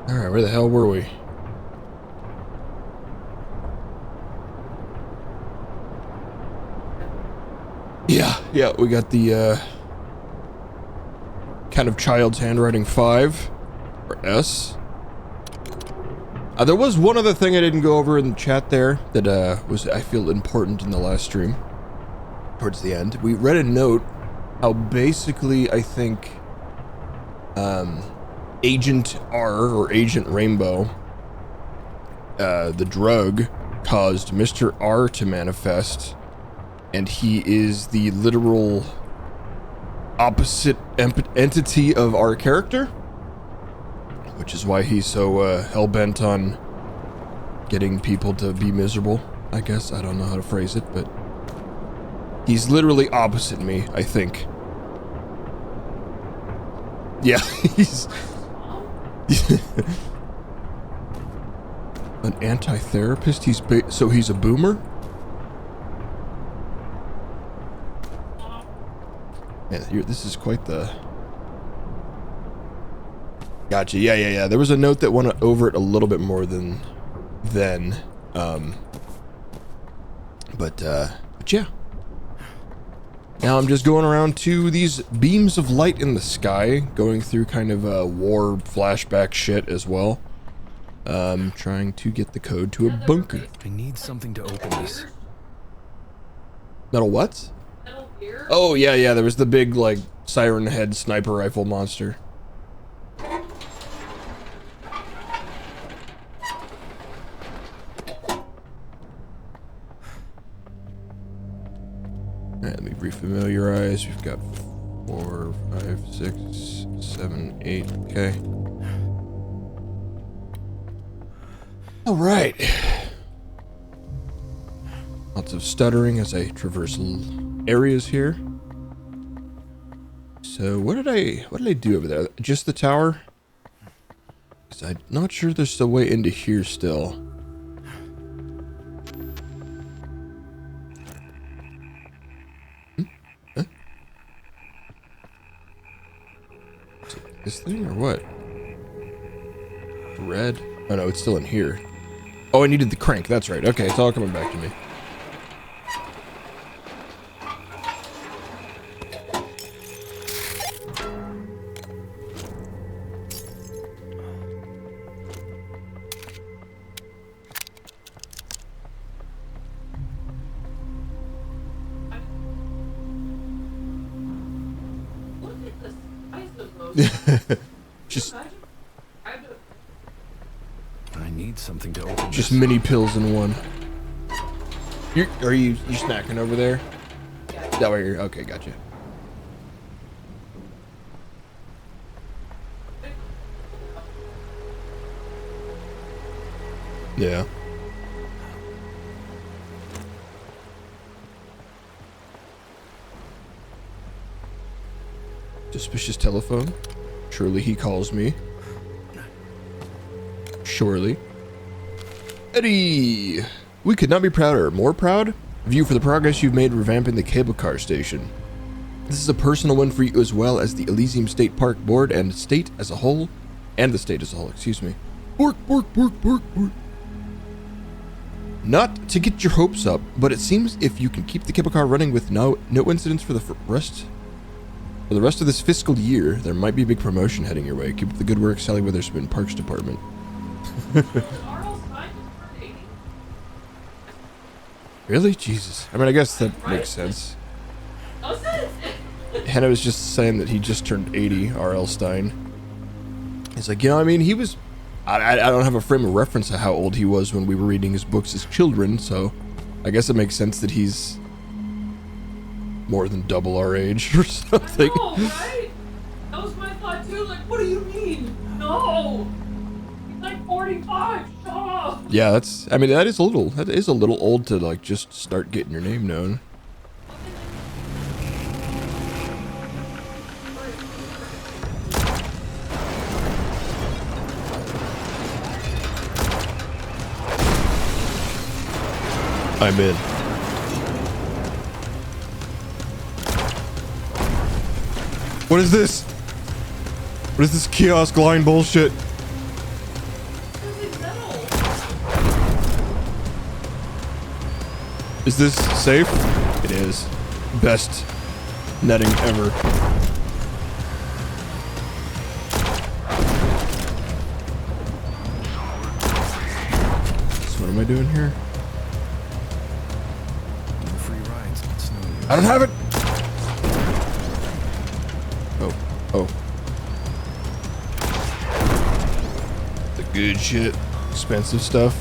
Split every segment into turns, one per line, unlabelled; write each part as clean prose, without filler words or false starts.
Alright, where the hell were we? Yeah, we got the, kind of child's handwriting 5, or S. There was one other thing I didn't go over in the chat there that, was, I feel, important in the last stream. Towards the end. We read a note how basically, I think, Agent R, or Agent Rainbow, the drug, caused Mr. R to manifest, and he is the literal opposite entity of our character, which is why he's so hell-bent on getting people to be miserable, I guess. I don't know how to phrase it, but he's literally opposite me, I think. Yeah, he's an anti-therapist. So he's a boomer. Man, this is quite the... Gotcha. Yeah. There was a note that went over it a little bit more than then. But yeah. Now I'm just going around to these beams of light in the sky, going through kind of war flashback shit as well. Trying to get the code to a bunker.
I need something to open this.
Metal what? Oh, yeah, there was the big, like, siren head sniper rifle monster. Alright, let me refamiliarize. We've got 4, 5, 6, 7, 8. Okay. Alright. Lots of stuttering as I traverse areas here. So what did I do over there? Just the tower? 'Cause I'm not sure there's a way into here still. Huh? Is it this thing or what? Red? Oh no, it's still in here. Oh, I needed the crank. That's right. Okay, it's all coming back to me. Just
I need something to open
just
this.
mini pills in one. Are you snacking over there? That way you're okay, gotcha. Yeah. Suspicious telephone. Surely he calls me. Surely. Eddie! We could not be prouder. More proud of you for the progress you've made revamping the cable car station. This is a personal one for you as well as the Elysium State Park Board and the state as a whole. Excuse me. Bork. Not to get your hopes up, but it seems if you can keep the cable car running with no incidents for the rest of this fiscal year, there might be a big promotion heading your way. Keep up the good work, Sally Witherspoon, Parks Department. Really? Jesus. I mean, I guess that makes sense. Hannah was just saying that he just turned 80, R.L. Stein. He's like, I mean, he was... I don't have a frame of reference of how old he was when we were reading his books as children, so I guess it makes sense that he's more than double our age or something.
I know, right? That was my thought too. Like, what do you mean? No! He's like 45. Shut up!
Yeah, that is a little old to, like, just start getting your name known. I'm in. What is this? What is this kiosk line bullshit? Is this safe? It is. Best netting ever. So what am I doing here?
No free rides. It's no use.
I don't have it. Oh, oh. The good shit. Expensive stuff.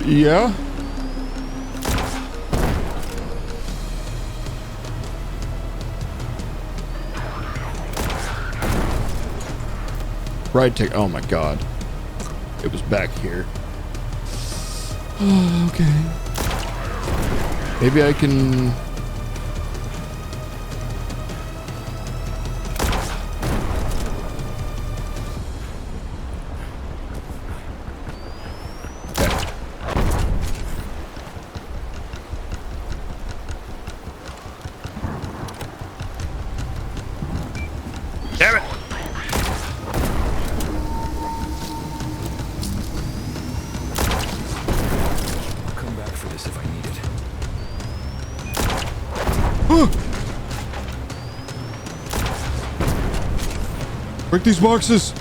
Yeah. Ride tick. Oh my god. It was back here. Oh, okay. Maybe I can. Damn it!
I'll come back for this if I need it.
Break these boxes!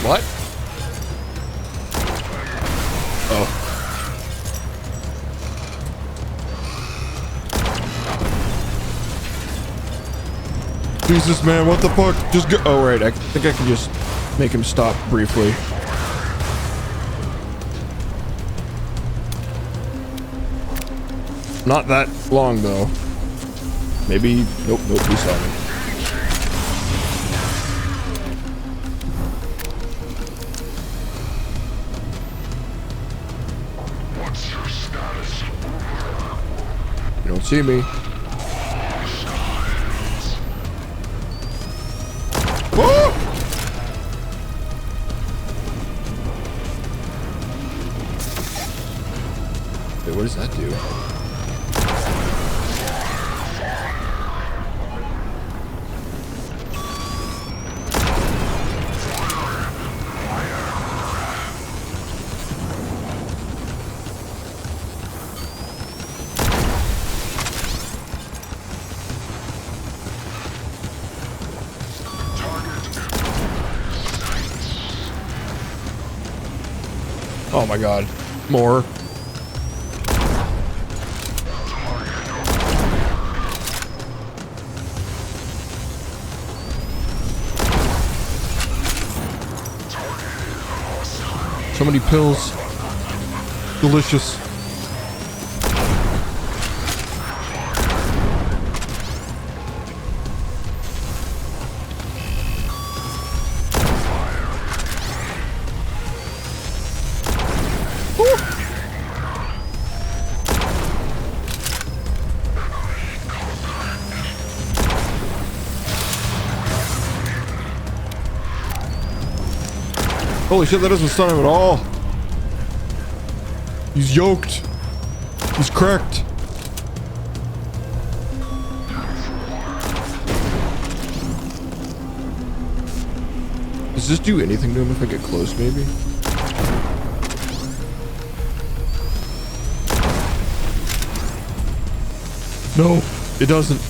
What? Oh. Jesus, man, what the fuck? Just go. Oh, right. I think I can just make him stop briefly. Not that long, though. Maybe. Nope, nope, he saw me. You don't see me. Whoa! Wait, what does that do? Oh my god. More. So many pills. Delicious. Holy shit, that doesn't stun him at all. He's yoked. He's cracked. Does this do anything to him if I get close, maybe? No, it doesn't.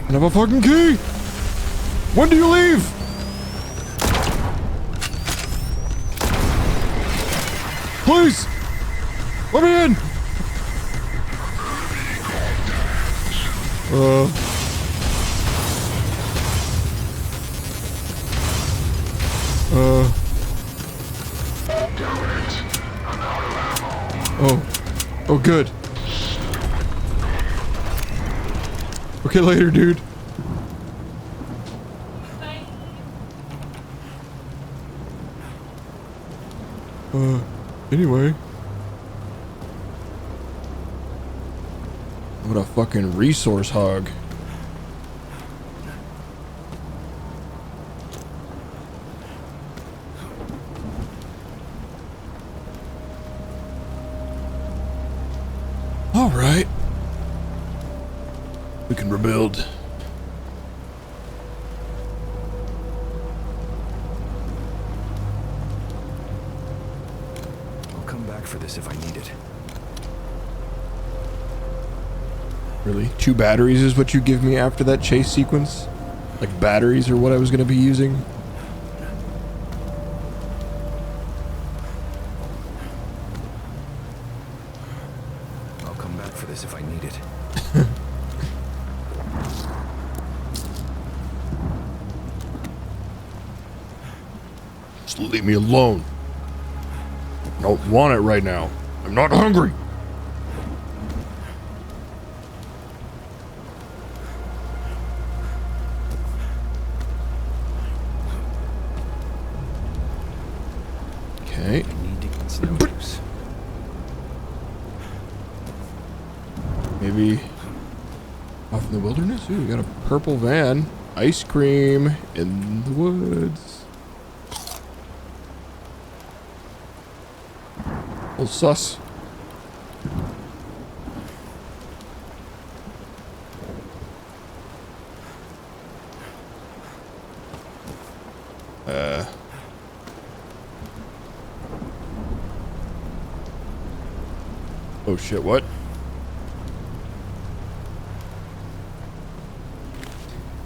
I have a fucking key! When do you leave? Please! Let me in! Oh, good. Okay, later, dude.
Thank
Anyway. What a fucking resource hog. All right. We can rebuild.
I'll come back for this if I need it.
Really? 2 batteries is what you give me after that chase sequence? Like batteries are what I was going to be using?
I'll come back for this if I need it.
Just leave me alone. I don't want it right now. I'm not hungry. Okay.
I need to get snow juice.
Maybe off in the wilderness? Ooh, we got a purple van. Ice cream in the woods. Little sus. Oh shit, what?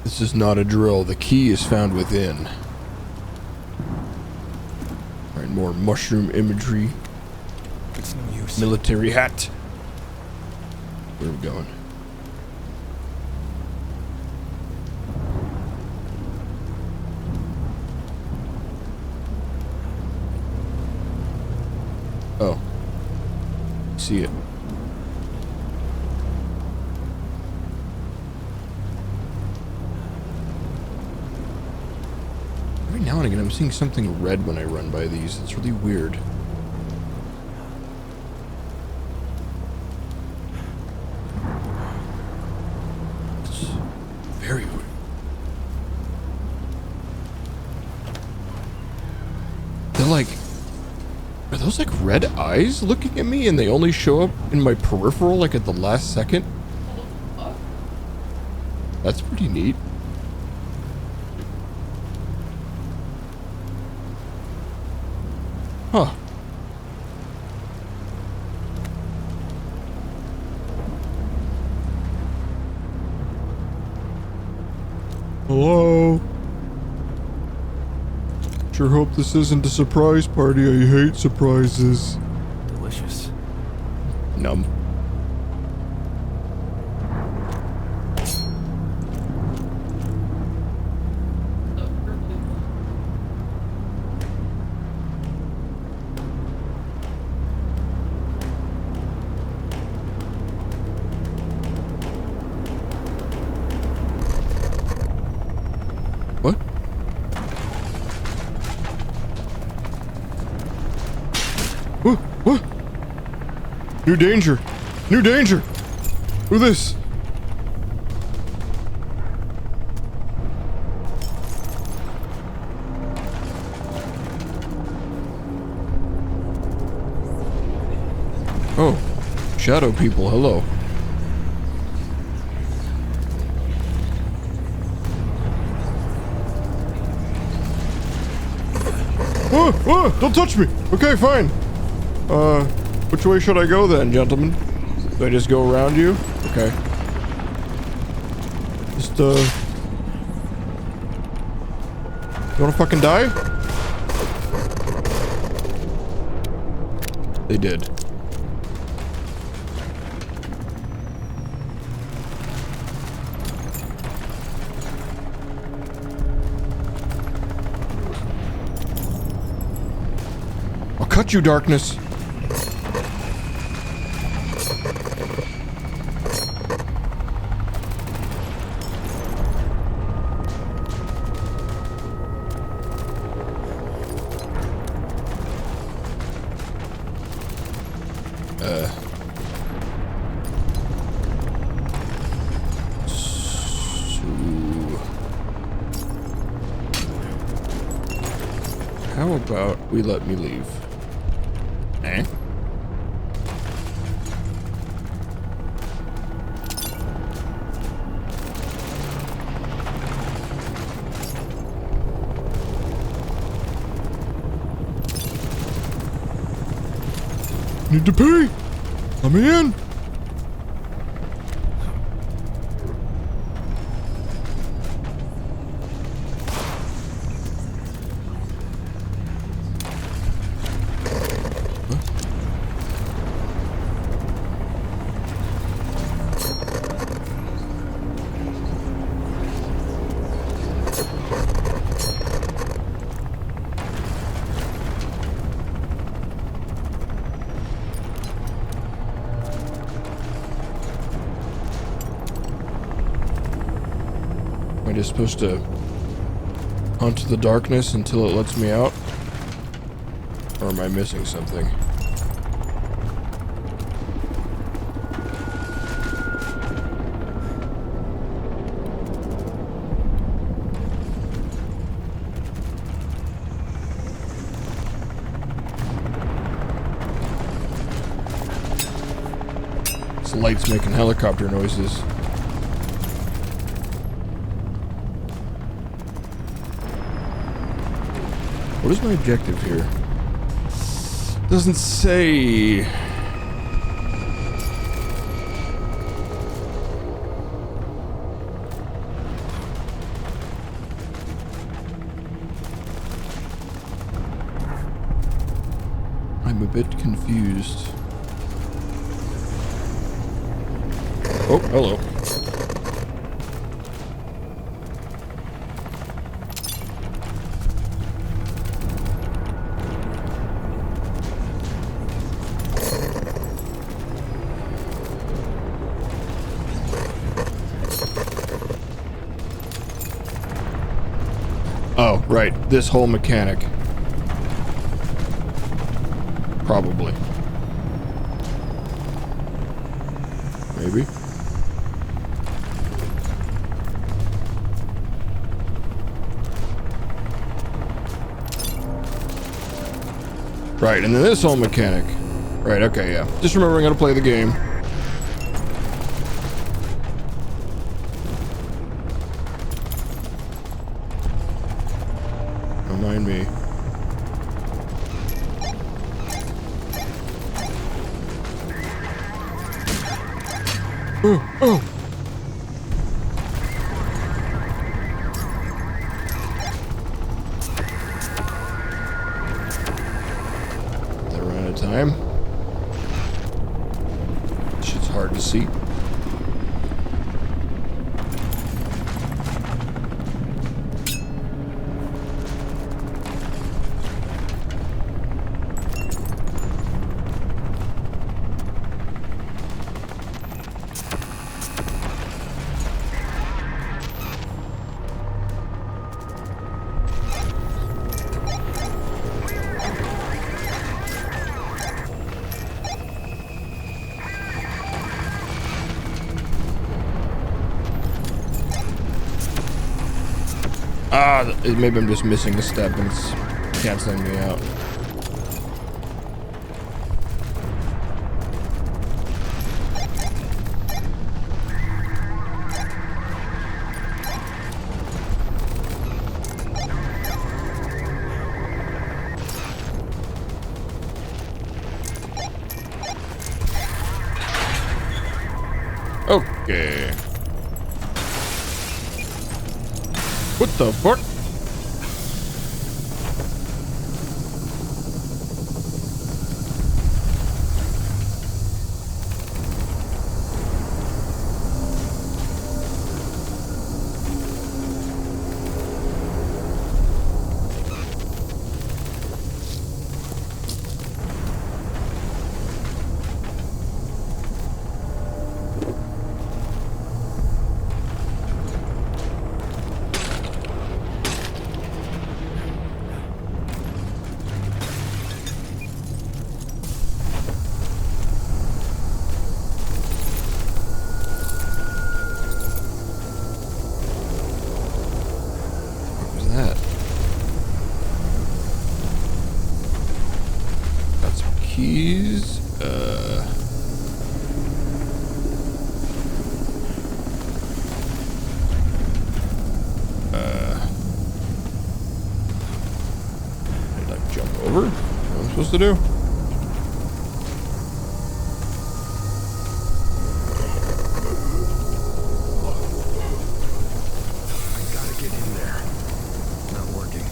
This is not a drill. The key is found within. Alright, more mushroom imagery.
It's no use.
Military hat. Where are we going? Oh. See it. Every now and again I'm seeing something red when I run by these. It's really weird. It's very weird. They're like... Are those like red eyes looking at me and they only show up in my peripheral like at the last second? That's pretty neat. Huh. Hello? Sure hope this isn't a surprise party. I hate surprises.
Delicious.
Numb. What? What? New danger! New danger! Who this? Oh, shadow people, hello. Don't touch me! Okay, fine. Which way should I go then, gentlemen? Do I just go around you? Okay. Just, you wanna fucking die? They did. I'll cut you, darkness. How about we let me leave? Eh? Need to pay. Let me in. Am I just supposed to hunt the darkness until it lets me out? Or am I missing something? This light's making helicopter noises. What is my objective here? Doesn't say. I'm a bit confused. Oh, hello. Oh, right. This whole mechanic. Probably. Maybe. Right, and then this whole mechanic. Right, okay, yeah. Just remembering how to play the game. Don't mind me. Oh, oh! They're running out of time. Shit's hard to see. Maybe I'm just missing a step and it's canceling me out. Okay. What the fuck? keys. Did I jump over? What am I supposed to do?
I gotta get in there. Not working.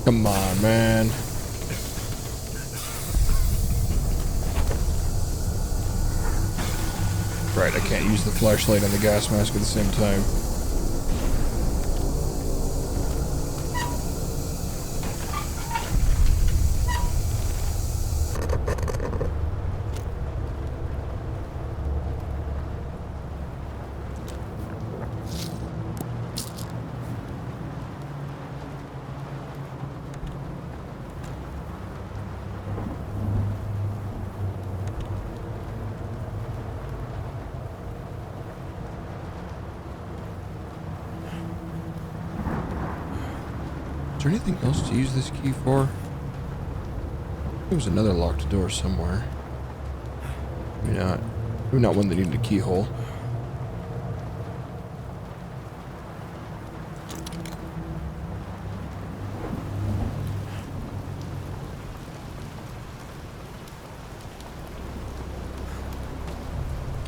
Come on, man. Right, I can't use the flashlight and the gas mask at the same time. Is there anything else to use this key for? There was another locked door somewhere. Maybe not. Maybe not one that needed a keyhole.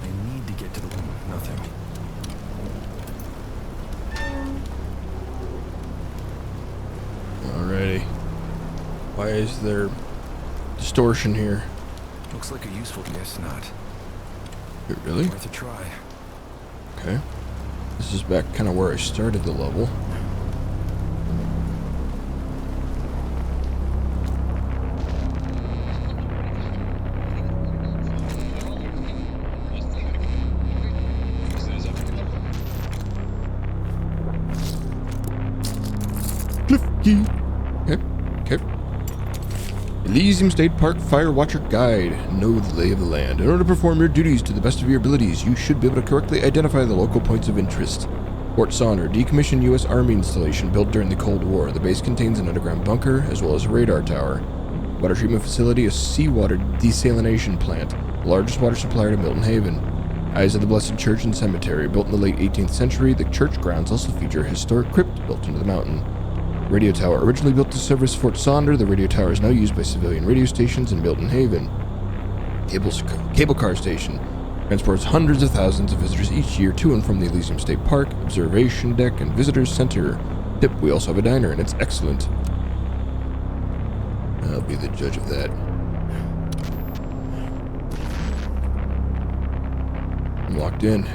I need to get to the room. Nothing.
Alrighty. Why is there distortion here?
Looks like a useful guess not.
Really?
Worth a try.
Okay. This is back kind of where I started the level. Cliff key. Okay. Okay. Elysium State Park Fire Watcher Guide. Know the lay of the land. In order to perform your duties to the best of your abilities, you should be able to correctly identify the local points of interest. Fort Sonder, decommissioned U.S. Army installation built during the Cold War. The base contains an underground bunker as well as a radar tower. Water treatment facility, a seawater desalination plant, the largest water supplier to Milton Haven. Eyes of the Blessed Church and Cemetery, built in the late 18th century, the church grounds also feature a historic crypt built into the mountain. Radio tower, originally built to service Fort Sonder, the radio tower is now used by civilian radio stations in Milton Haven. Cable car station, transports hundreds of thousands of visitors each year to and from the Elysium State Park, observation deck, and visitors center. Tip, we also have a diner, and it's excellent. I'll be the judge of that. I'm locked in.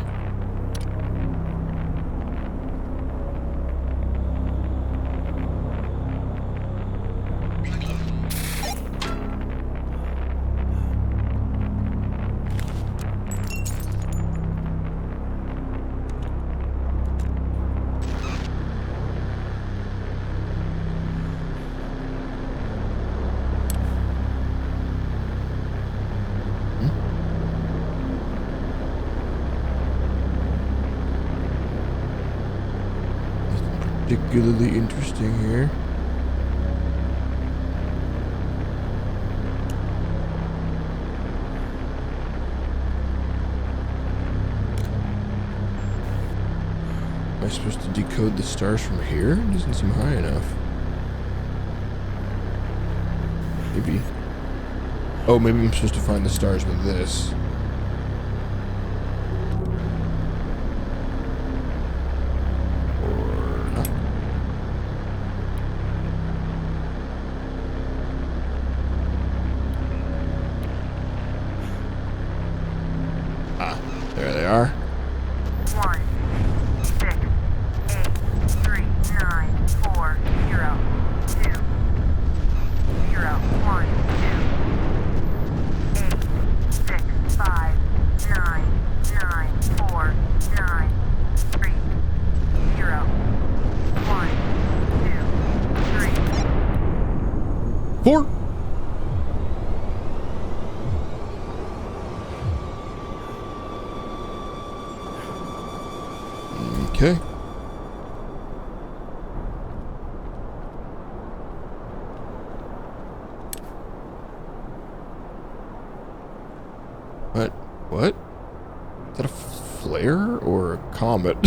Particularly interesting here. Am I supposed to decode the stars from here? It doesn't seem high enough. Maybe. Oh, maybe I'm supposed to find the stars with this. There they are.
1 6 8 3 9 4 0 2 0 1 2 8 6 5 9 9 4 9 3 0 1 2 3
4. Okay. What? What? Is that a flare or a comet?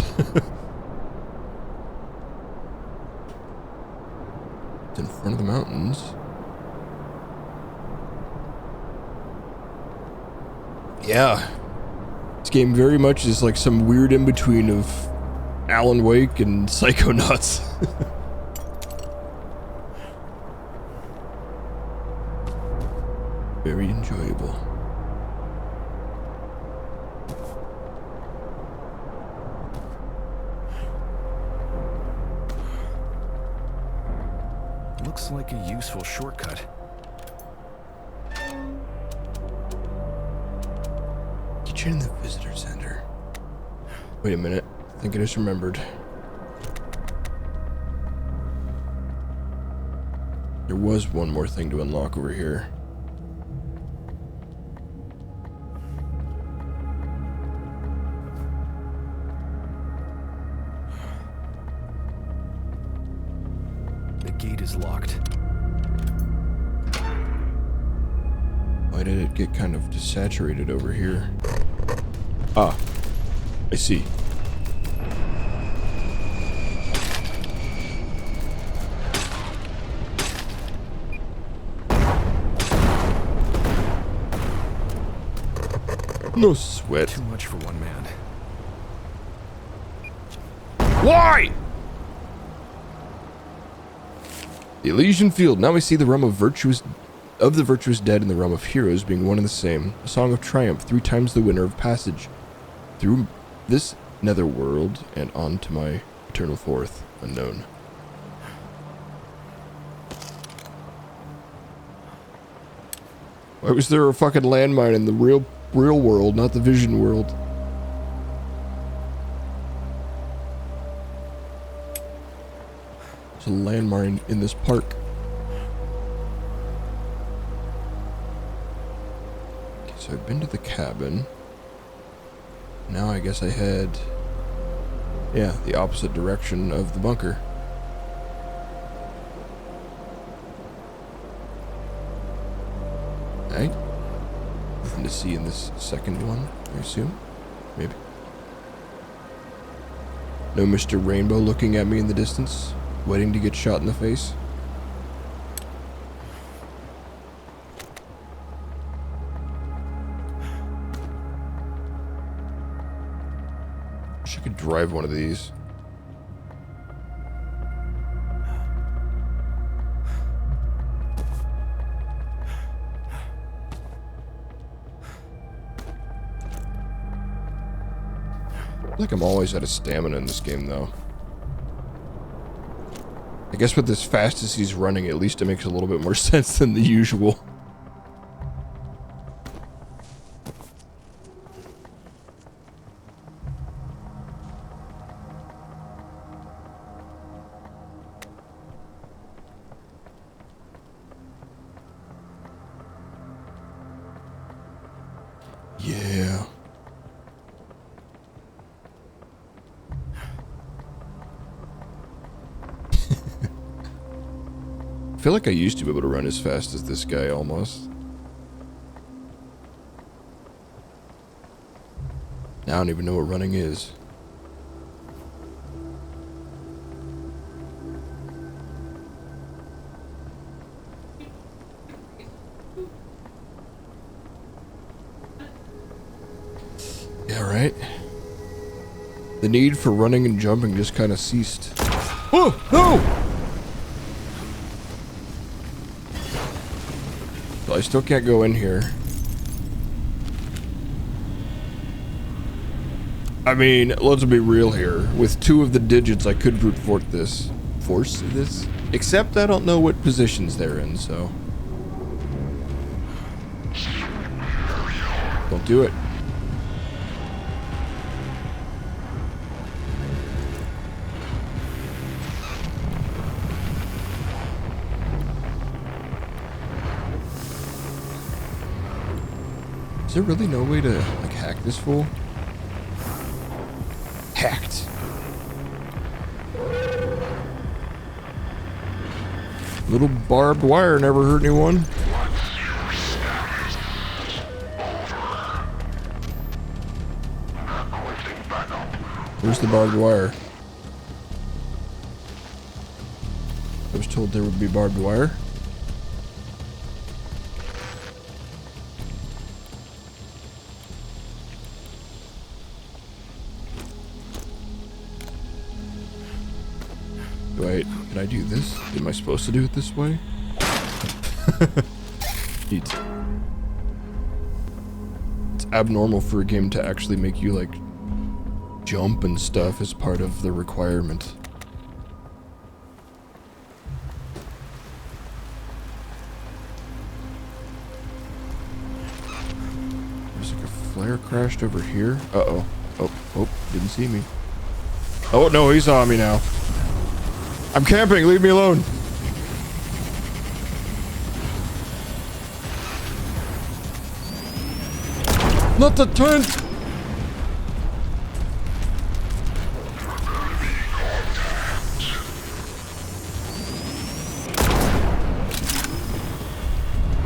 It's in front of the mountains. Yeah. This game very much is like some weird in-between of Alan Wake and Psychonauts. Very enjoyable.
Looks like a useful shortcut.
Get you in the visitor center. Wait a minute. I think I just remembered. There was one more thing to unlock over here.
The gate is locked.
Why did it get kind of desaturated over here? Ah, I see. No sweat.
Too much for one man.
Why? The Elysian Field. Now we see the realm of the virtuous dead and the realm of heroes being one and the same. A song of triumph, 3 times the winner of passage through this netherworld and on to my eternal fourth unknown. Why was there a fucking landmine in the real world, not the vision world? There's a landmine in this park. Okay, so I've been to the cabin. Now I guess I head, yeah, the opposite direction of the bunker. Alright. Nothing to see in this second one, I assume. Maybe. No Mr. Rainbow looking at me in the distance, waiting to get shot in the face. Wish I could drive one of these. I feel like I'm always out of stamina in this game, though. I guess with as fast as he's running, at least it makes a little bit more sense than the usual. Yeah. I feel like I used to be able to run as fast as this guy, almost. Now I don't even know what running is. Yeah, right. The need for running and jumping just kind of ceased. Oh, no! I still can't go in here. I mean, let's be real here. With 2 of the digits, I could brute force this. Except I don't know what positions they're in, so. Don't do it. Is there really no way to, like, hack this fool? Hacked. Little barbed wire never hurt anyone. Where's the barbed wire? I was told there would be barbed wire. Wait, can I do this? Am I supposed to do it this way? Neat. It's abnormal for a game to actually make you, like, jump and stuff as part of the requirement. There's like a flare crashed over here. Uh-oh. Oh, didn't see me. Oh, no, he saw me now. I'm camping, leave me alone. Not the tent!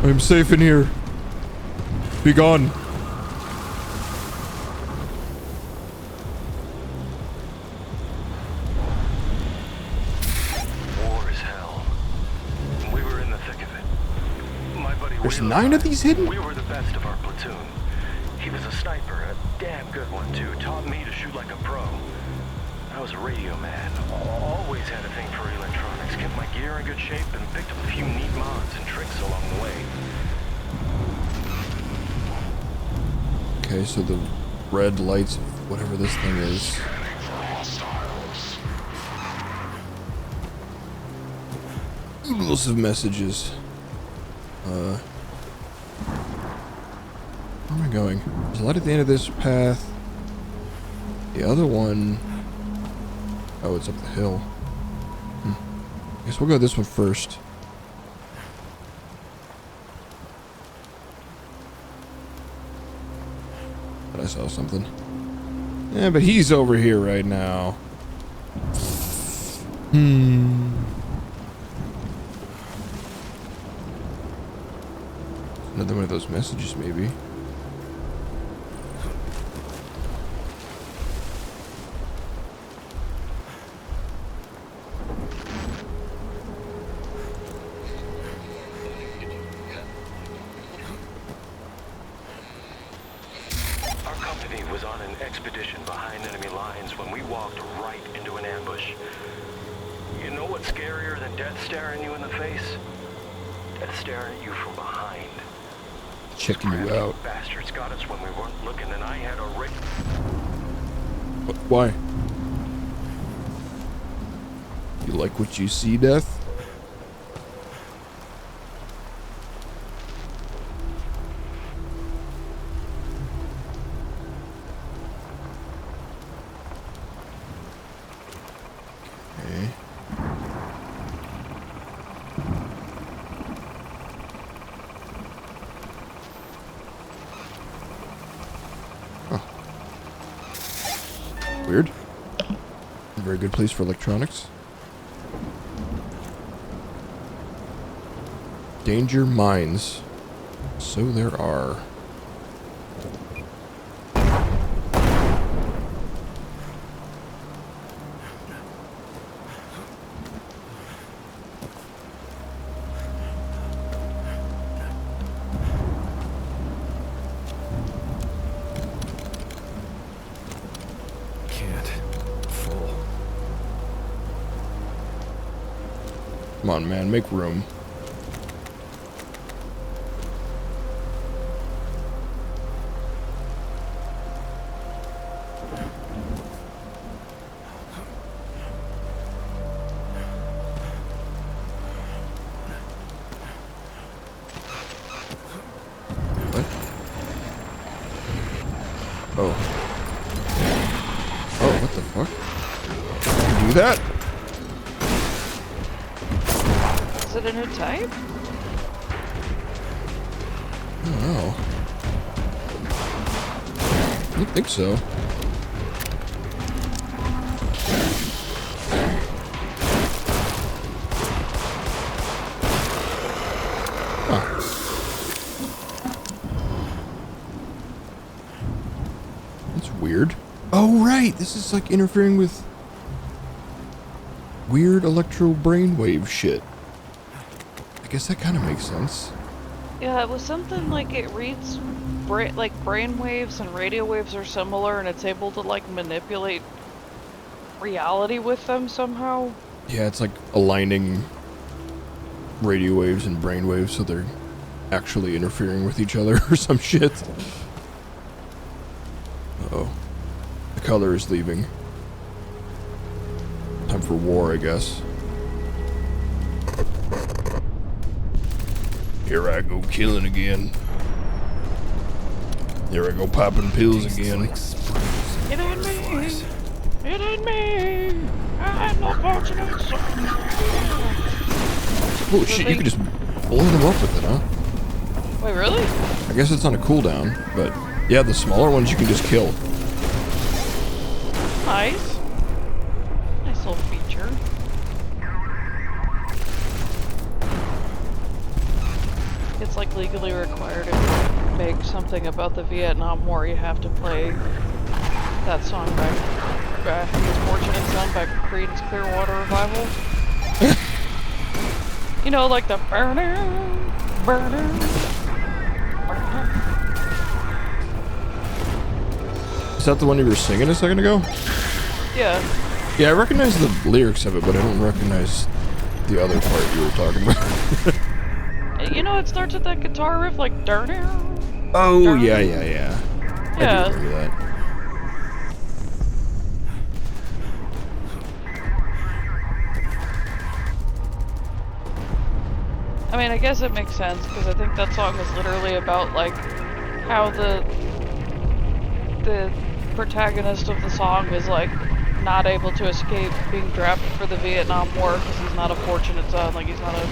I'm safe in here. Be gone. There's 9 of these hidden?
We were the best of our platoon. He was a sniper, a damn good one too. Taught me to shoot like a pro. I was a radio man. Always had a thing for electronics. Kept my gear in good shape and picked up a few neat mods and tricks along the way.
Okay, so the red lights of whatever this thing is. Lots of messages. Where am I going? There's a light at the end of this path. The other one... Oh, it's up the hill. I guess we'll go this one first. But I saw something. Yeah, but he's over here right now. Another one of those messages, maybe.
Our company was on an expedition behind enemy lines when we walked right into an ambush. You know what's scarier than death staring you in the face? Death staring at you from behind.
Checking you out.
Bastards got us when we weren't looking, and I had a rig.
Why? You like what you see, Death? Okay. Weird. A very good place for electronics. Danger mines. So there are. Come on, man, make room. What? Oh. Oh, what the fuck? Can you do that?
Is it a new type?
I don't know. I don't think so. right. This is like interfering with weird electro brainwave shit. I guess that kind of makes sense.
Yeah, it was something like it reads like brain waves and radio waves are similar, and it's able to like manipulate reality with them somehow.
Yeah, it's like aligning radio waves and brain waves so they're actually interfering with each other or some shit. Uh-oh. The color is leaving. Time for war, I guess. Here I go killing again. Here I go popping pills again.
It ain't me. It ain't me. I'm not fortunate son.
Oh shit, you could just blow them up with it, huh?
Wait, really?
I guess it's on a cooldown, but yeah, the smaller ones you can just kill.
Nice. Nice little feature. It's like legally required if you make something about the Vietnam War, you have to play that song by His Fortunate Son by Creedence Clearwater Revival. You know, like the burner.
Is that the one you were singing a second ago?
Yeah.
Yeah, I recognize the lyrics of it, but I don't recognize the other part you were talking about.
You know, it starts with that guitar riff, like durner.
Oh, yeah. I
Yeah.
do remember that.
I mean, I guess it makes sense, because I think that song is literally about, like, how the protagonist of the song is, like, not able to escape being drafted for the Vietnam War because he's not a fortunate son, like, he's not a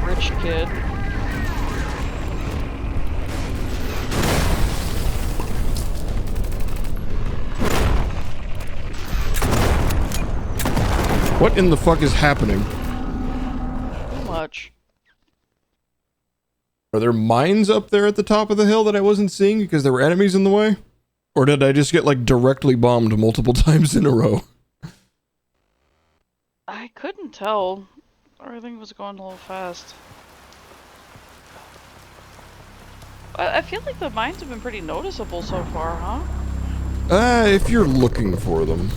rich kid.
What in the fuck is happening?
Too much.
Are there mines up there at the top of the hill that I wasn't seeing because there were enemies in the way? Or did I just get, like, directly bombed multiple times in a row?
I couldn't tell. Everything was going a little fast. I feel like the mines have been pretty noticeable so far, huh?
If you're looking for them.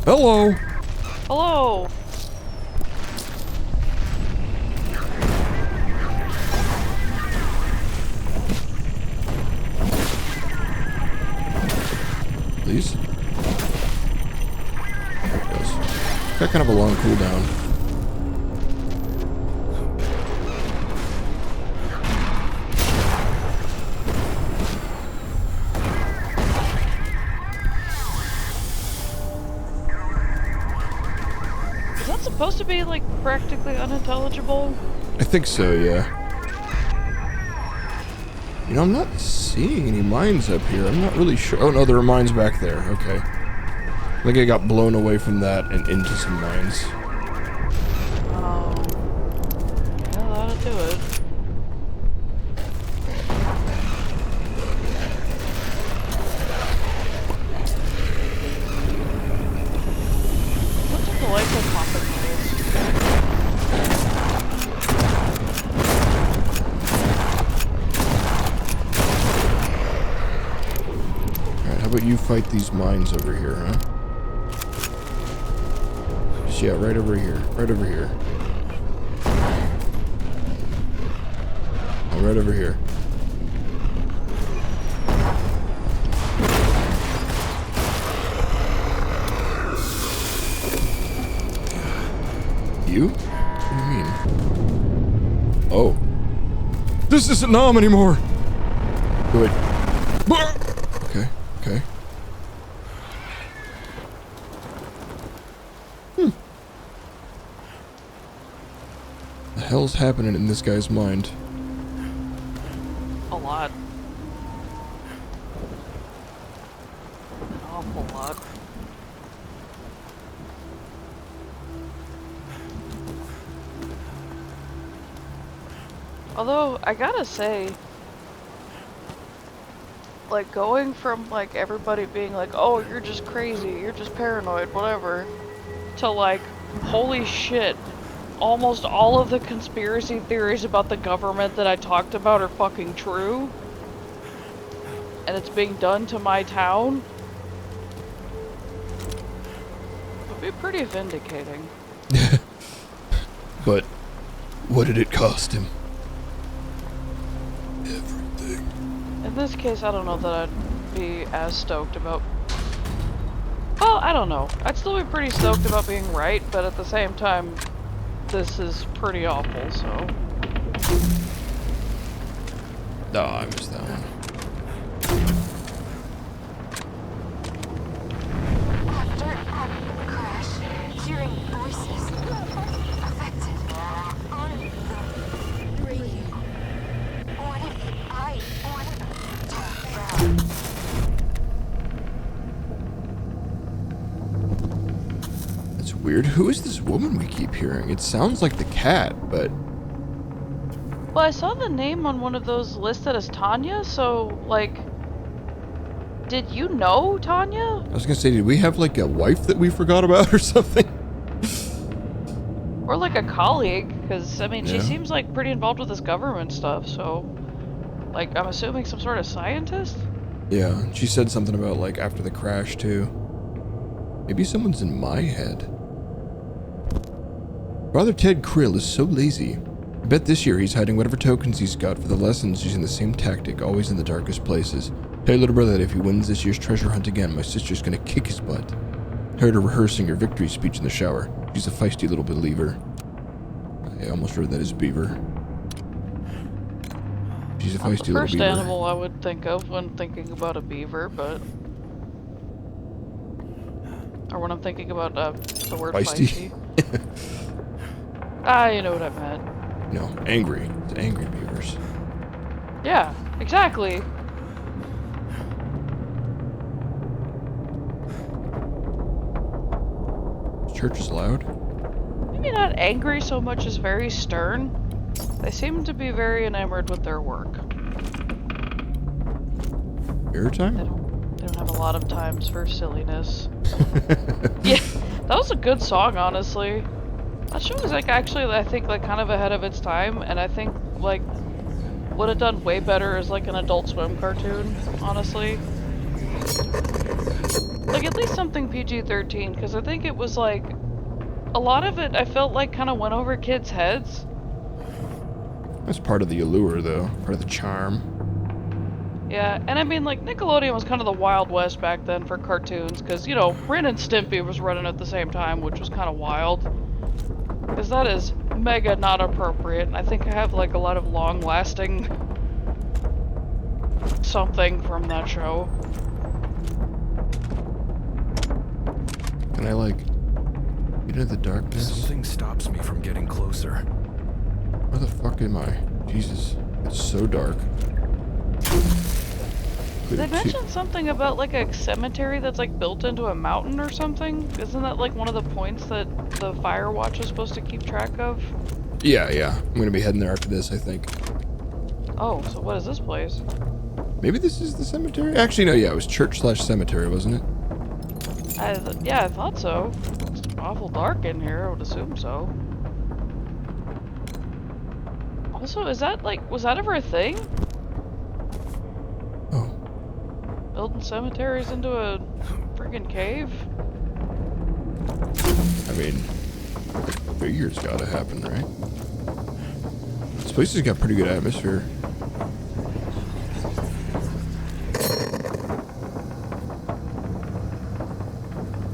Hello!
Hello!
Please? There it goes. Got kind of a long cooldown.
Is that supposed to be, like, practically unintelligible?
I think so, yeah. You know, I'm not seeing any mines up here. I'm not really sure. Oh, no, there are mines back there. Okay. I think I got blown away from that and into some mines.
Oh. Yeah, that'll do it. What's a delightful pocket noise?
Alright, how about you fight these mines over here, huh? Just, yeah, right over here. Right over here. Oh, right over here. You? What do you mean? Oh. This isn't Nam anymore! Good. Okay, okay. The hell's happening in this guy's mind?
A lot. An awful lot. Although, I gotta say, like going from like everybody being like, oh, you're just crazy, you're just paranoid, whatever, to like, holy shit, almost all of the conspiracy theories about the government that I talked about are fucking true. And it's being done to my town. It would be pretty vindicating.
But what did it cost him? Everything.
In this case, I don't know that I'd be as stoked about... Well, I don't know. I'd still be pretty stoked about being right, but at the same time, this is pretty awful, so...
No, I missed that one.
After the crash, hearing voices affected on the radio. What if I want to talk about?
That's weird. Who is this woman we keep hearing? It sounds like the cat, but...
Well, I saw the name on one of those listed as Tanya, so, like... Did you know Tanya?
I was gonna say, did we have like a wife that we forgot about or something?
Or like a colleague, because, I mean, she
Yeah.
seems like pretty involved with this government stuff, so... Like, I'm assuming some sort of scientist?
Yeah, she said something about like after the crash too. Maybe someone's in my head. Father Ted Krill is so lazy. I bet this year he's hiding whatever tokens he's got for the lessons using the same tactic, always in the darkest places. Tell your little brother that if he wins this year's treasure hunt again, my sister's gonna kick his butt. Heard her rehearsing her victory speech in the shower. She's a feisty little believer. I almost read that as beaver. She's a feisty little
First
beaver.
animal I would think of when thinking about a beaver, but... Or when I'm thinking about the word
Feisty?
feisty. You know what I meant.
No, angry. It's angry beavers.
Yeah, exactly.
Church is loud.
Maybe not angry so much as very stern. They seem to be very enamored with their work.
Beer
They
time?
don't have a lot of times for silliness. Yeah, that was a good song, honestly. That show was like actually, I think, like kind of ahead of its time, and I think like would have done way better as like an Adult Swim cartoon, honestly. Like at least something PG-13, because I think it was like a lot of it I felt like kind of went over kids' heads.
That's part of the allure, though. Part of the charm.
Yeah, and I mean, like, Nickelodeon was kind of the Wild West back then for cartoons, because, you know, Ren and Stimpy was running at the same time, which was kind of wild. Because that is mega not appropriate, and I think I have, like, a lot of long-lasting something from that show.
Can I, like, get into the darkness?
Something stops me from getting closer.
Where the fuck am I? Jesus. It's so dark.
They mentioned something about, like, a cemetery that's, like, built into a mountain or something? Isn't that, like, one of the points that the Fire Watch is supposed to keep track of?
Yeah. I'm gonna be heading there after this, I think.
Oh, so what is this place?
Maybe this is the cemetery? Actually, no, yeah, it was church/cemetery, wasn't it?
Yeah, I thought so. It's awful dark in here, I would assume so. Also, is that, like, was that ever a thing?
Oh.
Building cemeteries into a friggin' cave?
I mean, figure's gotta happen, right? This place has got pretty good atmosphere.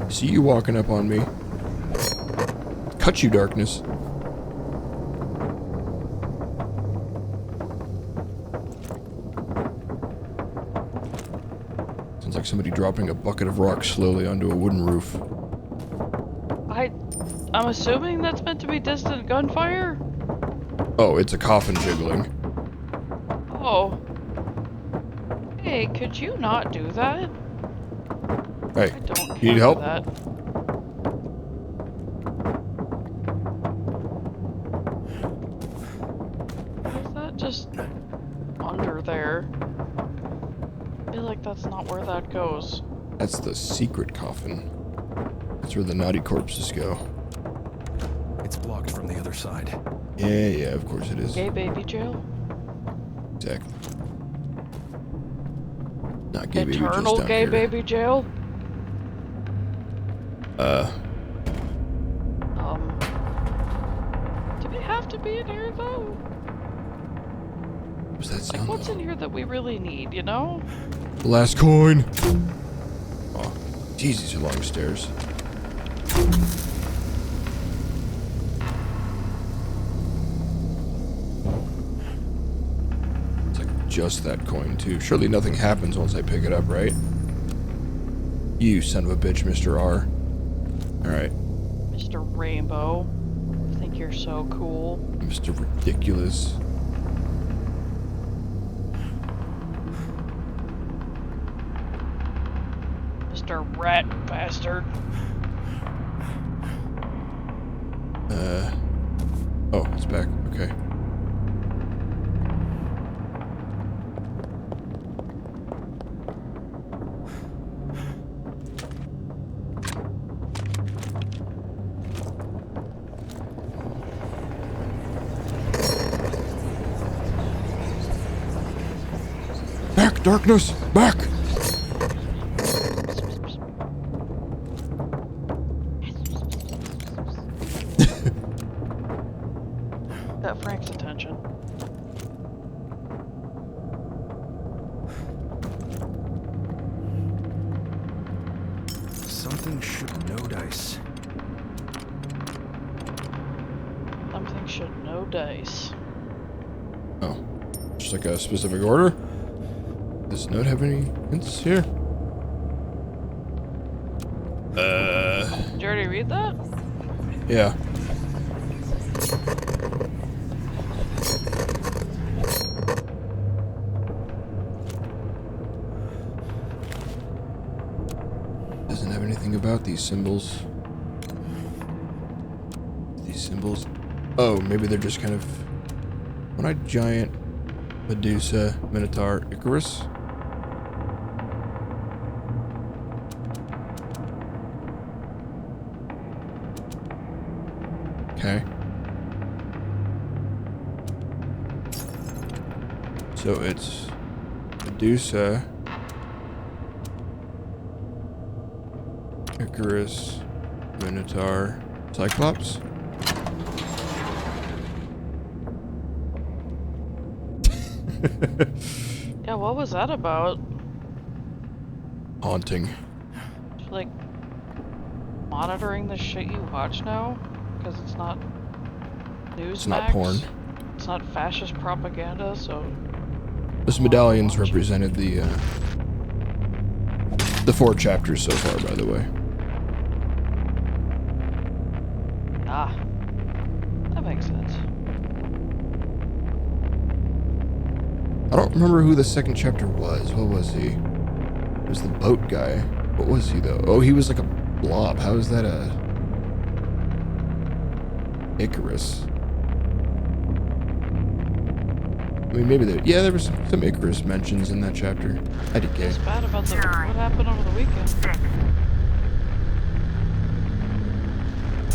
See you walking up on me. Cut you, darkness. Sounds like somebody dropping a bucket of rocks slowly onto a wooden roof.
I'm assuming that's meant to be distant gunfire?
Oh, it's a coffin jiggling.
Oh. Hey, could you not do that?
Hey,
I don't
you need help?
That. Is that just under there? I feel like that goes.
That's the secret coffin. That's where the naughty corpses go.
It's blocked from the other side.
Yeah, of course it is.
Gay baby jail?
Exactly. Not gay baby, just
Eternal
down
gay
here.
baby jail? Do we have to be in here though?
What's that
Like,
sound
what's
though?
in here that we really need, you know?
The last coin! Oh, jeez, these are long stairs. It's like just that coin too. Surely nothing happens once I pick it up, right? You son of a bitch, Mr. R. Alright,
Mr. Rainbow. I think you're so cool.
Mr. Ridiculous.
Mr. Rat Bastard.
Oh, it's back. Okay. Back, darkness! Back!
Got Frank's attention.
Something should know dice.
Something should know dice.
Oh. Just like a specific order? Does note have any hints here?
Did you already read that?
Yeah. Doesn't have anything about these symbols. These symbols. Oh, maybe they're just kind of one-eyed giant, Medusa, Minotaur, Icarus. Okay. So it's Medusa, Icarus, Minotaur, Cyclops.
Yeah, what was that about?
Haunting.
Like, monitoring the shit you watch now? Because it's not Newsmax.
It's not porn.
It's not fascist propaganda, so...
This medallion's represented the 4 chapters so far, by the way.
Ah. That makes sense.
I don't remember who the second chapter was. What was he? It was the boat guy. What was he, though? Oh, he was like a blob. How is that a... Icarus? I mean, maybe there... Yeah, there was some Icarus mentions in that chapter. IDK.
It's bad about the... What happened over the weekend?
6,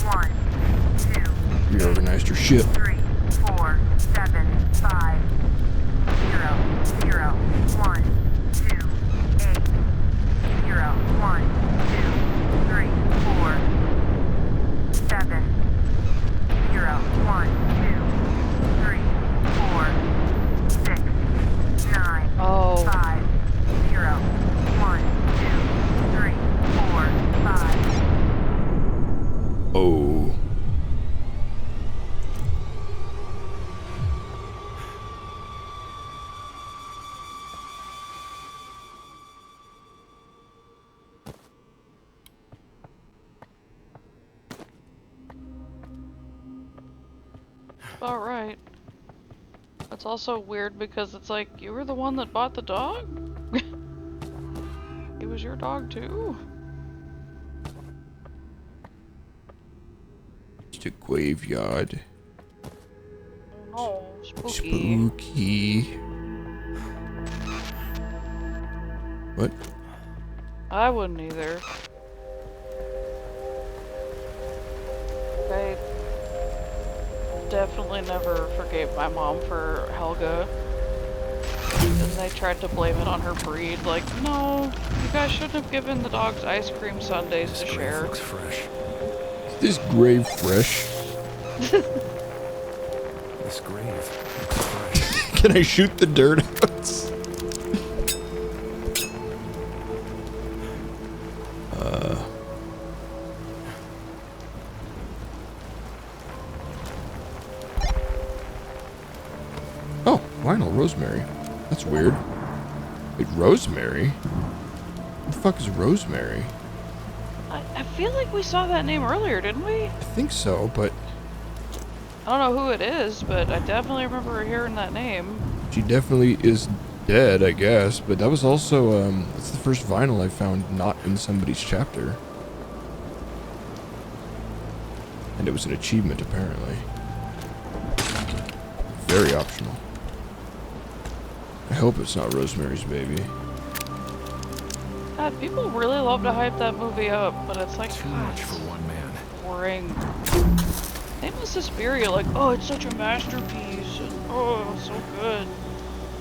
1, 2,
Reorganized your shit.
3, 4, 7, 5, 0, 0, 1, 2, 8, 0, 1, 2, 3, 4, 7, 0, 1, 2, 3, 4, 6, 9,
Oh.
5, 0, 1, 2, 3, 4, 5.
Oh.
Alright. It's also weird because it's like, you were the one that bought the dog? It was your dog too?
It's a graveyard.
Oh, spooky.
Spooky. What?
I wouldn't either. I definitely never forgave my mom for Helga. And they tried to blame it on her breed. Like, no, you guys shouldn't have given the dogs ice cream sundaes to
This grave
share.
looks fresh.
This grave fresh.
This grave looks fresh.
Can I shoot the dirt outs? Oh, vinyl rosemary. That's weird. Wait, rosemary? What the fuck is rosemary?
I feel like we saw that name earlier, didn't we?
I think so, but
I don't know who it is, but I definitely remember hearing that name.
she definitely is dead, I guess. But that was also, that's the first vinyl I found not in somebody's chapter. And it was an achievement, apparently. Very optional. I hope it's not Rosemary's Baby.
God, people really love to hype that movie up, but it's like,
Too
God,
much for one man.
boring. Same with Suspiria, like, oh, it's such a masterpiece, and oh, so good.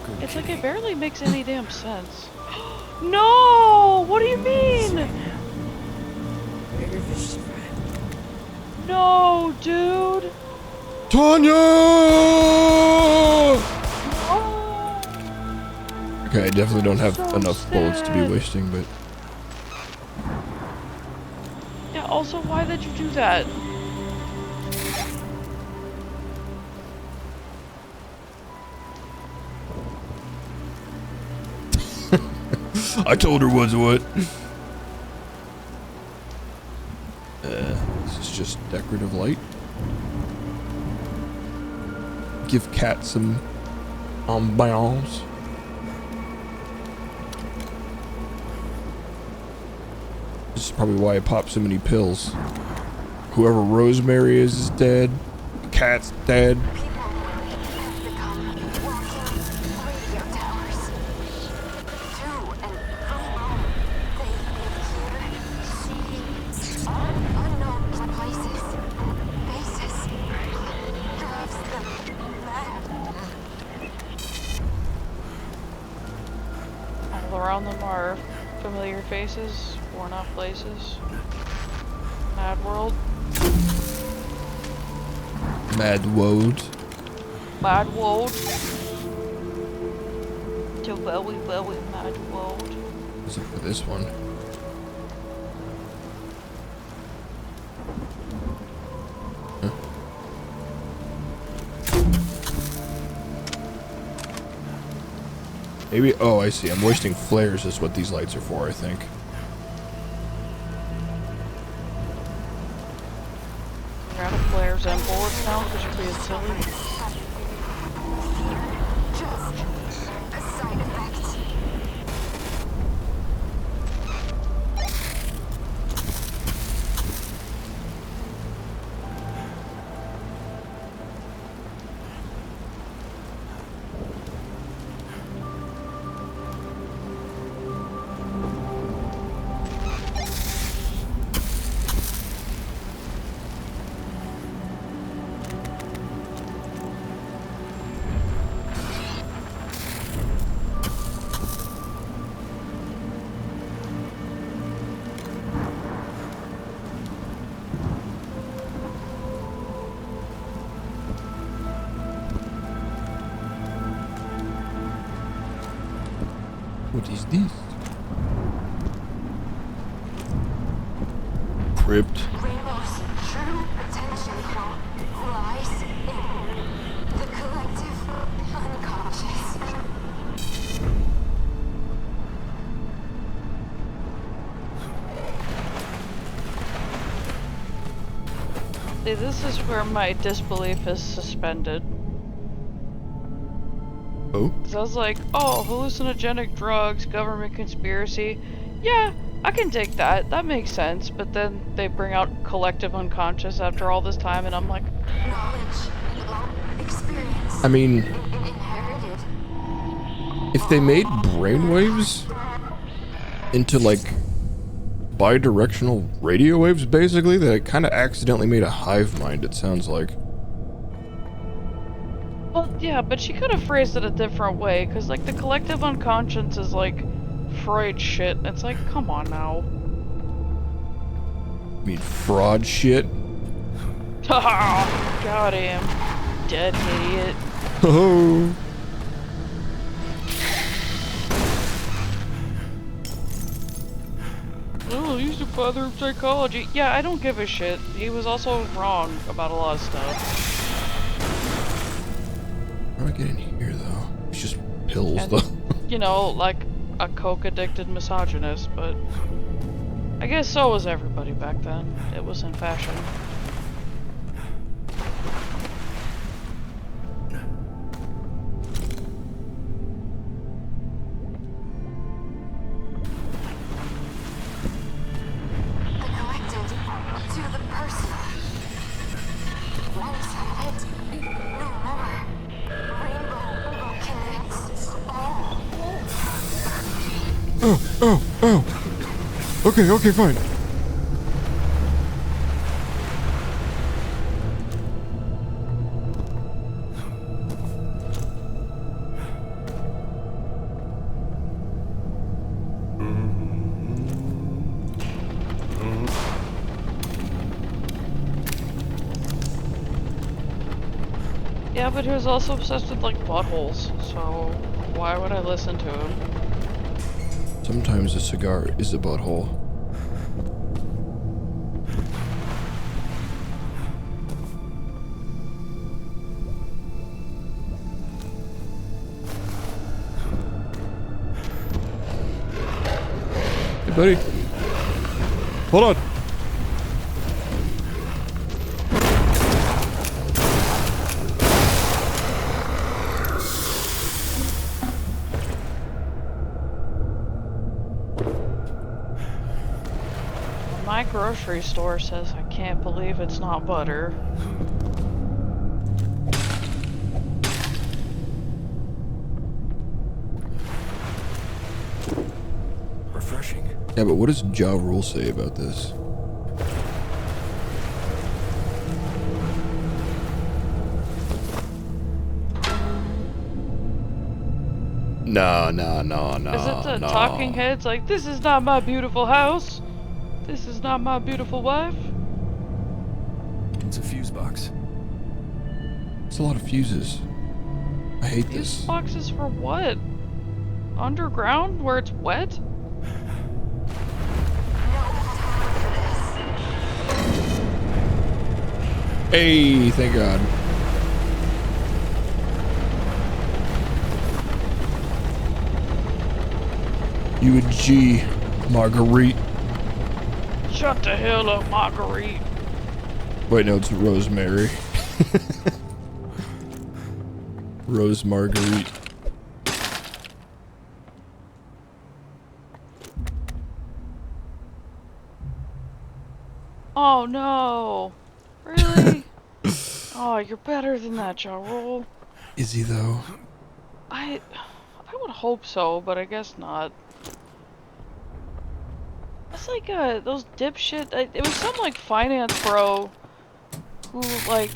Good
It's like
kitty.
it barely makes any damn sense. No! What do you mean? No, dude!
Tanya!
Oh,
Okay, I definitely don't have
So
enough bullets to be
sad.
wasting, but
yeah, also, why did you do that?
I told her what's what. This is just decorative light. Give Cat some ambiance. This is probably why I popped so many pills. Whoever Rosemary is dead. Cat's dead.
People have become walking radio towers. To and from home, they hear, see unknown places, faces, drives them mad.
All around them are familiar faces, worn out places. Mad world.
Mad Woad.
Mad world. To very, very mad world.
What's up with this one? Huh? Maybe, oh, I see. I'm wasting flares is what these lights are for, I think.
You're out of flares and bullets now because you're being silly.
Just a side effect.
What is this? Crypt.
Rainbow's true potential lies in the collective unconscious.
See, this is where my disbelief is suspended.
Oh?
'Cause I was like, oh, hallucinogenic drugs, government conspiracy. Yeah, I can dig that. That makes sense. But then they bring out collective unconscious after all this time, and I'm like,
Knowledge, experience,
I mean,
inherited.
if they made brainwaves into like bi-directional radio waves, basically, that kind of accidentally made a hive mind, it sounds like.
Well, yeah, but she could have phrased it a different way, because, like, the collective unconscious is, like, Freud shit. It's like, come on now.
I mean, fraud shit?
Haha! Got him. Dead idiot.
Oh.
Oh, he's a father of psychology. Yeah, I don't give a shit. He was also wrong about a lot of stuff.
How do I get in here, though? It's just pills,
And,
though.
you know, like a coke-addicted misogynist, but I guess so was everybody back then. It was in fashion.
The collective to the personal. One-sided, no more. Rainbow connects all.
Oh. Okay, fine.
Yeah, but he was also obsessed with, like, buttholes, so why would I listen to him?
Sometimes a cigar is a butthole. Hey, buddy. Hold on.
My grocery store says I can't believe it's not butter.
Refreshing.
Yeah, but what does Ja Rule say about this? No.
Is it the talking heads like, this is not my beautiful house? This is not my beautiful wife?
It's a fuse box.
It's a lot of fuses. I hate
These
this.
boxes for what? Underground where it's wet?
Hey, thank God. You a G, Marguerite.
Shut the hell up, Marguerite.
Wait, no, it's Rosemary. Rose Marguerite.
Oh no. Really? Oh, you're better than that, Ja Rule.
Is he though?
I would hope so, but I guess not. It's like those dipshit. It was some like finance bro who like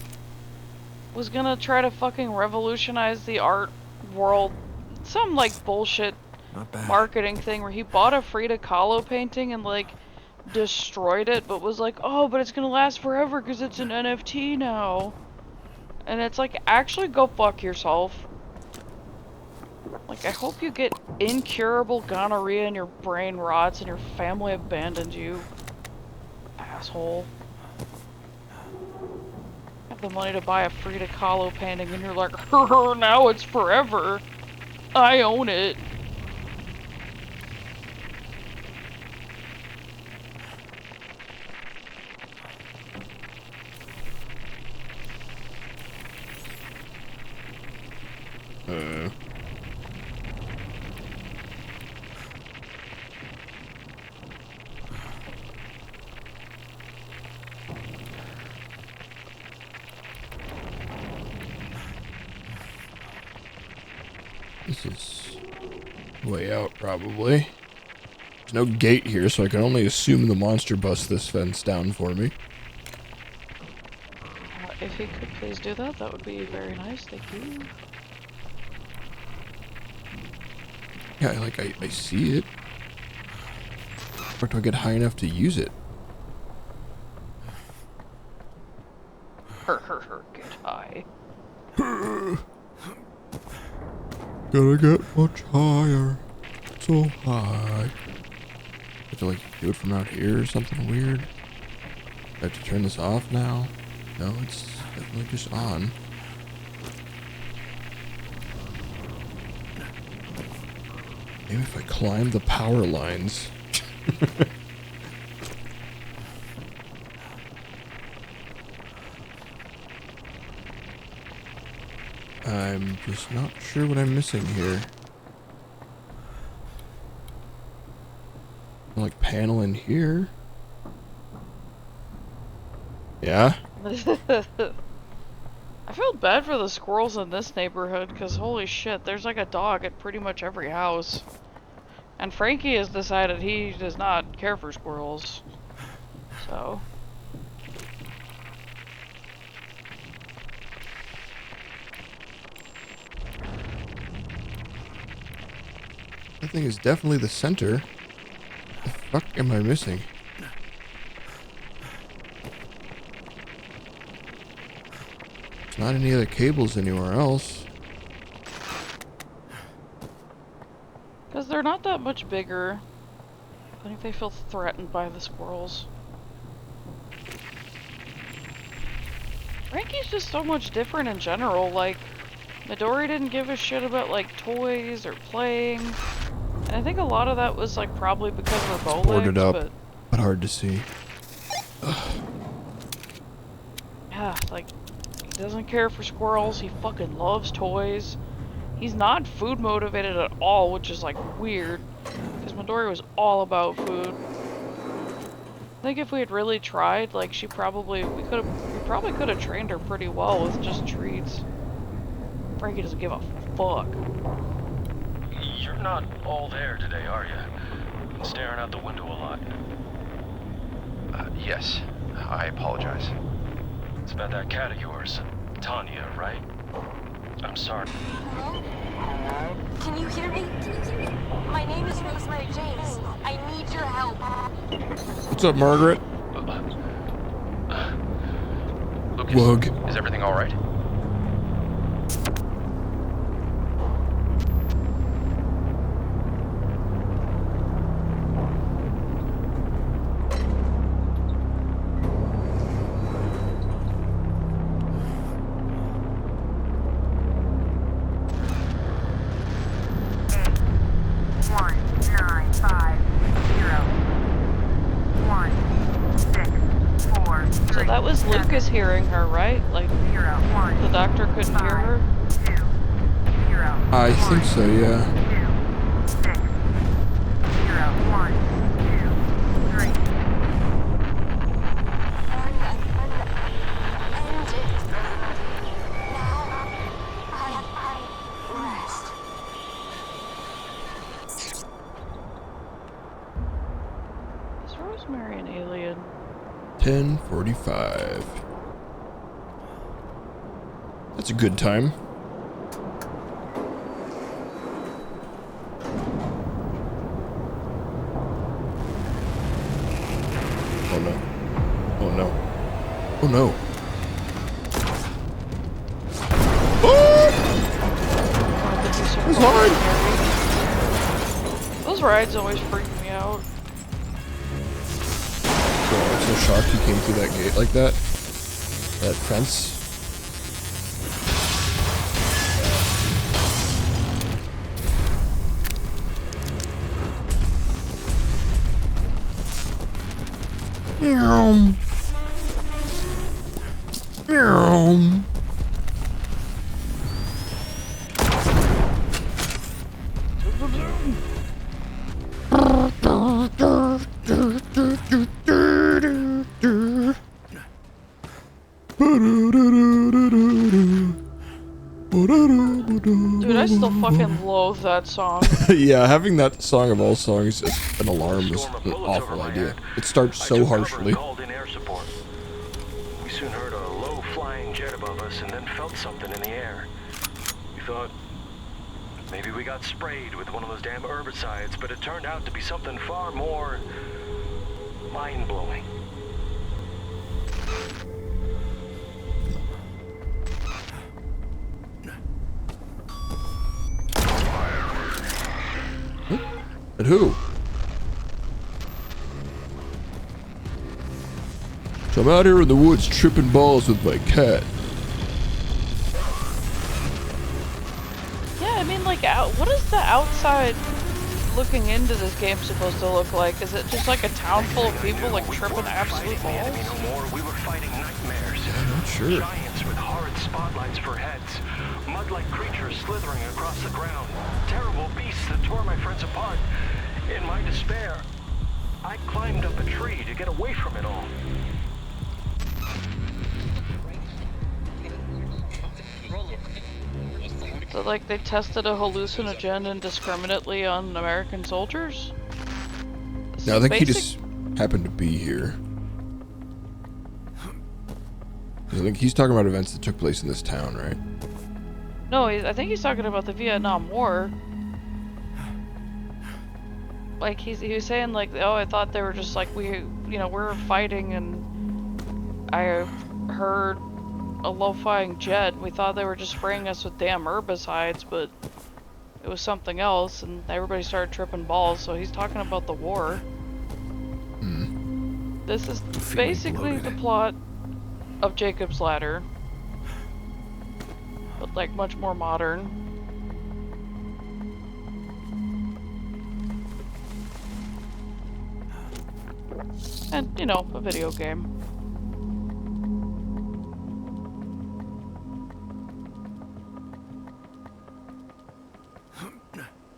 was gonna try to fucking revolutionize the art world. Some like bullshit
Not bad.
marketing thing where he bought a Frida Kahlo painting and like destroyed it, but was like, oh, but it's gonna last forever because it's an NFT now. And it's like, actually go fuck yourself. Like, I hope you get incurable gonorrhea and your brain rots and your family abandons you. Asshole. Have the money to buy a Frida Kahlo painting and you're like, now it's forever. I own it.
This is way out, probably. There's no gate here, so I can only assume the monster bust this fence down for me.
If he could please do that, that would be very nice. Thank you.
Yeah, like, I see it. Or do I get high enough to use it?
Get high.
Gotta get much higher. So high. I have to, like, do it from out here or something weird? I have to turn this off now? No, it's definitely just on. Maybe if I climb the power lines. I'm just not sure what I'm missing here. Like panel in here. Yeah.
I feel bad for the squirrels in this neighborhood because holy shit, there's like a dog at pretty much every house. And Frankie has decided he does not care for squirrels. So.
That thing is definitely the center. The fuck am I missing? There's not any other cables anywhere else.
Because they're not that much bigger. I think they feel threatened by the squirrels. Frankie's just so much different in general. Like, Midori didn't give a shit about, like, toys or playing. And I think a lot of that was, like, probably because of her bow
Boarded
legs,
up, but hard to see.
yeah, like, he doesn't care for squirrels. He fucking loves toys. He's not food motivated at all, which is, like, weird. Because Midori was all about food. I think if we had really tried, like, we probably could have trained her pretty well with just treats. Frankie doesn't give a fuck.
You're not all there today, are you? Staring out the window a lot.
Yes. I apologize.
It's about that cat of yours, Tanya, right? I'm sorry.
Hello? Can you hear me? My name is Rosemary James. I need your help.
What's up, Margaret?
Lucas,
Wug.
is everything all right?
So that was Lucas hearing her, right? Like, the doctor couldn't hear her?
I think so, yeah.
2, 6, 0, 1, 2, 3.
End it. Now, I rest.
Is Rosemary an alien?
10:45. That's a good time. Oh no. Oh no. Oh no. It's hard.
Those rides always freak me out.
So I'm so shocked he came through that gate like that. That fence. Meow. Meow.
Dude, I still fucking loathe that that song.
Yeah, having that song of all songs as an alarm was an awful idea. It starts so harshly.
Called in air support. We soon heard a low-flying jet above us and then felt something in the air. We thought maybe we got sprayed with one of those damn herbicides, but it turned out to be something far more mind-blowing.
And who? So I'm out here in the woods tripping balls with my cat.
Yeah, I mean, like, what is the outside looking into this game supposed to look like? Is it just like a town full of people, like, tripping absolute balls?
No more. We were fighting nightmares.
I'm not sure.
Giants with horrid spotlights for heads. Mud-like creatures slithering across the ground. Terrible beasts that tore my friends apart. In my despair, I climbed up a tree to get away from it all.
So, like, they tested a hallucinogen indiscriminately on American soldiers?
No, I think he just happened to be here. 'Cause I think he's talking about events that took place in this town, right?
No, I think he's talking about the Vietnam War. Like, he was saying, like, oh, I thought they were just, like, we're fighting, and I heard a low-flying jet. We thought they were just spraying us with damn herbicides, but it was something else, and everybody started tripping balls, so he's talking about the war. This is basically the plot of Jacob's Ladder, but, like, much more modern. And, you know, a video game.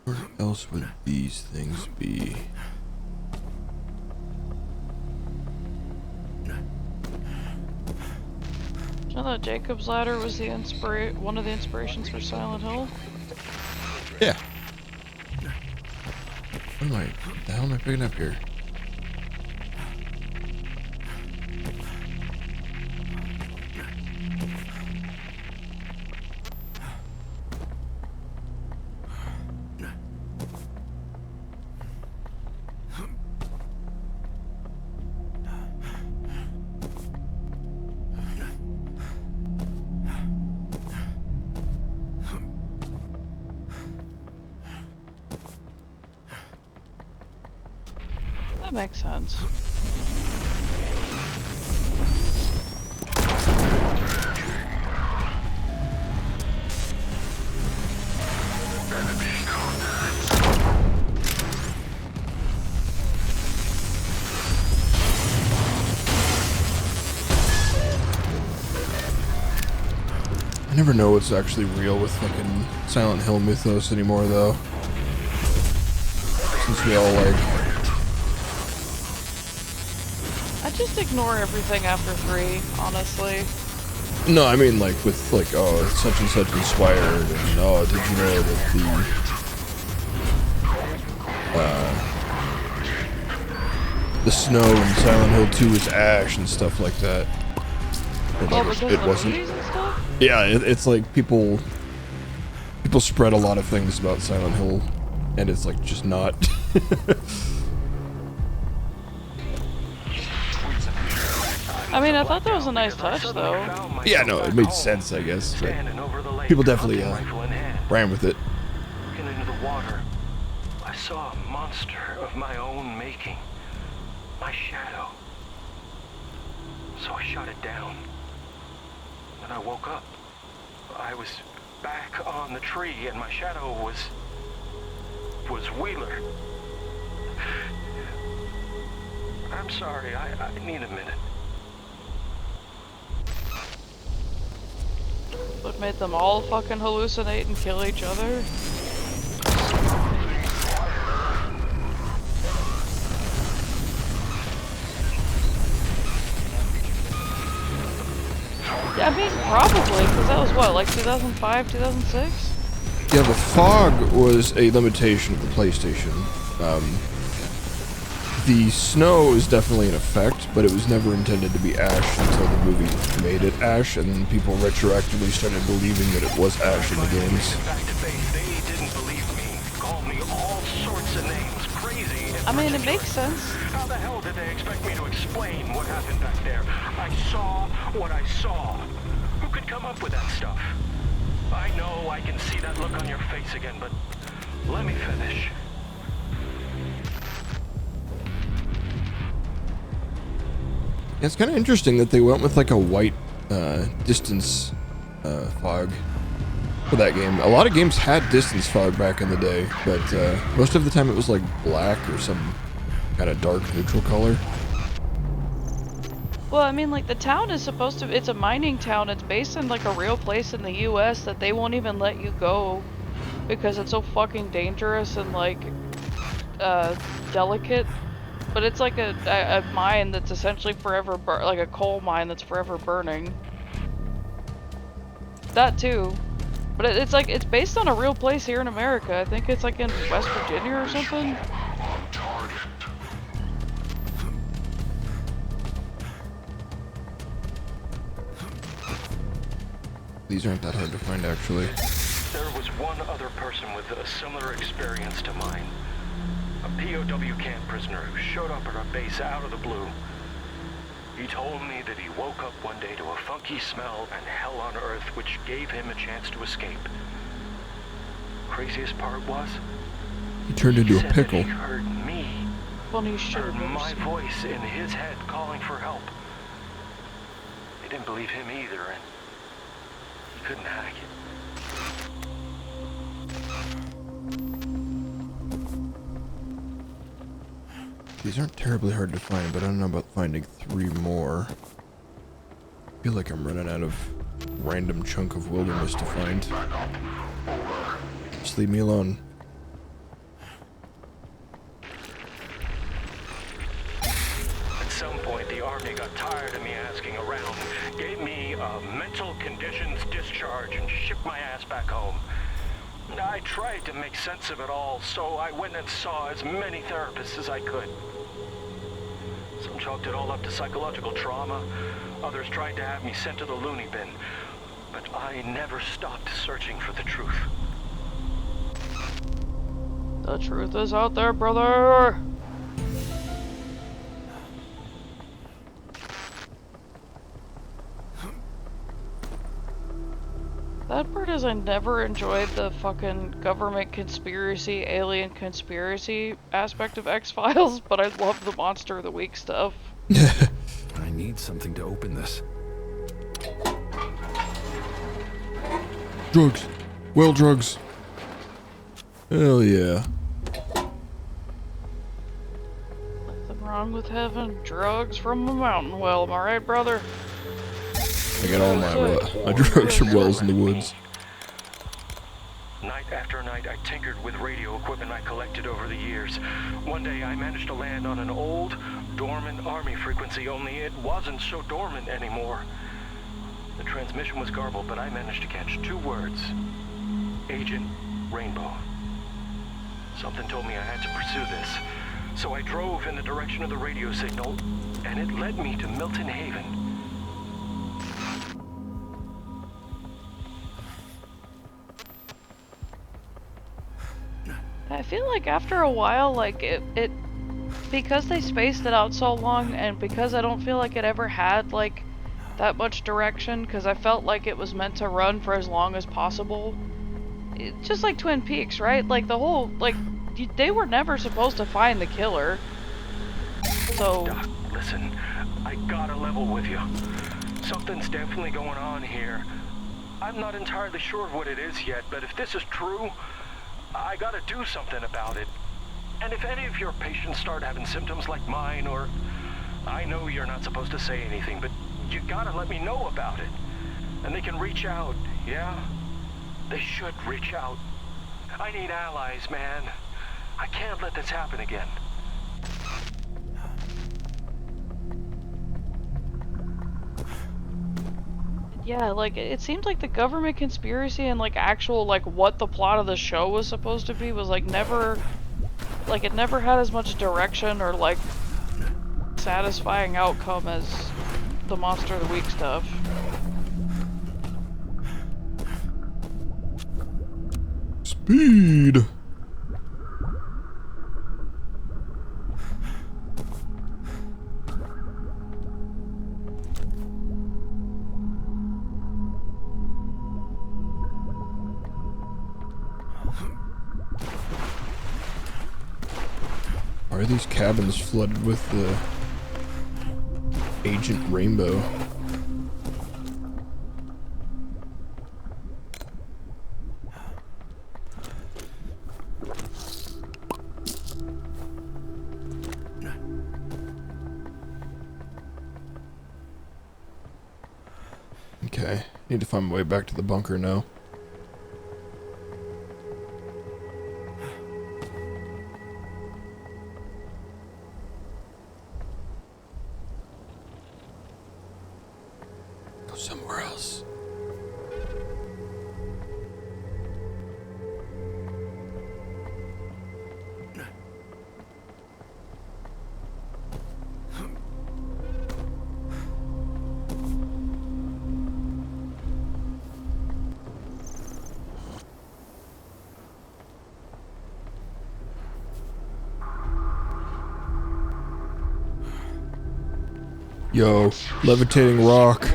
Where else would these things be?
Did you know that Jacob's Ladder was the one of the inspirations for Silent Hill?
Yeah. What the hell am I picking up here?
That makes sense.
I never know what's actually real with fucking Silent Hill mythos anymore, though. Since we all, like...
I just ignore everything after 3, honestly.
No, I mean, like, with, like, oh, such and such inspired, and, oh, did you know that the snow in Silent Hill 2 is ash and stuff like that. But,
Oh,
like,
because
it
of the
wasn't.
movies and stuff?
Yeah, it's like people spread a lot of things about Silent Hill, and it's like just not.
I mean, I thought that was a nice touch, though.
Yeah, no, it made sense, I guess. But people definitely ran with it.
Looking into the water, I saw a monster of my own making. My shadow. So I shot it down. When I woke up, I was back on the tree, and my shadow was Wheeler. I'm sorry, I need a minute.
What made them all fucking hallucinate and kill each other? Yeah, I mean, probably, because that was what, like 2005, 2006?
Yeah, the fog was a limitation of the PlayStation. The snow is definitely in effect, but it was never intended to be ash until the movie made it ash, and then people retroactively started believing that it was ash in the games.
Back to base, they didn't believe me. Called me all sorts of names. Crazy.
I mean, it makes sense.
How the hell did they expect me to explain what happened back there? I saw what I saw. Who could come up with that stuff? I know I can see that look on your face again, but let me finish.
It's kind of interesting that they went with like a white distance fog for that game. A lot of games had distance fog back in the day, but most of the time it was like black or some kind of dark neutral color.
Well, I mean, like, the town is supposed to, it's a mining town. It's based in, like, a real place in the US that they won't even let you go because it's so fucking dangerous and, like, delicate. But it's like a mine that's essentially forever, like a coal mine that's forever burning. That too. But it's like, it's based on a real place here in America. I think it's like in West Virginia or something.
These aren't that hard to find, actually.
There was one other person with a similar experience to mine. A POW camp prisoner who showed up at our base out of the blue. He told me that he woke up one day to a funky smell and hell on earth, which gave him a chance to escape. Craziest part was,
He turned into a
said that
pickle.
he heard me.
Funny shit.
Heard my voice in his head calling for help. They didn't believe him either, and he couldn't hack it.
These aren't terribly hard to find, but I don't know about finding 3 more. I feel like I'm running out of random chunk of wilderness to find. Just leave me alone.
At some point, the Army got tired of me asking around, gave me a mental conditions discharge, and shipped my ass back home. I tried to make sense of it all, so I went and saw as many therapists as I could. Some chalked it all up to psychological trauma. Others tried to have me sent to the loony bin. But I never stopped searching for the truth.
The truth is out there, brother! That part is I never enjoyed the fucking government conspiracy, alien conspiracy aspect of X-Files, but I love the Monster of the Week stuff.
I need something to open this.
Drugs. Well, drugs. Hell yeah.
Nothing wrong with having drugs from a mountain well, am I right, brother?
I got all my drugs from wells in the woods.
Night after night, I tinkered with radio equipment I collected over the years. One day, I managed to land on an old, dormant Army frequency, only it wasn't so dormant anymore. The transmission was garbled, but I managed to catch 2 words. Agent Rainbow. Something told me I had to pursue this. So I drove in the direction of the radio signal, and it led me to Milton Haven.
I feel like after a while, like, it because they spaced it out so long, and because I don't feel like it ever had, like, that much direction, because I felt like it was meant to run for as long as possible. Just like Twin Peaks, right? Like, the whole, like, they were never supposed to find the killer. So...
Doc, listen, I gotta level with you. Something's definitely going on here. I'm not entirely sure of what it is yet, but if this is true, I gotta do something about it. And if any of your patients start having symptoms like mine, or... I know you're not supposed to say anything, but you gotta let me know about it. And they can reach out, yeah? They should reach out. I need allies, man. I can't let this happen again.
Yeah, like, it seems like the government conspiracy and, like, actual, like, what the plot of the show was supposed to be was, like, never... Like, it never had as much direction or, like, satisfying outcome as the Monster of the Week stuff.
Speed! Are these cabins flooded with the Agent Rainbow? Okay, need to find my way back to the bunker now. Go somewhere else. Yo, levitating rock.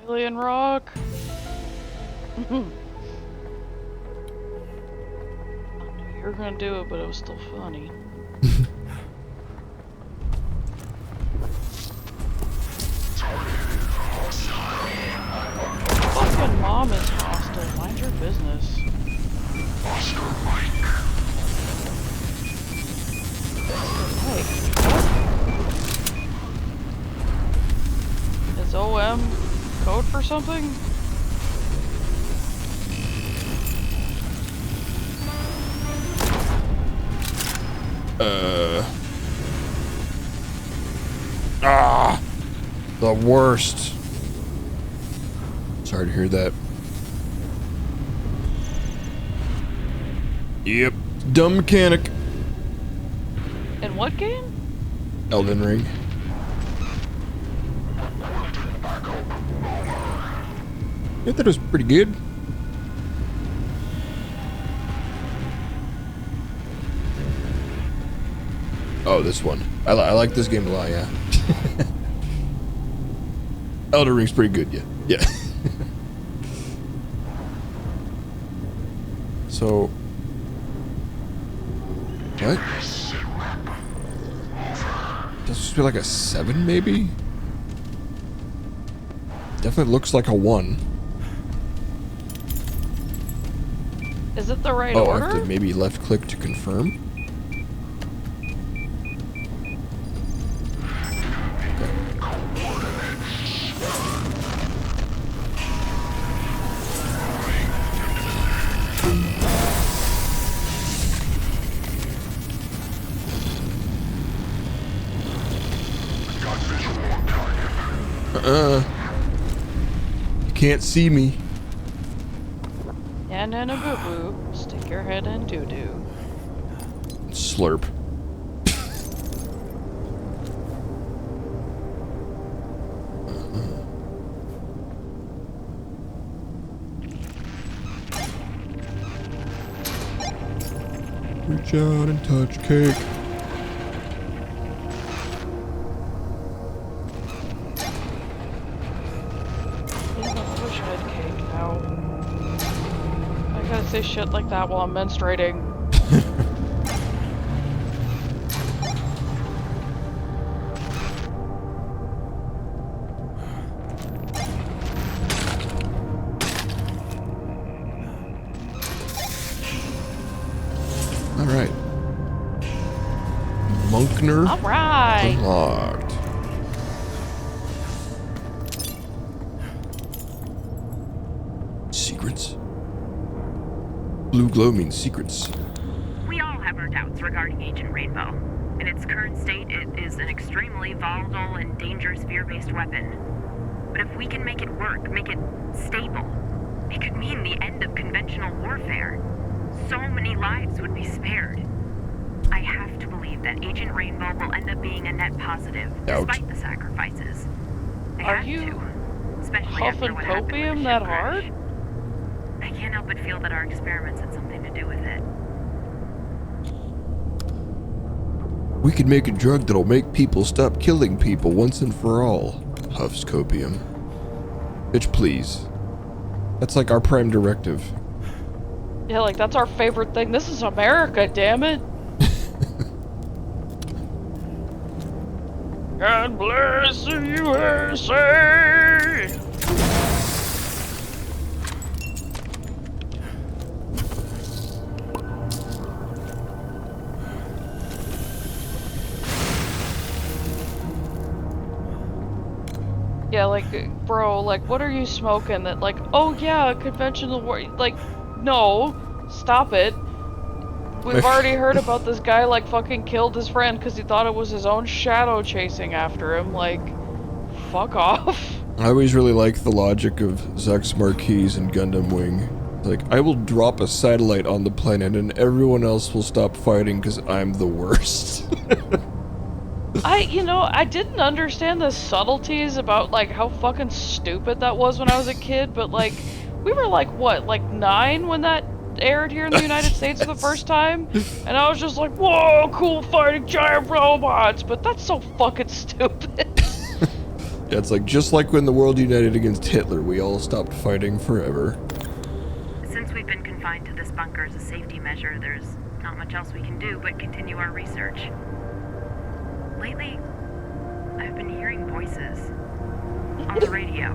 Alien rock! I knew you were gonna do it, but it was still funny. Fucking mom is hostile. Mind your business. Oscar Mike. What? Is OM code for something?
The worst. Sorry to hear that. Yep, dumb mechanic.
In what game?
Elden Ring. I thought it was pretty good. Oh, this one. I like this game a lot, yeah. Elden Ring's pretty good, yeah. Yeah. So... What? This must be like a 7, maybe? Definitely looks like a 1.
Is it the right
I
order?
have to maybe left click to confirm. You can't see me.
Yeah, no, boo boo. Stick your head in doo doo.
Slurp. Reach out and touch cake.
Say shit like that while I'm menstruating.
Alright. Munkner.
Alright.
Unlocked. Secrets? Blue glow means secrets.
We all have our doubts regarding Agent Rainbow. In its current state, it is an extremely volatile and dangerous fear-based weapon. But if we can make it work, make it stable, it could mean the end of conventional warfare. So many lives would be spared. I have to believe that Agent Rainbow will end up being a net positive, despite the sacrifices. I
Are
have
you
to, especially after
huffing
what happened with the
copium
ship
that
crash.
hard?
I can't help but feel that our experiments had something to do with it.
We could make a drug that'll make people stop killing people once and for all. Huffs copium. Bitch, please. That's like our prime directive.
Yeah, like that's our favorite thing. This is America, damn it. God bless the USA! Yeah, like, bro, like, what are you smoking that, like, oh yeah, conventional war, like, no, stop it. We've already heard about this guy, like, fucking killed his friend because he thought it was his own shadow chasing after him, like, fuck off.
I always really like the logic of Zux Marquise and Gundam Wing. Like, I will drop a satellite on the planet and everyone else will stop fighting because I'm the worst.
You know, I didn't understand the subtleties about, like, how fucking stupid that was when I was a kid, but, like, we were, like, what, like, 9 when that aired here in the United States for the first time? And I was just like, whoa, cool fighting giant robots, but that's so fucking stupid.
Yeah, it's like, just like when the world united against Hitler, we all stopped fighting forever.
Since we've been confined to this bunker as a safety measure, there's not much else we can do but continue our research. Lately, I've been hearing voices on the radio.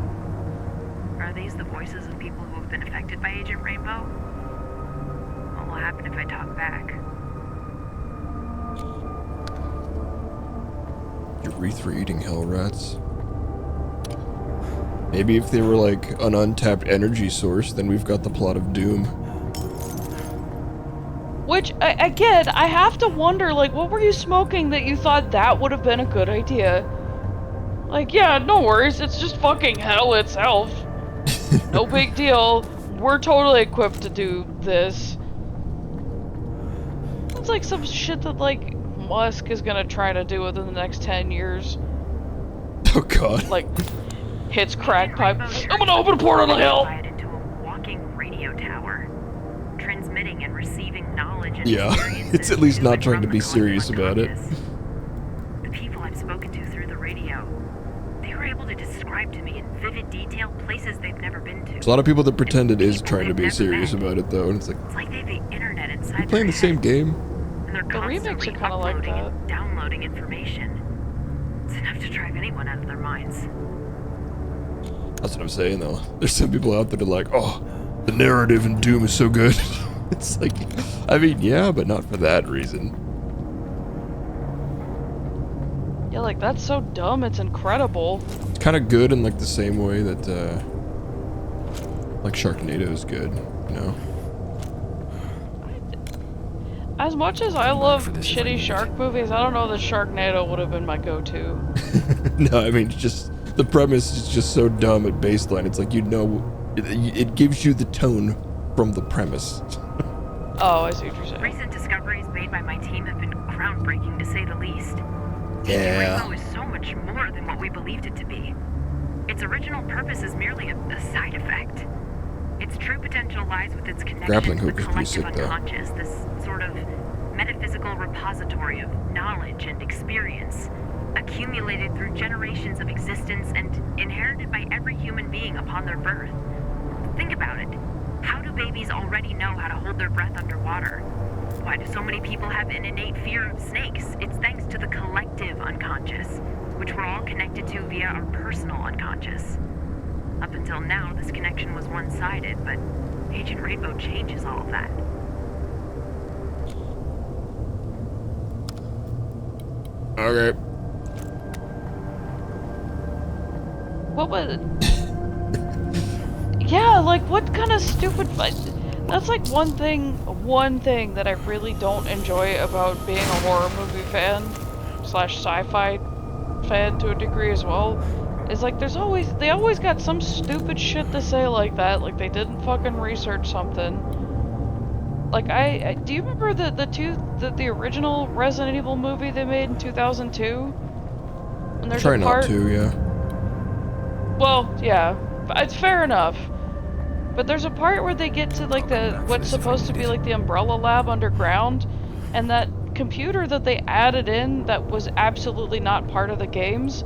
Are these the voices of people who have been affected by Agent Rainbow? What will happen if I talk back?
Urethra eating hell rats. Maybe if they were like an untapped energy source, then we've got the plot of Doom.
Which, again, I have to wonder, like, what were you smoking that you thought that would have been a good idea? Like, yeah, no worries, it's just fucking hell itself. No big deal. We're totally equipped to do this. It's like some shit that, like, Musk is gonna try to do within the next 10 years.
Oh god.
Like, hits crack pipe. I'm gonna open a portal to hell!
Into a walking radio tower, transmitting and receiving knowledge and
Yeah,
experiences
it's at least
to
not
and
trying to
from
be
the
serious
collective
about it.
unconscious. The people I've spoken to through the radio, they were able to describe to me in vivid detail places they've never been to.
There's a lot of people that pretend it is
People
trying to
they've
be
never
serious
met.
about it though, and it's like,
It's like they have the internet inside
you're playing
their
the same
head,
game.
and they're
The remakes
constantly
are kinda like
uploading
that.
and downloading information. It's enough to drive anyone out of their minds.
That's what I'm saying though. There's some people out there that are like, oh, the narrative in Doom is so good. It's like, I mean, yeah, but not for that reason.
Yeah, like, that's so dumb, it's incredible.
It's kind of good in like the same way that, like Sharknado is good, you know?
As much as I love
for this if I
shitty
need
shark
it.
movies, I don't know that Sharknado would have been my go-to.
No, I mean, it's just, the premise is just so dumb at baseline. It's like, you know, it gives you the tone from the premise.
Oh, I see what you're saying.
Recent discoveries made by my team have been groundbreaking, to say the least.
Yeah.
Rainbow is so much more than what we believed it to be. Its original purpose is merely a side effect. Its true potential lies with its connection
Grappling
to the
hook is pretty
collective
sick, though.
unconscious, this sort of metaphysical repository of knowledge and experience, accumulated through generations of existence and inherited by every human being upon their birth. Think about it. How do babies already know how to hold their breath underwater? Why do so many people have an innate fear of snakes? It's thanks to the collective unconscious, which we're all connected to via our personal unconscious. Up until now, this connection was one-sided, but Agent Rainbow changes all of that.
Okay.
What was... Yeah, like, what kind of stupid... That's like one thing that I really don't enjoy about being a horror movie fan / sci-fi fan to a degree as well, It's like they always got some stupid shit to say like that, like they didn't fucking research something. Like do you remember the original Resident Evil movie they made in 2002? And there's
Try
a part,
not to, yeah.
well, yeah, it's fair enough. But there's a part where they get to like what's supposed to be like the Umbrella Lab underground, and that computer that they added in that was absolutely not part of the games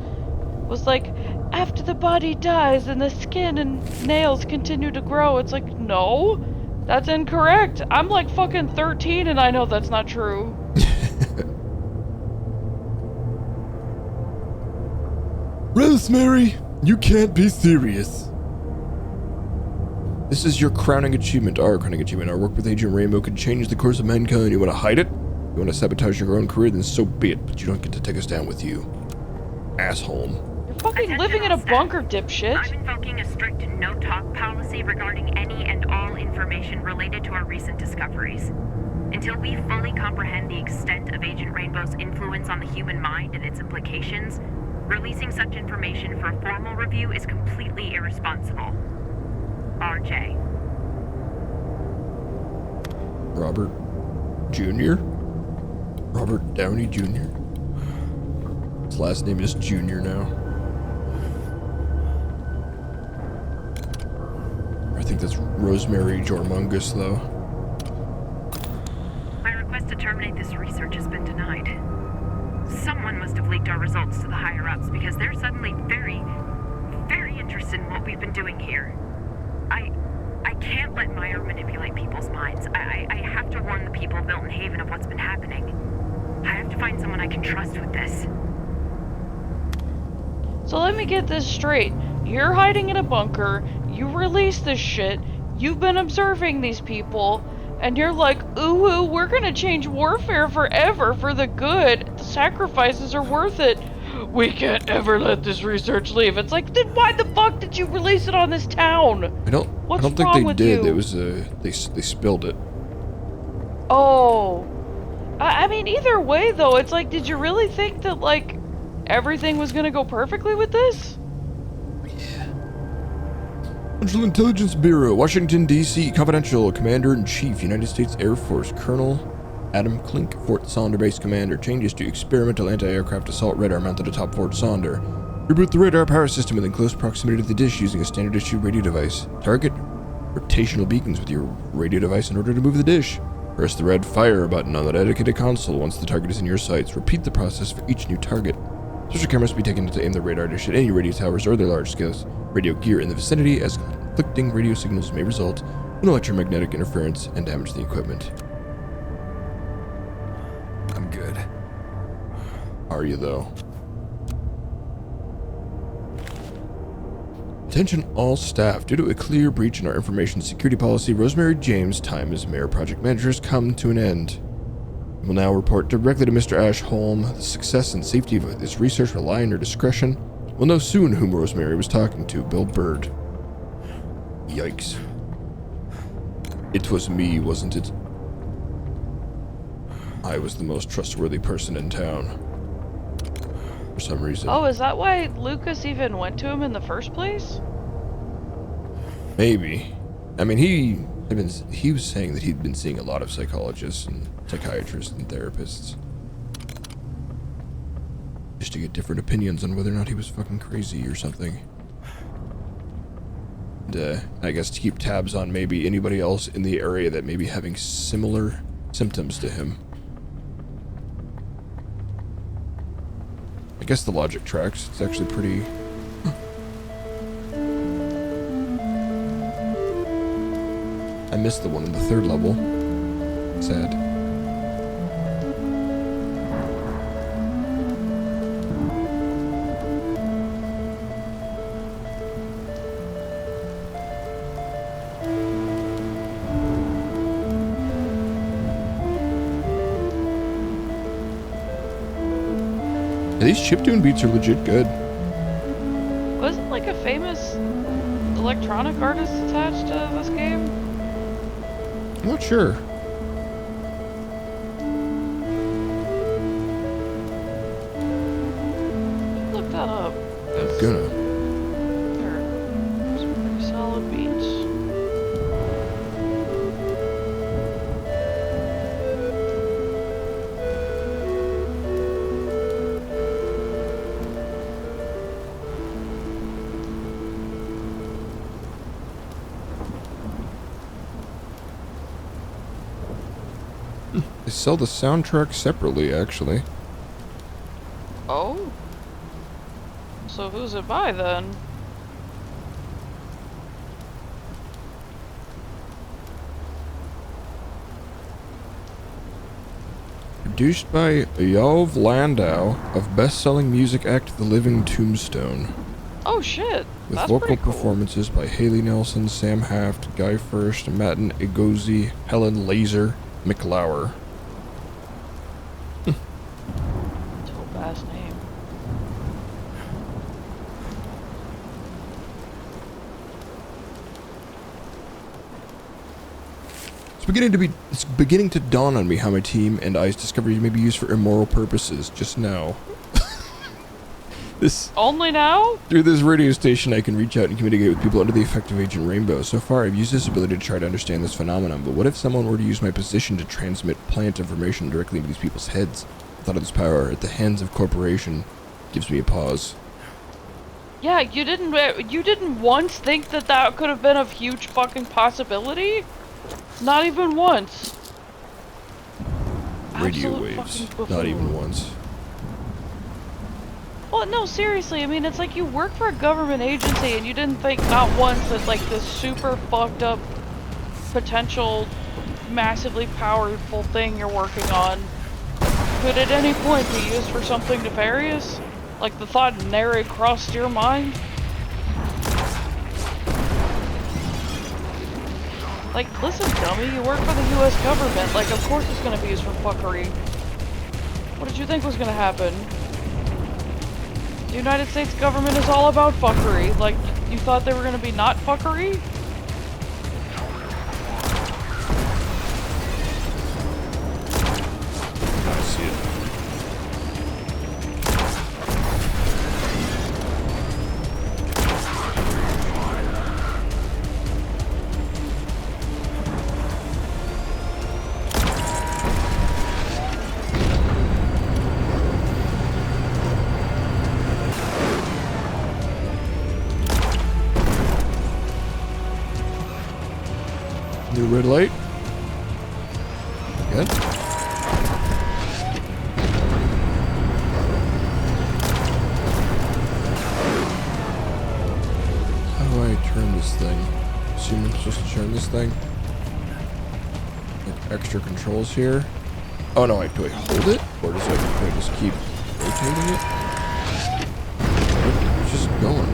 was like, after the body dies and the skin and nails continue to grow. It's like, no, that's incorrect. I'm like fucking 13 and I know that's not true.
Rosemary, you can't be serious. This is your crowning achievement, our crowning achievement. Our work with Agent Rainbow could change the course of mankind. You want to hide it? You want to sabotage your own career? Then so be it, but you don't get to take us down with you. Asshole.
You're fucking living in a bunker, dipshit.
I'm invoking a strict no-talk policy regarding any and all information related to our recent discoveries. Until we fully comprehend the extent of Agent Rainbow's influence on the human mind and its implications, releasing such information for a formal review is completely irresponsible. RJ.
Robert Jr.? Robert Downey Jr.? His last name is Jr. now. I think that's Rosemary Jormungus, though.
My request to terminate this research has been denied. Someone must have leaked our results to the higher-ups because they're suddenly very, very interested in what we've been doing here. I can't let Meyer manipulate people's minds. I have to warn the people of Milton Haven of what's been happening. I have to find someone I can trust with this.
So let me get this straight. You're hiding in a bunker, you release this shit, you've been observing these people, and you're like, ooh, we're gonna change warfare forever for the good. The sacrifices are worth it. We can't ever let this research leave. It's like, then why the fuck did you release it on this town?
I don't think they did. It was they spilled it.
Oh. I mean, either way though, it's like, did you really think that like everything was gonna go perfectly with this?
Central Intelligence Bureau, Washington, D.C., Confidential, Commander-in-Chief, United States Air Force, Colonel Adam Klink, Fort Sonder Base Commander. Changes to experimental anti-aircraft assault radar mounted atop Fort Sonder. Reboot the radar power system within close proximity to the dish using a standard issue radio device. Target rotational beacons with your radio device in order to move the dish. Press the red fire button on the dedicated console once the target is in your sights. Repeat the process for each new target. Special care must be taken to aim the radar dish at any radio towers or their large-scale radio gear in the vicinity, as conflicting radio signals may result in electromagnetic interference and damage the equipment.
I'm good.
Are you, though? Attention all staff. Due to a clear breach in our information security policy, Rosemary James' time as Mayor Project Manager has come to an end. We will now report directly to Mr. Ashholm. The success and safety of this research rely on your discretion. We'll know soon whom Rosemary was talking to. Bill Bird. Yikes. It was me, wasn't it? I was the most trustworthy person in town. For some reason.
Oh, is that why Lucas even went to him in the first place?
Maybe. I mean, he was saying that he'd been seeing a lot of psychologists and psychiatrists and therapists. Just to get different opinions on whether or not he was fucking crazy or something. And, I guess to keep tabs on maybe anybody else in the area that may be having similar symptoms to him. I guess the logic tracks. It's actually pretty... I missed the one in the third level. Sad. These chiptune beats are legit good.
Wasn't like a famous electronic artist attached to this game?
I'm not sure.
Look that up.
I'm gonna. They sell the soundtrack separately, actually.
Oh? So who's it by then?
Produced by Yov Landau of best-selling music act The Living Tombstone.
Oh shit.
With
That's
vocal
pretty cool.
performances by Haley Nelson, Sam Haft, Guy First, Matten Egozi, Helen Laser, McLauer.
Dope ass name.
It's beginning to dawn on me how my team and I's discoveries may be used for immoral purposes just now.
Only now?
Through this radio station, I can reach out and communicate with people under the effect of Agent Rainbow. So far, I've used this ability to try to understand this phenomenon, but what if someone were to use my position to transmit plant information directly into these people's heads? The thought of this power at the hands of corporation gives me a pause.
Yeah, you didn't once think that that could have been a huge fucking possibility? Not even once.
Radio
Absolute
waves.
fucking
Not even
buffoon.
once.
Well, no, seriously, I mean, it's like you work for a government agency and you didn't think not once that, like, this super fucked up potential massively powerful thing you're working on could at any point be used for something nefarious? Like, the thought never crossed your mind? Like, listen, dummy, you work for the US government. Like, of course it's gonna be used for fuckery. What did you think was gonna happen? The United States government is all about fuckery. Like, you thought they were gonna be not fuckery?
I see it. New red light. Good. How do I turn this thing? Assume I'm supposed to turn this thing. Like extra controls here. Oh no, do I hold it? Or do I just keep rotating it? It's just going.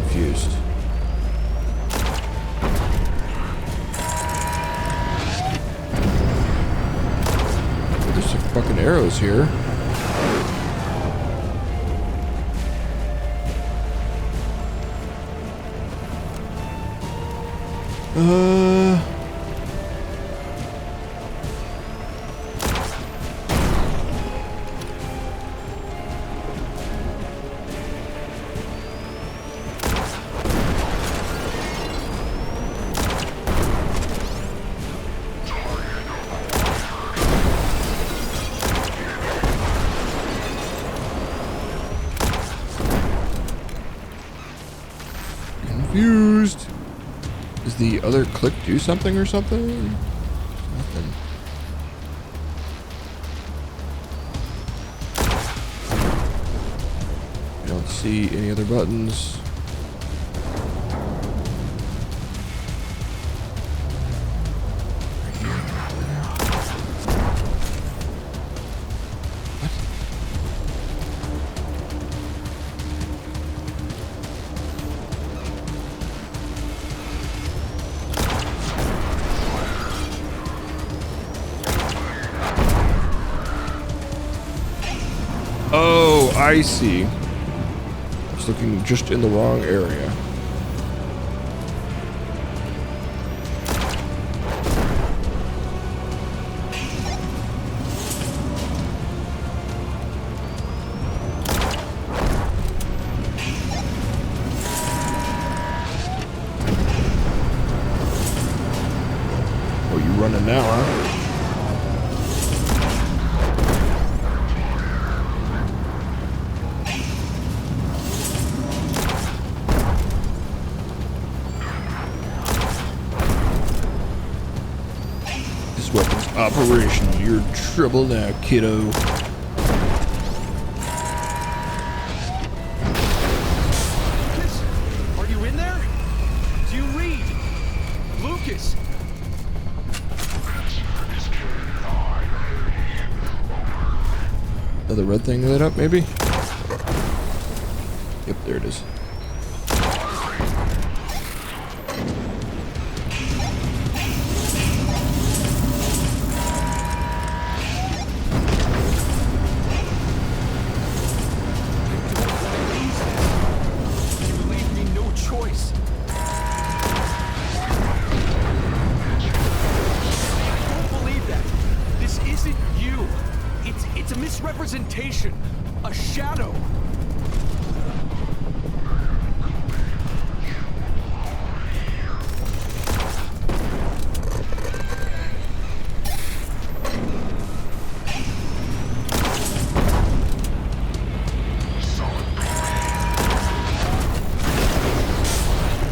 Confused. There's some fucking arrows here. Confused. Does the other click do something or something? Nothing. I don't see any other buttons. Oh, I see. I was looking just in the wrong area. Oh, you running now, huh? operation. You're in trouble now, kiddo.
Lucas? Are you in there? Do you read? Lucas!
Another red thing lit up, maybe? Yep, there it is.
You leave me no choice. I don't believe that. This isn't you. It's a misrepresentation. A shadow.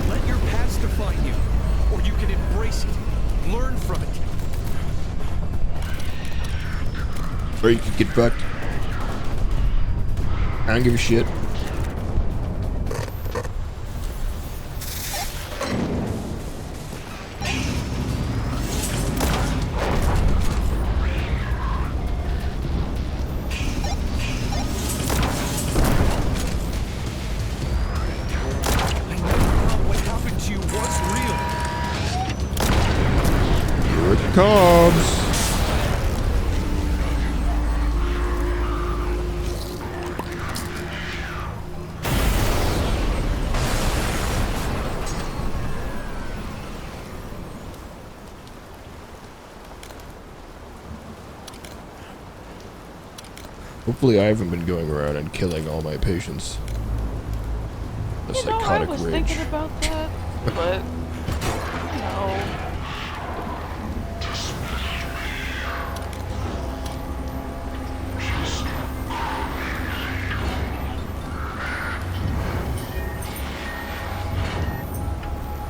Let your past define you, or you can embrace it. Learn from it.
Or you could get fucked. I don't give a shit.
I never thought what happened to you was real.
Here it comes. Hopefully I haven't been going around and killing all my patients. A
You know, I
psychotic
was
rage.
thinking about that, but no.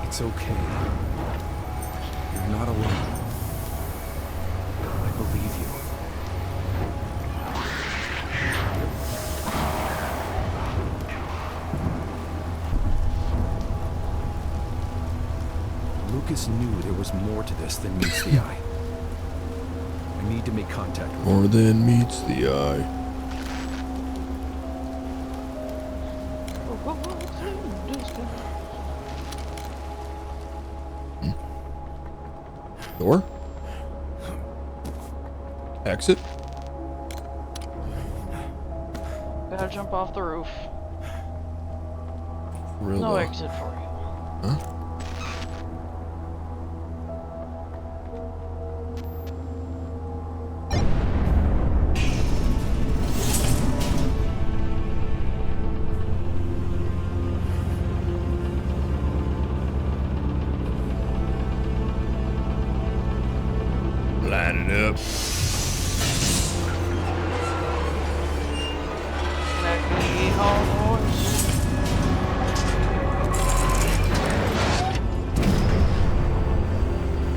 It's okay. You're not alone. I believe you. Lucas knew there was more to this than meets the eye. I need to make contact with him.
More than meets the eye. Door? Exit?
Gotta jump off the roof.
Real
No
low.
exit for you.
Huh? Line it up.
Maggie Horse.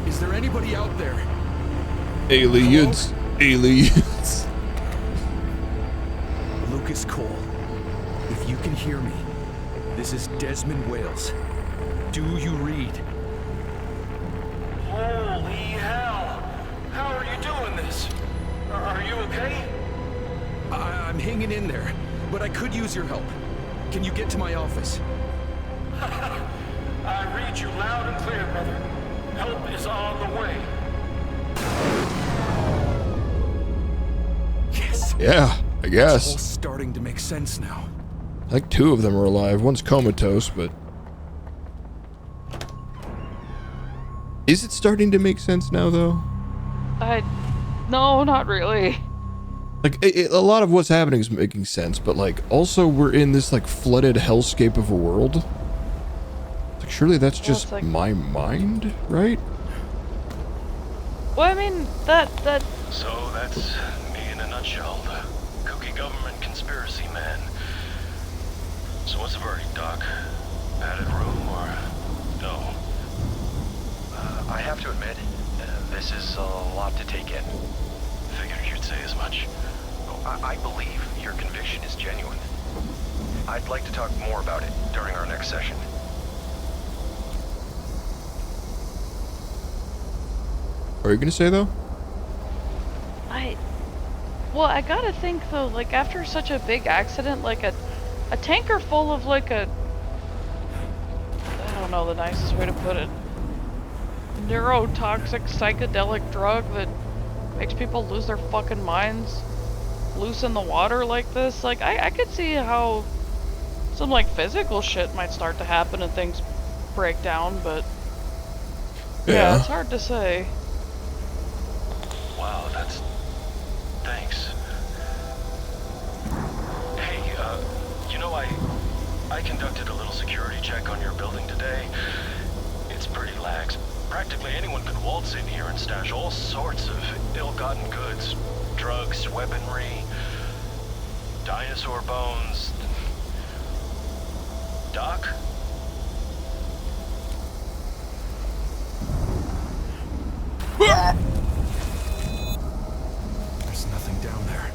Is there anybody out there?
Aliens. Aliens.
Lucas Cole, if you can hear me, this is Desmond Wales. Do you read?
Holy hell! How are you doing this? Are you okay?
I'm hanging in there, but I could use your help. Can you get to my office?
I read you loud and clear, brother. Help is on the way.
Yes.
Yeah, I
It's all
guess.
starting to make sense now.
I think two of them are alive. One's comatose, but... Is it starting to make sense now, though?
No, not really.
Like, a lot of what's happening is making sense, but, like, also we're in this, like, flooded hellscape of a world. Like, surely that's
Well,
just
it's like-
my mind, right?
Well, I mean, that
So that's me in a nutshell, the kooky government conspiracy man. So what's the verdict, Doc? Padded room or no?
I have to admit,
This is a lot to take in. Figured you'd say as much. I believe your conviction is genuine. I'd like to talk more about it during our next session.
Are you gonna say though?
Well, I gotta think though, like after such a big accident, like a tanker full of like I don't know the nicest way to put it, neurotoxic psychedelic drug that makes people lose their fucking minds, loose in the water like this, like I could see how some like physical shit might start to happen and things break down, but yeah, it's hard to say.
Wow, that's... Thanks. Hey, you know, I conducted a little security check on your building today. It's pretty lax. Practically anyone could waltz in here and stash all sorts of ill-gotten goods. Drugs, weaponry, dinosaur bones. Doc?
There's nothing down there.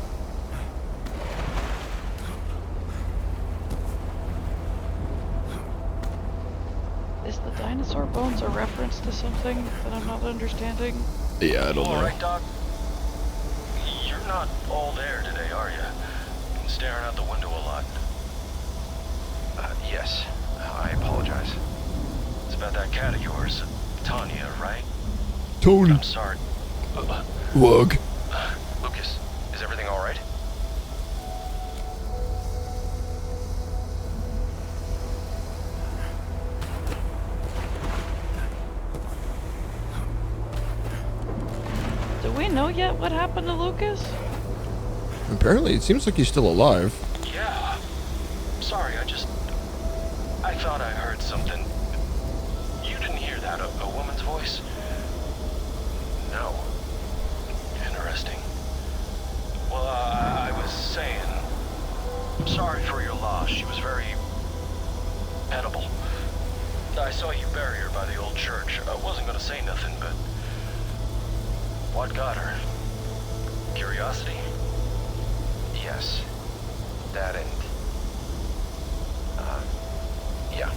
Is the dinosaur bones a reference to something that I'm not understanding?
Yeah, I don't know.
Alright, Doc. You're not all there today, are you? Been staring out the window a lot. Yes. I apologize. It's about that cat of yours, Tanya, right?
Tony.
I'm sorry.
Wug.
Lucas, is everything alright?
Do we know yet what happened to Lucas?
Apparently, it seems like he's still alive.
Yeah. Sorry, I thought I heard something. You didn't hear that, a woman's voice? No. Interesting. Well, I was saying, I'm sorry for your loss. She was very edible. I saw you bury her by the old church. I wasn't gonna say nothing, but what got her? Curiosity? Yes. That and... yeah.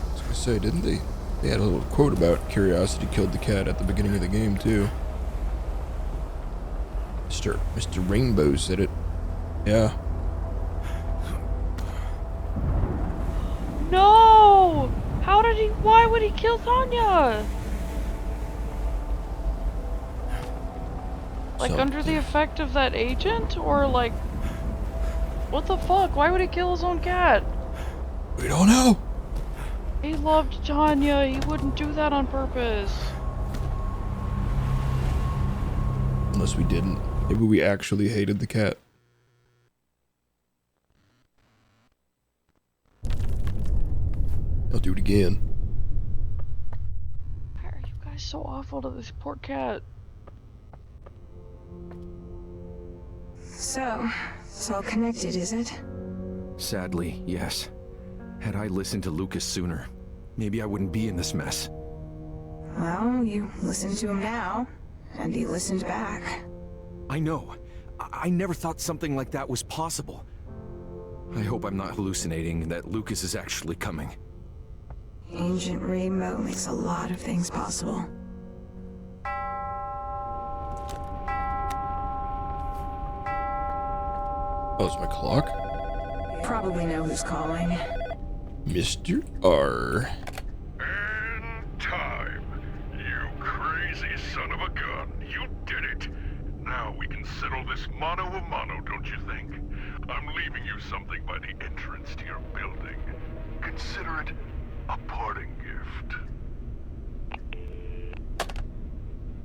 I was gonna say, didn't they? They had a little quote about curiosity killed the cat at the beginning of the game too. Mr. Rainbow said it. Yeah.
No! How did he? Why would he kill Tanya? Like under the effect of that agent, or like, what the fuck? Why would he kill his own cat?
We don't know.
He loved Tanya. He wouldn't do that on purpose.
Unless we didn't. Maybe we actually hated the cat. I'll do it again.
Why are you guys so awful to this poor cat?
So, it's all connected, is it?
Sadly, yes. Had I listened to Lucas sooner, maybe I wouldn't be in this mess.
Well, you listened to him now, and he listened back.
I know. I never thought something like that was possible. I hope I'm not hallucinating, that Lucas is actually coming.
Ancient Rainbow makes a lot of things possible.
Oh, it's my clock.
Probably know who's calling.
Mr. R.
And time. You crazy son of a gun. You did it. Now we can settle this mano a mano, don't you think? I'm leaving you something by the entrance to your building. Consider it a parting gift.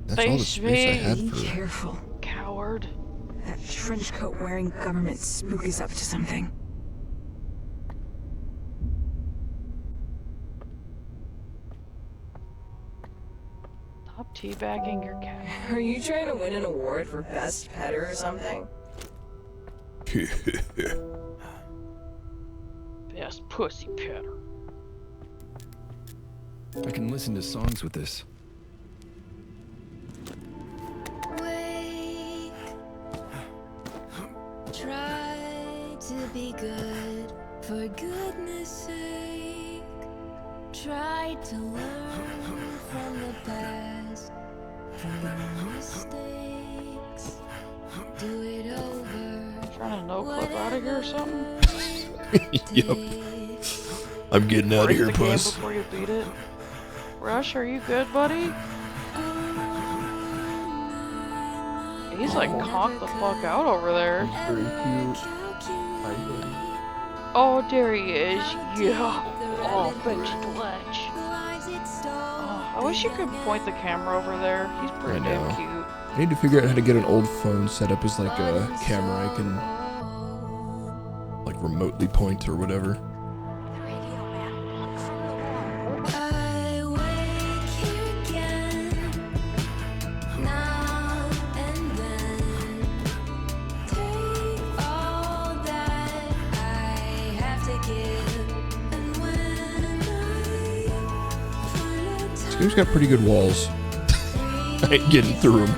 That's all the space I had
Be
for...
careful.
Coward.
That trench coat wearing government spook is up to something.
Stop teabagging your cat.
Are you trying to win an award for best petter or something?
Best pussy petter.
I can listen to songs with this.
Wake. Try to be good, for goodness sake. Try to learn from the past, from your mistakes. Do it over.
Trying to no clip out of here or something?
Yep. I'm getting out of
Break
here,
the game
puss.
before you beat it. Rush, are you good, buddy? He's like conked the fuck out over there.
Very cute. Hi, buddy.
Oh, there he is. Yeah. Oh, thanks clutch. Oh, I wish you could point the camera over there. He's pretty
I
damn
know.
cute.
I need to figure out how to get an old phone set up as like a camera I can like remotely point or whatever.
I wake here again, now and then. Take all that I have to give, and when I find
This game's got pretty good walls. I ain't getting through them.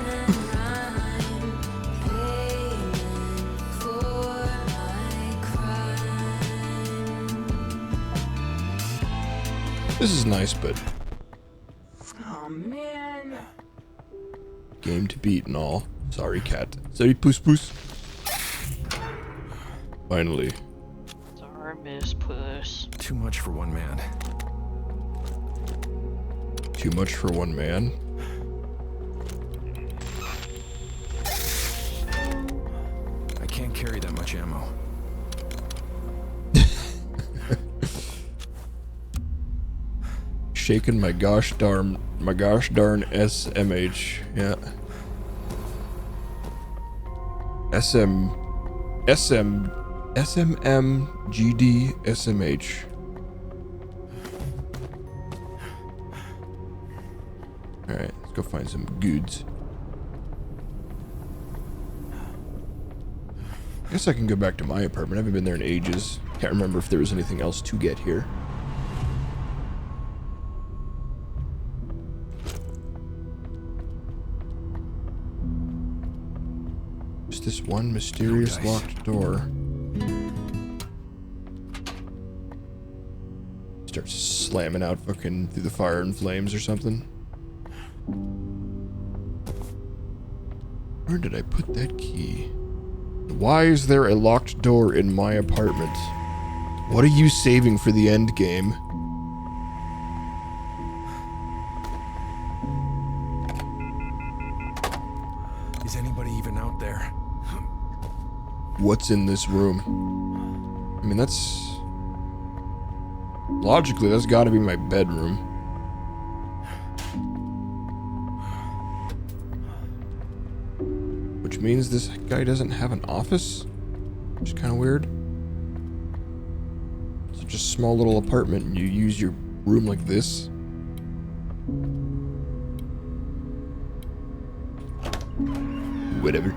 This is nice, but
Oh man.
game to beat and all. Sorry, cat. Sorry, puss puss. Finally.
Sorry, Miss Puss.
Too much for one man.
Too much for one man.
I can't carry that much ammo.
Shaking my gosh darn SMH. Yeah. SMMGD SMH. Alright, let's go find some goods. I guess I can go back to my apartment. I haven't been there in ages. Can't remember if there was anything else to get here. Just this one mysterious locked door. Starts slamming out fucking through the fire and flames or something. Where did I put that key? Why is there a locked door in my apartment? What are you saving for the end game?
Is anybody even out there?
What's in this room? I mean, that's... Logically, that's gotta be my bedroom. Which means this guy doesn't have an office? Which is kind of weird. Such a small little apartment and you use your room like this? Whatever.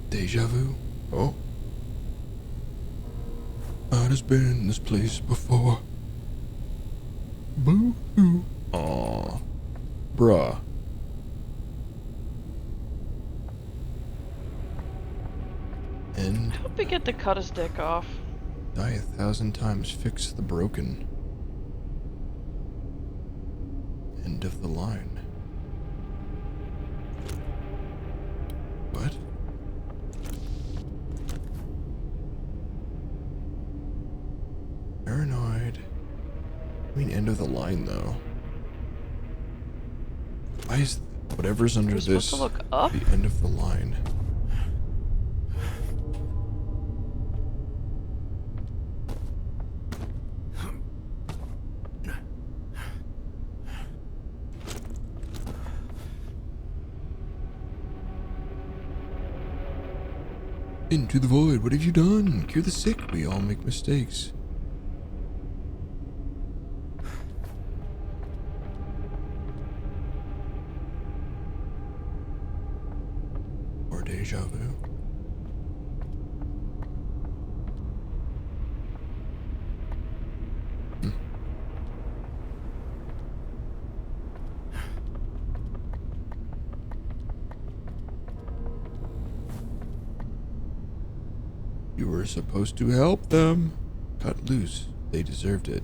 Deja vu? Oh. I've just been in this place before. Boo-hoo. Aw. Bruh. And
I hope we get to cut his dick off.
die 1,000 times, fix the broken. End of the line. What? Paranoid. I mean, end of the line, though. Why is whatever's under
We're supposed
this
to look up?
the end of the line? Into the void, what have you done? Cure the sick, we all make mistakes. deja vu. You were supposed to help them. Cut loose. They deserved it.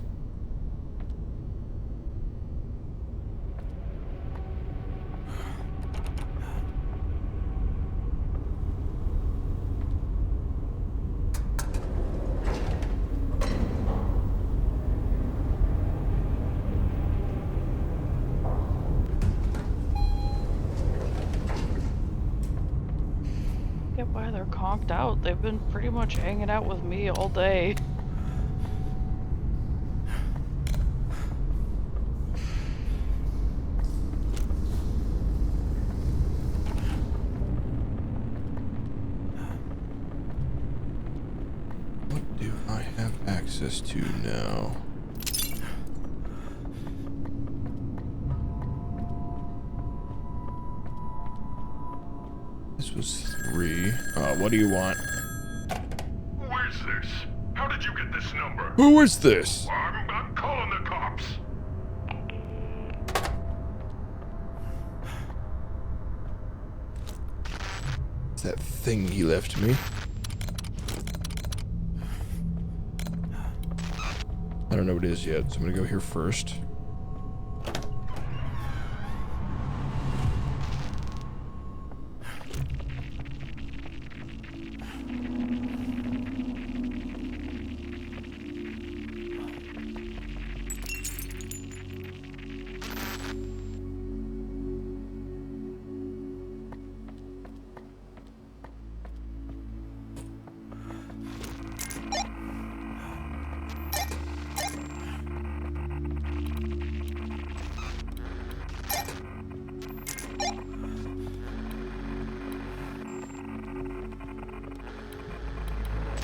Get why they're conked out. They've been pretty much hanging out with me all day.
What do I have access to now? This was 3. What do you want?
Who is this? How did you get this number?
Who is this?
I'm calling the cops.
It's that thing he left me. I don't know what it is yet, so I'm gonna go here first.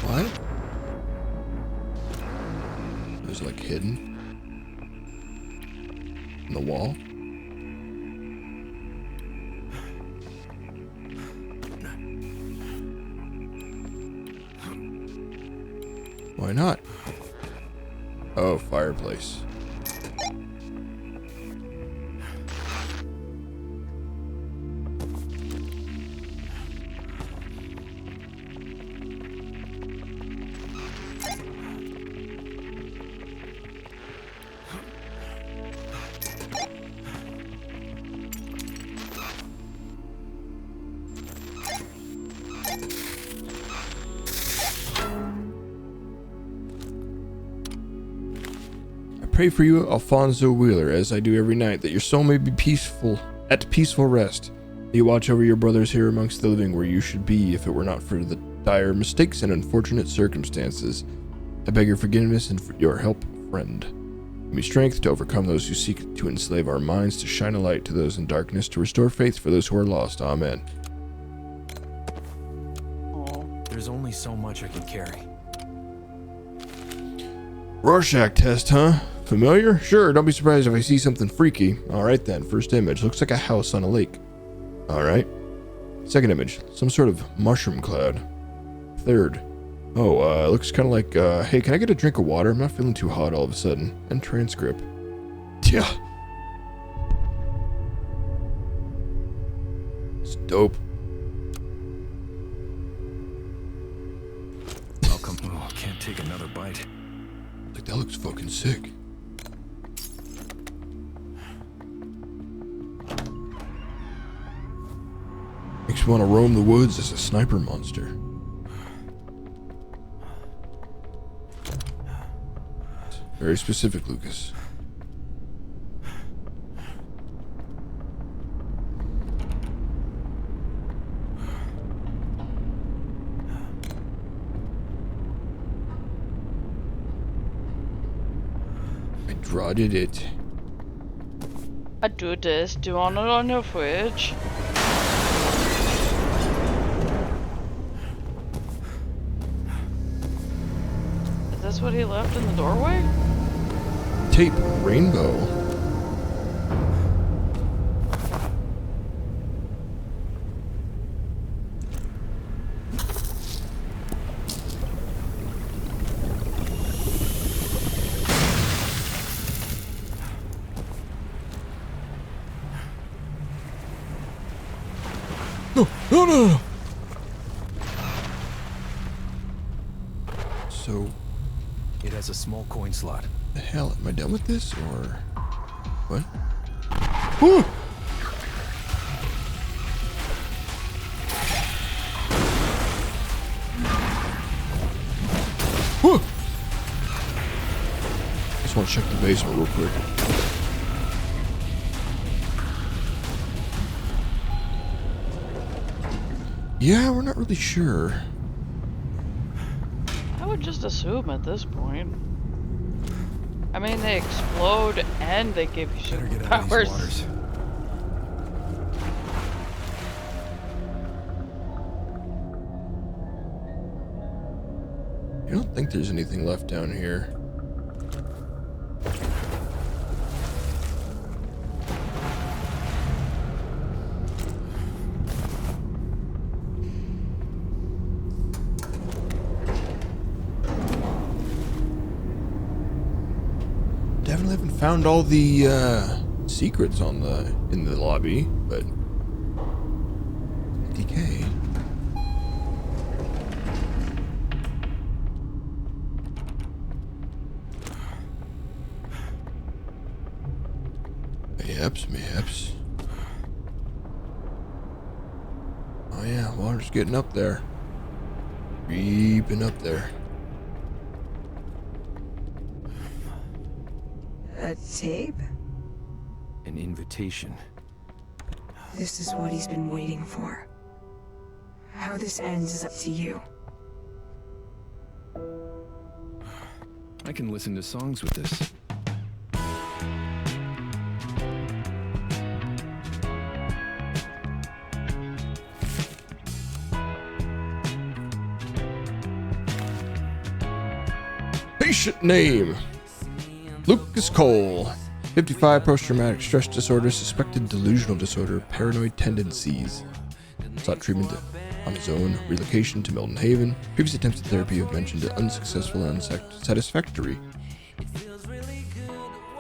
What? It was like hidden in the wall. Why not? Oh, fireplace. Pray for you, Alfonso Wheeler, as I do every night, that your soul may be at peaceful rest. That you watch over your brothers here amongst the living, where you should be if it were not for the dire mistakes and unfortunate circumstances. I beg your forgiveness and for your help, friend. Give me strength to overcome those who seek to enslave our minds, to shine a light to those in darkness, to restore faith for those who are lost. Amen.
There's only so much I can carry.
Rorschach test, huh? Familiar? Sure, don't be surprised if I see something freaky. Alright then, first image. Looks like a house on a lake. Alright. Second image. Some sort of mushroom cloud. Third. Oh, looks kind of like, hey, can I get a drink of water? I'm not feeling too hot all of a sudden. And transcript. Yeah. It's dope.
Welcome. Oh, can't take another bite.
Like, that looks fucking sick. Makes me want to roam the woods as a sniper monster. Very specific, Lucas. I drawed it.
I do this. Do you want it on your fridge? Is this what he left in the doorway?
Tape rainbow. No, no, no, no. So,
It has a small coin slot.
the hell, am I done with this, or what? Whew. Whew. Just want to check the basement real quick. Yeah, we're not really sure.
I would just assume at this point. I mean, they explode and they give you
Better get out of these
superpowers.
waters.
I don't think there's anything left down here. Definitely haven't found all the secrets in the lobby, but DK. Mayhaps. Oh yeah, water's getting up there. Creeping up there.
A tape?
An invitation.
This is what he's been waiting for. How this ends is up to you.
I can listen to songs with this.
Patient name: Lucas Cole. 55, post-traumatic stress disorder, suspected delusional disorder, paranoid tendencies. Sought treatment on his own, relocation to Milton Haven. Previous attempts at therapy have mentioned unsuccessful and unsatisfactory.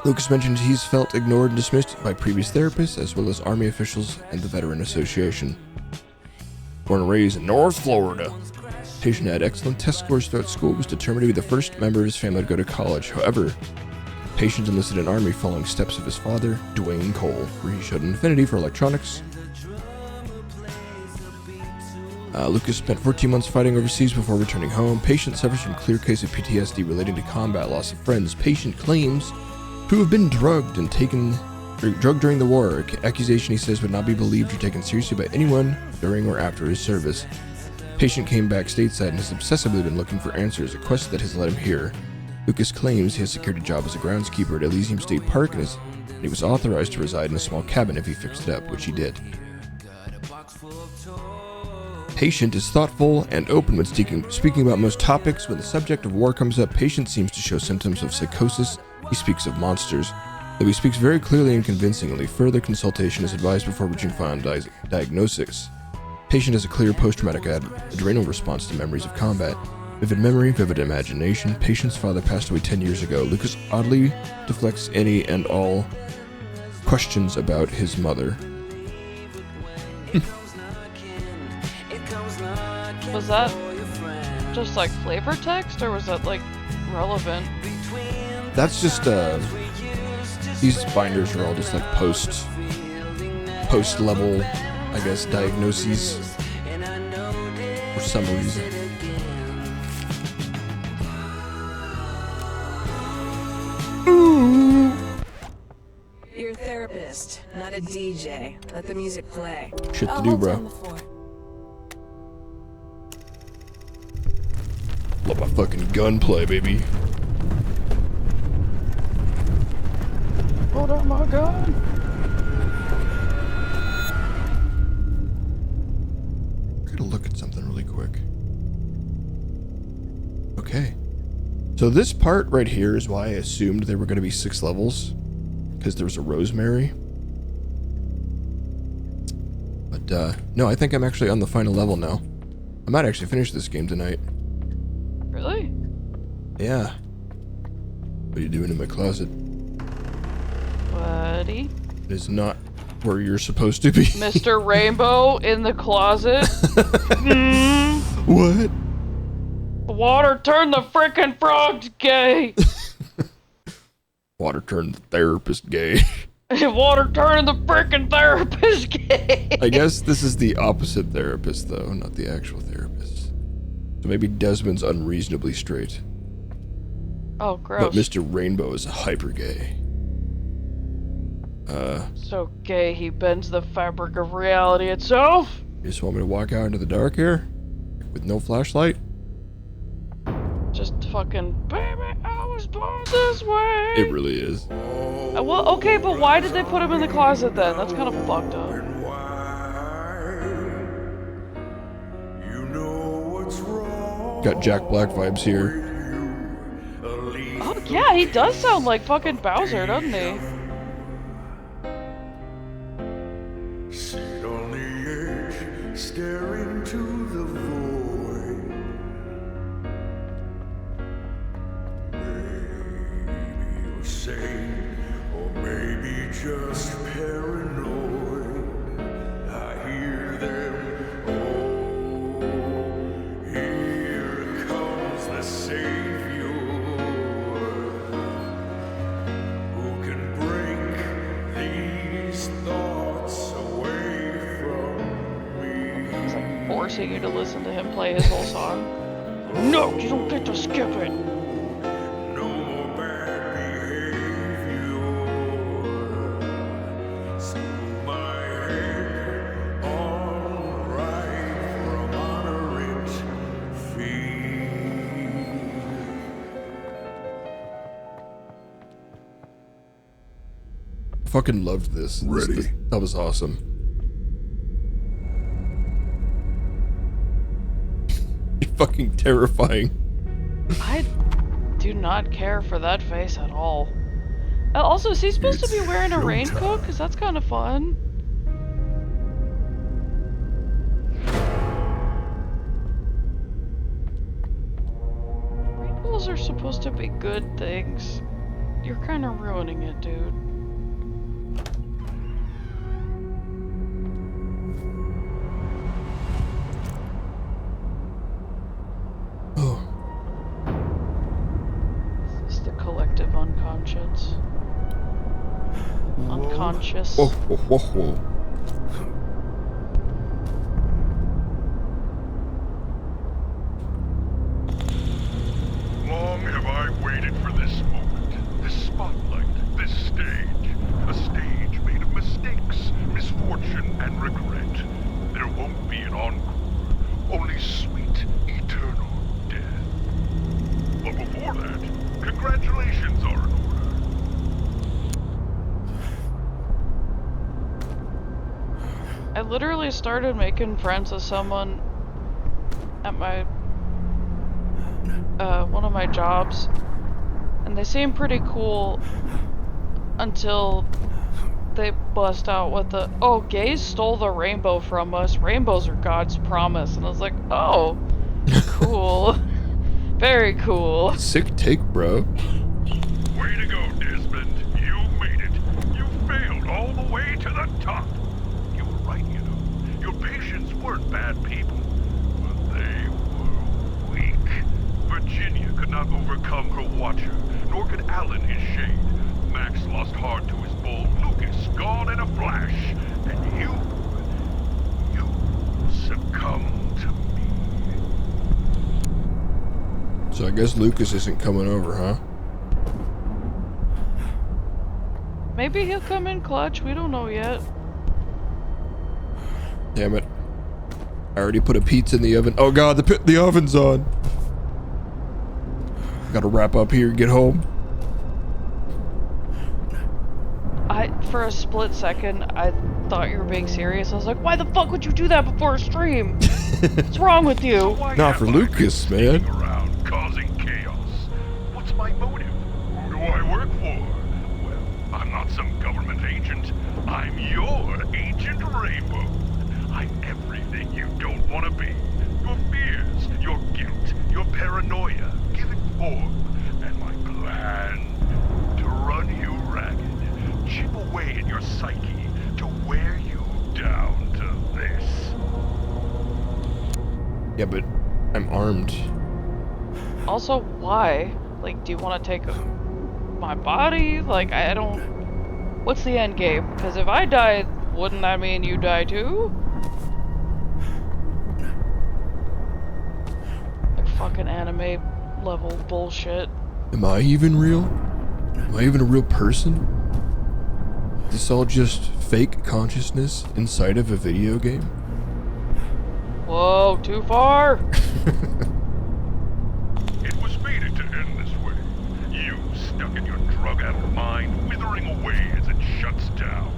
Lucas mentioned he's felt ignored and dismissed by previous therapists, as well as Army officials and the Veteran Association. Born and raised in North Florida, Patient had excellent test scores throughout school, was determined to be the first member of his family to go to college. However, Patient enlisted in Army following steps of his father, Dwayne Cole, where he showed an affinity for electronics. Lucas spent 14 months fighting overseas before returning home. Patient suffers from a clear case of PTSD relating to combat, loss of friends. Patient claims to have been drugged during the war, accusation he says would not be believed or taken seriously by anyone during or after his service. Patient came back stateside and has obsessively been looking for answers, a quest that has led him here. Lucas claims he has secured a job as a groundskeeper at Elysium State Park and he was authorized to reside in a small cabin if he fixed it up, which he did. Patient is thoughtful and open when speaking about most topics. When the subject of war comes up, Patient seems to show symptoms of psychosis. He speaks of monsters, though he speaks very clearly and convincingly. Further consultation is advised before reaching final diagnosis. Patient has a clear post-traumatic adrenal response to memories of combat. Vivid memory, vivid imagination. Patient's father passed away 10 years ago. Lucas oddly deflects any and all questions about his mother.
Was that just like flavor text, or was that like relevant?
That's just these binders are all just like post level, I guess, diagnoses for some reason.
You're a therapist, not a DJ. Let the music play.
Shit to do, bro. Love my fucking gunplay, baby.
Hold on, my gun.
Gotta look at something really quick. Okay. So this part right here is why I assumed there were going to be 6 levels. Because there was a Rosemary. But, no, I think I'm actually on the final level now. I might actually finish this game tonight.
Really?
Yeah. What are you doing in my closet?
Buddy?
It is not where you're supposed to be.
Mr. Rainbow in the closet.
What?
Water turned the frickin' frogs gay.
Water turned the therapist gay.
Water turning the frickin' therapist gay.
I guess this is the opposite therapist, though, not the actual therapist. So maybe Desmond's unreasonably straight.
Oh, gross.
But Mr. Rainbow is hyper gay.
So gay he bends the fabric of reality itself?
You just want me to walk out into the dark here? With no flashlight?
Just fucking, baby, I was born this way.
It really is.
Well, okay, but why did they put him in the closet then? That's kind of fucked up.
Got Jack Black vibes here.
Oh, yeah, he does sound like fucking Bowser, doesn't he?
Sit on the edge, stare into the void. Maybe you're sane, or maybe just paranoid. I hear them. Oh, here comes the Savior, who can break these thoughts away from me.
It's like forcing you to listen to him play his whole song. No, you don't get to skip it.
No more bad behavior. Smooth my head on right from honorant feet.
Fucking loved this. That was awesome. Fucking terrifying.
I do not care for that face at all. Also, is he supposed to be wearing a raincoat? Because that's kind of fun. Rainbows are supposed to be good things. You're kind of ruining it, dude. This is the collective unconscious. Unconscious.
Whoa, whoa, whoa, whoa.
Long have I waited for this moment, this spotlight, this stage. A stage made of mistakes, misfortune, and regret. There won't be an encore, only sweet, eternal death. But before that, congratulations are in order.
I literally started making friends with someone at my one of my jobs, and they seemed pretty cool until they bust out with the, oh, gays stole the rainbow from us. Rainbows are God's promise. And I was like, oh, cool. Very cool.
Sick take, bro.
Way to go, Desmond. You made it. You failed all the way to the top. You were right, you know. Your patients weren't bad people, but they were weak. Virginia could not overcome her watcher, nor could Alan his shade. Max lost heart to his bull, Lucas gone in a flash, and you succumbed to me.
So I guess Lucas isn't coming over, huh?
Maybe he'll come in clutch. We don't know yet.
Damn it. I already put a pizza in the oven. Oh god, the oven's on. Gotta wrap up here and get home.
For a split second, I thought you were being serious. I was like, why the fuck would you do that before a stream? What's wrong with you?
Not for Lucas, man.
Around causing chaos. What's my motive? Who do I work for? Well, I'm not some government agent. I'm your Agent Rainbow. I'm everything you don't want to be. Your fears, your guilt, your paranoia, giving form, and my plan to run you ragged. Chip away at your psyche, to wear
Yeah, but I'm armed.
Also, why? Like, do you want to take my body? Like, I don't... What's the end game? Because if I die, wouldn't that mean you die too? Like fucking anime level bullshit.
Am I even real? Am I even a real person? Is this all just fake consciousness inside of a video game?
Whoa, too far!
It was fated to end this way. You stuck in your drug-addled mind, withering away as it shuts down.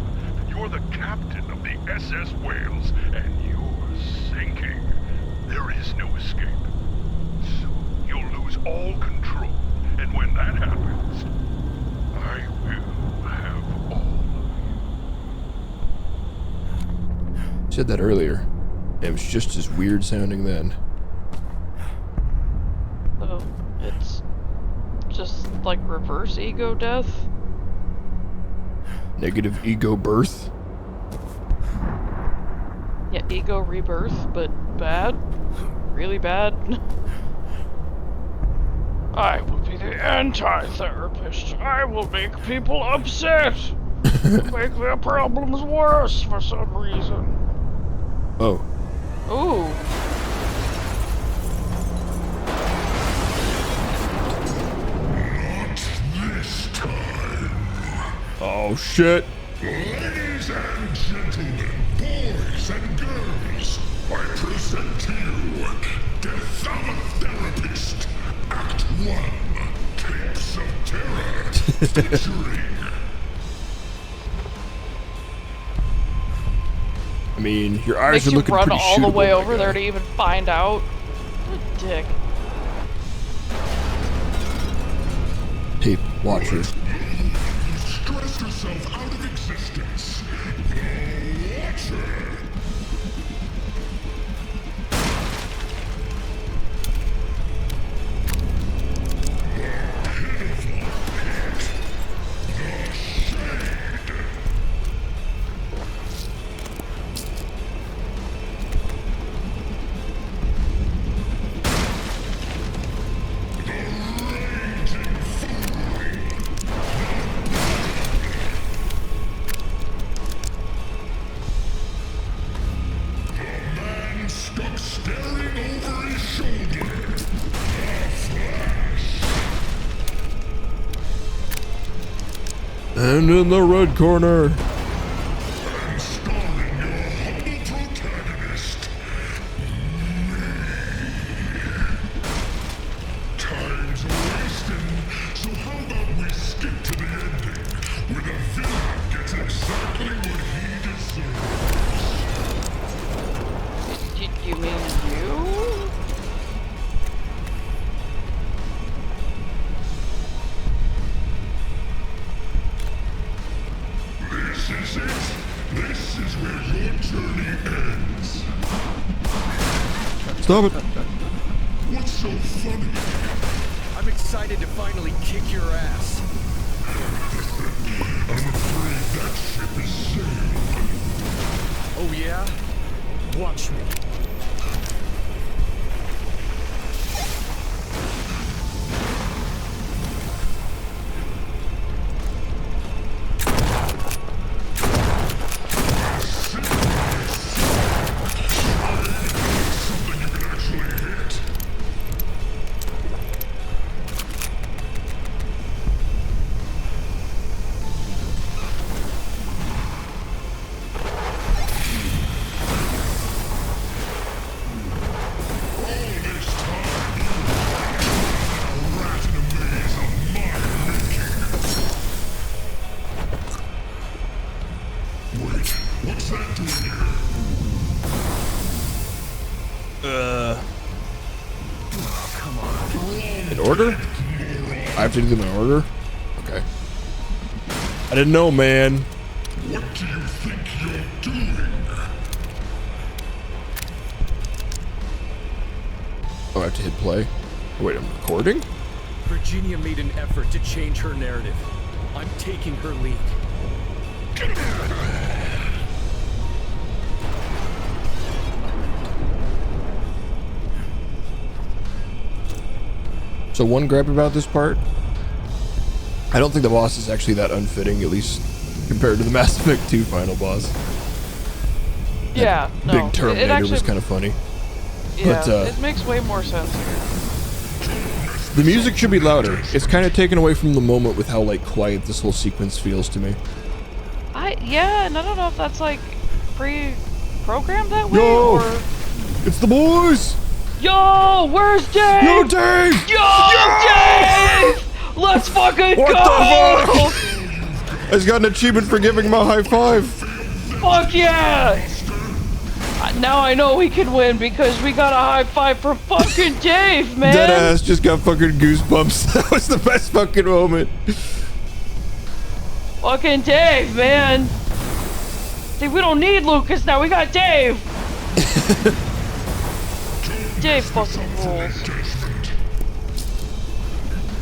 You're the captain of the SS Wales, and you're sinking. There is no escape. So you'll lose all control, and when that happens, I will have all of you.
Said that earlier. It was just as weird sounding then.
So, it's just like reverse ego death?
Negative ego birth?
Yeah, ego rebirth, but bad? Really bad? I will be the anti-therapist. I will make people upset. Make their problems worse for some reason.
Oh.
Ooh.
This time.
Oh shit.
Ladies and gentlemen, boys and girls, I present to you Death of a Therapist, Act 1, Tapes of Terror, featuring...
I mean, your eyes
Makes
are
you
looking
run
pretty
all the
shootable,
way
my
over
guy.
there to even find out. What a dick.
Tape watcher.
You stressed yourself out of existence. The Watcher. Stuck staring over his shoulder. The Flash.
And in the red corner.
And starring your humble protagonist, me. Time's wasting, so how about we skip to the ending, where the villain gets exactly what he deserves.
You mean you?
This is it. This is where your journey ends.
Stop it.
What's so funny?
I'm excited to finally kick your ass.
I'm afraid that ship is sailed.
Oh yeah? Watch me.
Something you can actually hit. What's that doing here?
Come on.
In order? I have to do them in order? Okay. I didn't know, man.
What do you think you're doing?
Oh, I have to hit play. Oh, wait, I'm recording?
Virginia made an effort to change her narrative. I'm taking her lead.
So one gripe about this part, I don't think the boss is actually that unfitting, at least compared to the Mass Effect 2 final boss.
Yeah, no.
Big Terminator
actually,
was kind of funny.
Yeah,
But,
it makes way more sense here.
the music should be louder. It's kind of taken away from the moment with how like quiet this whole sequence feels to me.
Yeah, and I don't know if that's like pre-programmed that way
Yo!
or...
It's the boys!
Yo, where's Dave?
Yo, Dave!
Dave! Let's fucking
What
go!
the fuck? I just got an achievement for giving him a high five.
Fuck yeah! Now I know we can win because we got a high five for fucking Dave, man!
Deadass just got fucking goosebumps. That was the best fucking moment.
Fucking Dave, man! See, we don't need Lucas now, we got Dave! Dave fucking rules.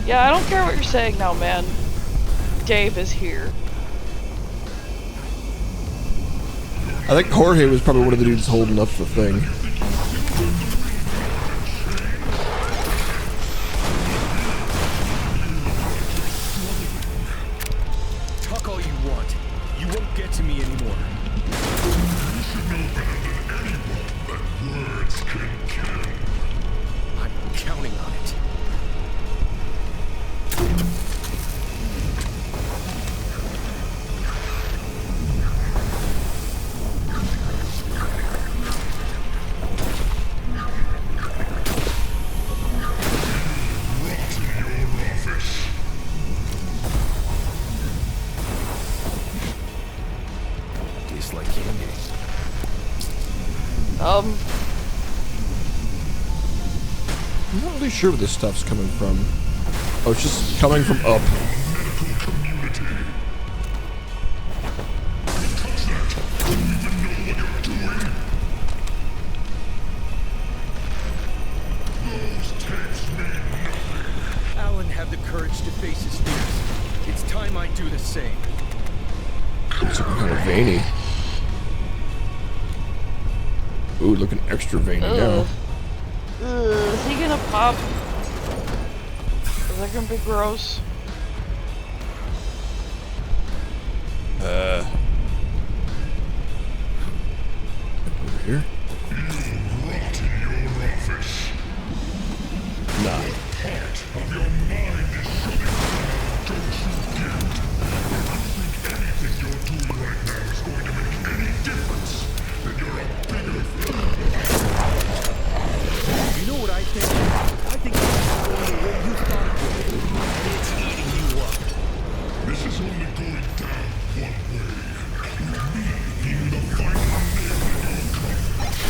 Yeah, I don't care what you're saying now, man. Dave is here.
I think Jorge was probably one of the dudes holding up the thing.
Talk all you want. You won't get to me anymore.
You should know better than anyone that words can kill.
I'm counting on it. Tastes like candy.
I'm not really sure where this stuff's coming from. Oh, it's just coming from up.
Alan had the courage to face his fears. It's time I do the same.
It's kind of veiny. Ooh, looking extra veiny now.
Is he gonna pop? Is that gonna be gross?
Over here?
Rot in your office.
Nah.
Part of your mind is shutting down. Don't you get it? If you think anything you're doing right now is going to make any difference, then you're a bigger fool.
You know what I think? I think this is going the way you thought it would. It's eating you up.
This is only going down one way. With me being the final nail in your coffin.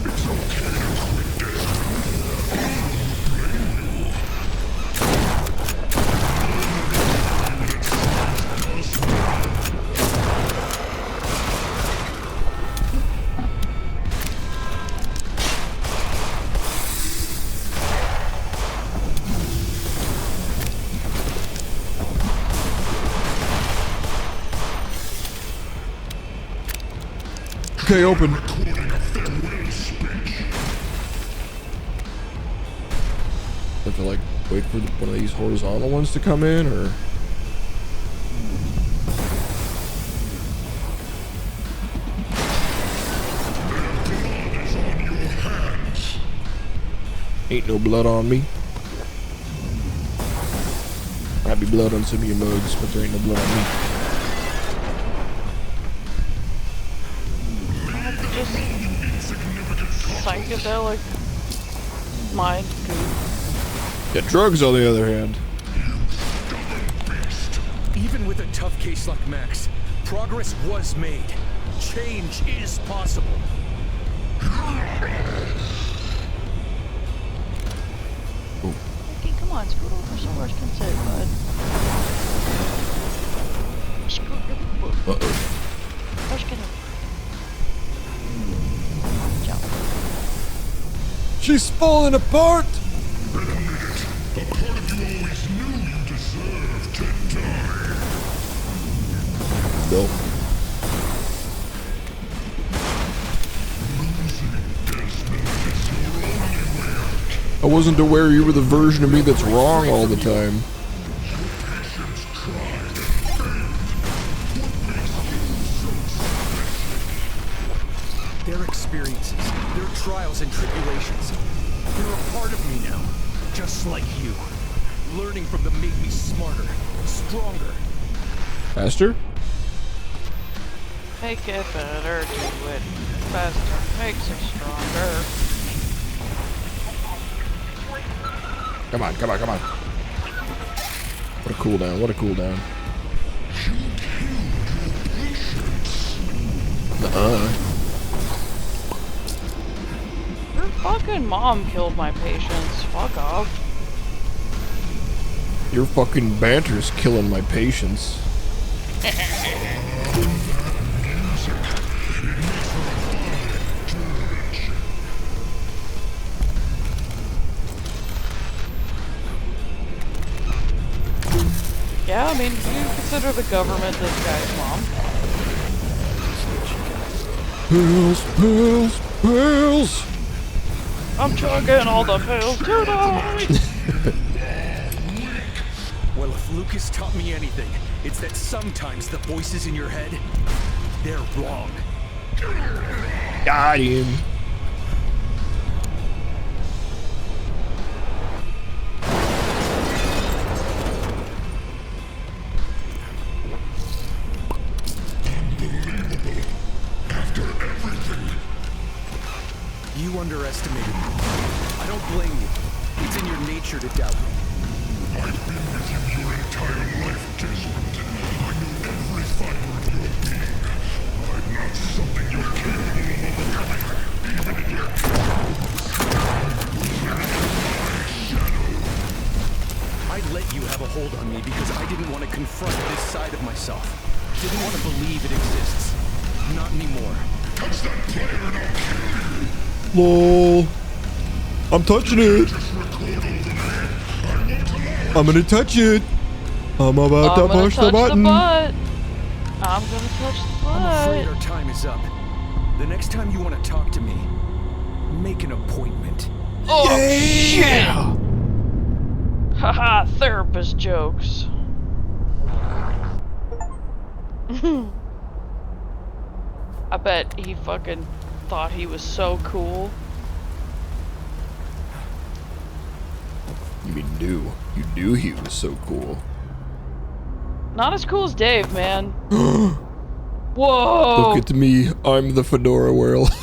It's okay to quit this.
Okay, open.
Recording a farewell speech.
Have to like wait for one of these horizontal ones to come in, or
Blood is on your hands.
ain't no blood on me. Might be blood on some of your mugs, but there ain't no blood on me.
Psychedelic mind goop.
Yeah, drugs on the other hand.
Even with a tough case like Max, progress was made. Change is possible.
Okay, come on, scoot over so Rush can sit, bud. Scoot over.
Uh-oh.
Rush can jump.
She's falling apart!
Better
Bill. I wasn't aware you were the version of me that's wrong all the time.
Their experiences, their trials and tribulations, they're a part of me now. Just like you. Learning from them made me smarter, stronger.
Faster?
Make it better, do it faster, makes it stronger.
Come on, come on, come on. What a cooldown, what a cooldown.
Your fucking mom killed my patience. Fuck off.
Your fucking banter's killing my patience.
Yeah, I mean, do you consider the government this guy's mom?
Pills, pills, pills!
I'm chugging all the pills tonight!
Well, if Lucas taught me anything, it's that sometimes the voices in your head, they're wrong.
Got him.
You underestimated me. I don't blame you. It's in your nature to doubt me.
I've been with you your entire life, Desmond. I know every fiber of your being. I'm not something you're capable of overcoming, even in your
I let you have a hold on me because I didn't want to confront this side of myself. Didn't want to believe it exists. Not anymore.
touch that player and I'll kill you.
Lol. I'm touching it. I'm gonna touch it. I'm about to push the button.
I'm gonna touch the butt.
I'm afraid our time is up. The next time you want to talk to me, make an appointment.
Oh, shit! Haha, therapist jokes. I bet he fucking thought he was so cool.
You mean knew? You knew he was so cool.
Not as cool as Dave, man. Whoa!
Look at me. I'm the Fedora world.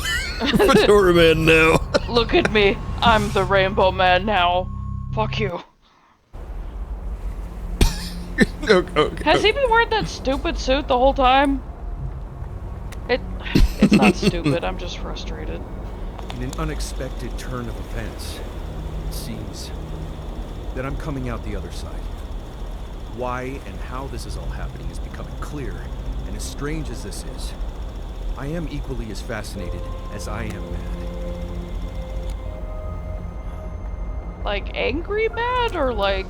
Fedora man now.
Look at me. I'm the Rainbow Man now. Fuck you.
Okay.
Has he been wearing that stupid suit the whole time? It's not stupid, I'm just frustrated.
In an unexpected turn of events, it seems that I'm coming out the other side. Why and how this is all happening is becoming clear, and as strange as this is, I am equally as fascinated as I am mad.
Like angry mad or like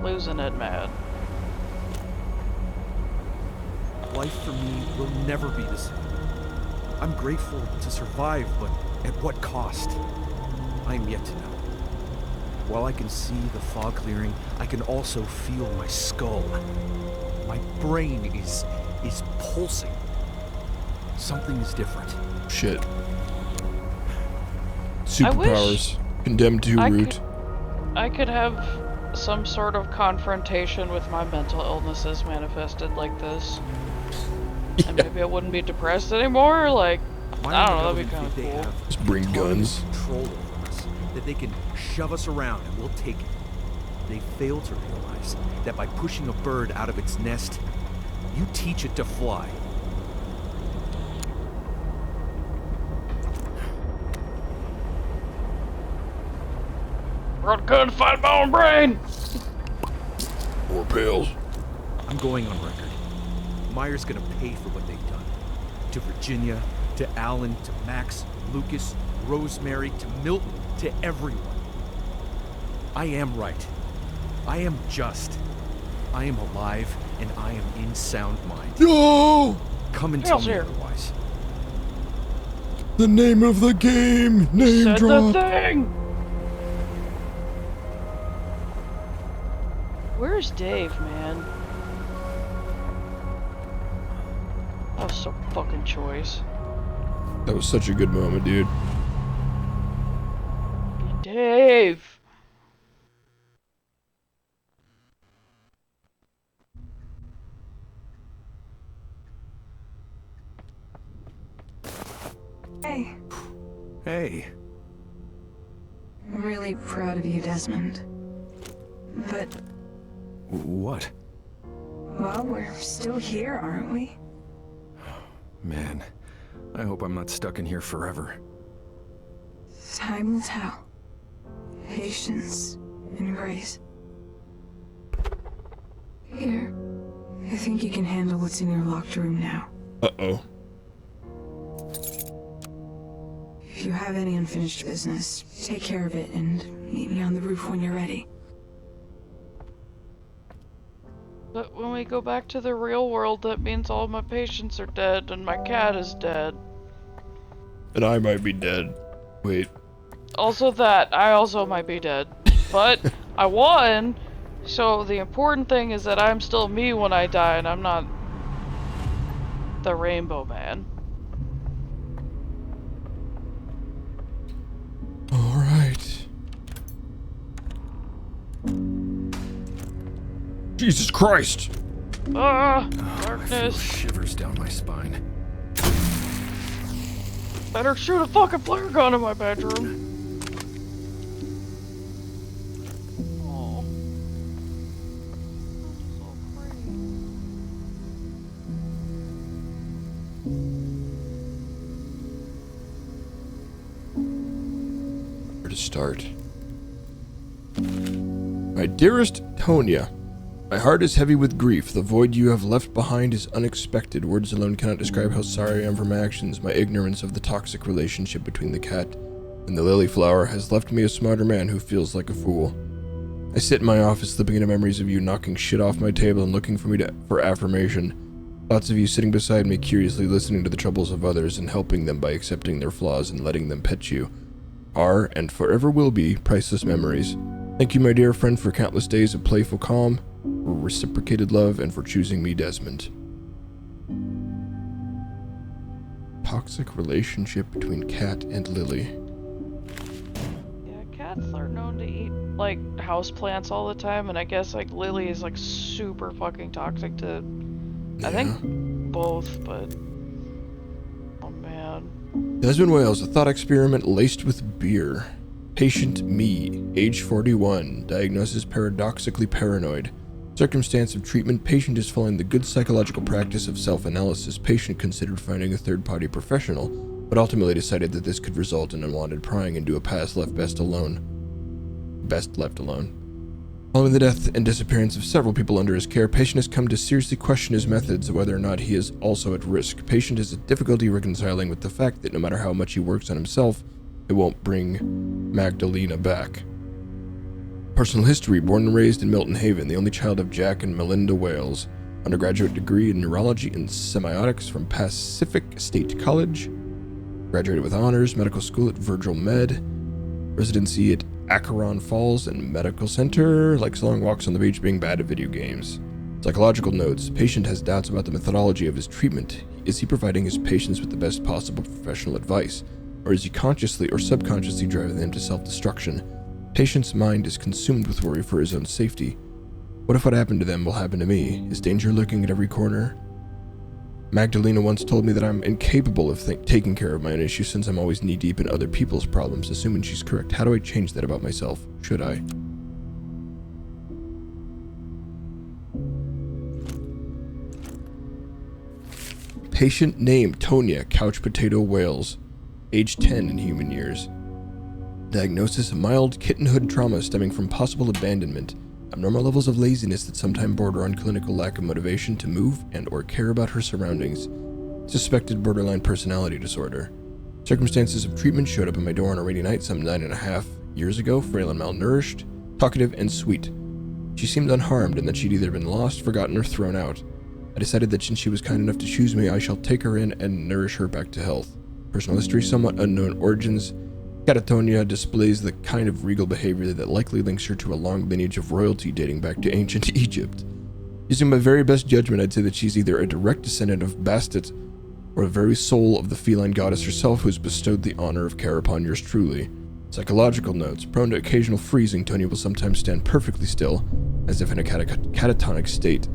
losing it mad?
Life for me will never be the same. I'm grateful to survive, but at what cost? I am yet to know. While I can see the fog clearing, I can also feel my skull. My brain is pulsing. Something is different.
Shit. Superpowers. Condemned to root.
I could have some sort of confrontation with my mental illnesses manifested like this. And maybe I wouldn't be depressed anymore, like, I don't know, that'd be kind of cool.
Just bring guns.
Control over us, that they can shove us around and we'll take it. They fail to realize that by pushing a bird out of its nest, you teach it to fly.
Run, gun, fight my own brain!
More pills.
I'm going on record. Meyer's gonna pay for what they've done. To Virginia, to Alan, to Max, Lucas, Rosemary, to Milton, to everyone. I am right. I am just. I am alive, and I am in sound mind.
No!
Come and tell me
here.
otherwise.
The name of the game! Name
Said
drop!
the thing! Where's Dave, man? That was so fucking choice.
That was such a good moment, dude.
Dave!
Hey,
Hey,
I'm really proud of you, Desmond. But,
what?
well, we're still here, aren't we?
Man, I hope I'm not stuck in here forever.
Time will tell. Patience and grace. Here, I think you can handle what's in your locked room now.
Uh-oh.
If you have any unfinished business, take care of it and meet me on the roof when you're ready.
But when we go back to the real world, that means all my patients are dead and my cat is dead.
And I might be dead. Wait.
Also that, I also might be dead. But I won, so the important thing is that I'm still me when I die and I'm not the Rainbow Man.
Alright. Jesus Christ!
Ah,
I feel
darkness.
shivers down my spine.
Better shoot a fucking flare gun in my bedroom. Oh. So pretty.
Where to start? My dearest Tonya, my heart is heavy with grief. The void you have left behind is unexpected. Words alone cannot describe how sorry I am for my actions. My ignorance of the toxic relationship between the cat and the lily flower has left me a smarter man who feels like a fool. I sit in my office slipping into memories of you knocking shit off my table and looking for me for affirmation. Thoughts of you sitting beside me curiously listening to the troubles of others and helping them by accepting their flaws and letting them pet you are and forever will be priceless memories. Thank you, my dear friend, for countless days of playful calm, for reciprocated love, and for choosing me, Desmond. Toxic relationship between Cat and Lily.
Yeah, cats are known to eat, like, houseplants all the time, and I guess, like, Lily is, like, super fucking toxic to, I think, both, but, oh man.
Desmond Wales, a thought experiment laced with beer. Patient me, age 41, diagnosis paradoxically paranoid. Circumstance of treatment, patient is following the good psychological practice of self-analysis. Patient considered finding a third-party professional, but ultimately decided that this could result in unwanted prying into a past left best left alone. Following the death and disappearance of several people under his care, patient has come to seriously question his methods, whether or not he is also at risk. Patient has difficulty reconciling with the fact that no matter how much he works on himself, it won't bring Magdalena back. Personal history, born and raised in Milton Haven, the only child of Jack and Melinda Wales. Undergraduate degree in neurology and semiotics from Pacific State College. Graduated with honors, medical school at Virgil Med. Residency at Acheron Falls and Medical Center. Likes long walks on the beach, being bad at video games. Psychological notes. Patient has doubts about the methodology of his treatment. Is he providing his patients with the best possible professional advice? Or is he consciously or subconsciously driving them to self-destruction? Patient's mind is consumed with worry for his own safety. What if what happened to them will happen to me? Is danger lurking at every corner? Magdalena once told me that I'm incapable of taking care of my own issues since I'm always knee-deep in other people's problems. Assuming she's correct, how do I change that about myself? Should I? Patient name, Tonya, couch potato Wales. Age 10 in human years. Diagnosis, mild kittenhood trauma stemming from possible abandonment. Abnormal levels of laziness that sometimes border on clinical lack of motivation to move and or care about her surroundings. Suspected borderline personality disorder. Circumstances of treatment showed up at my door on a rainy night some 9.5 years ago, frail and malnourished, talkative and sweet. She seemed unharmed and that she'd either been lost, forgotten, or thrown out. I decided that since she was kind enough to choose me, I shall take her in and nourish her back to health. Personal history, somewhat unknown origins. Catatonia displays the kind of regal behavior that likely links her to a long lineage of royalty dating back to ancient Egypt. Using my very best judgment, I'd say that she's either a direct descendant of Bastet or the very soul of the feline goddess herself who has bestowed the honor of care upon yours truly. Psychological notes. Prone to occasional freezing, Tonya will sometimes stand perfectly still, as if in a catatonic state.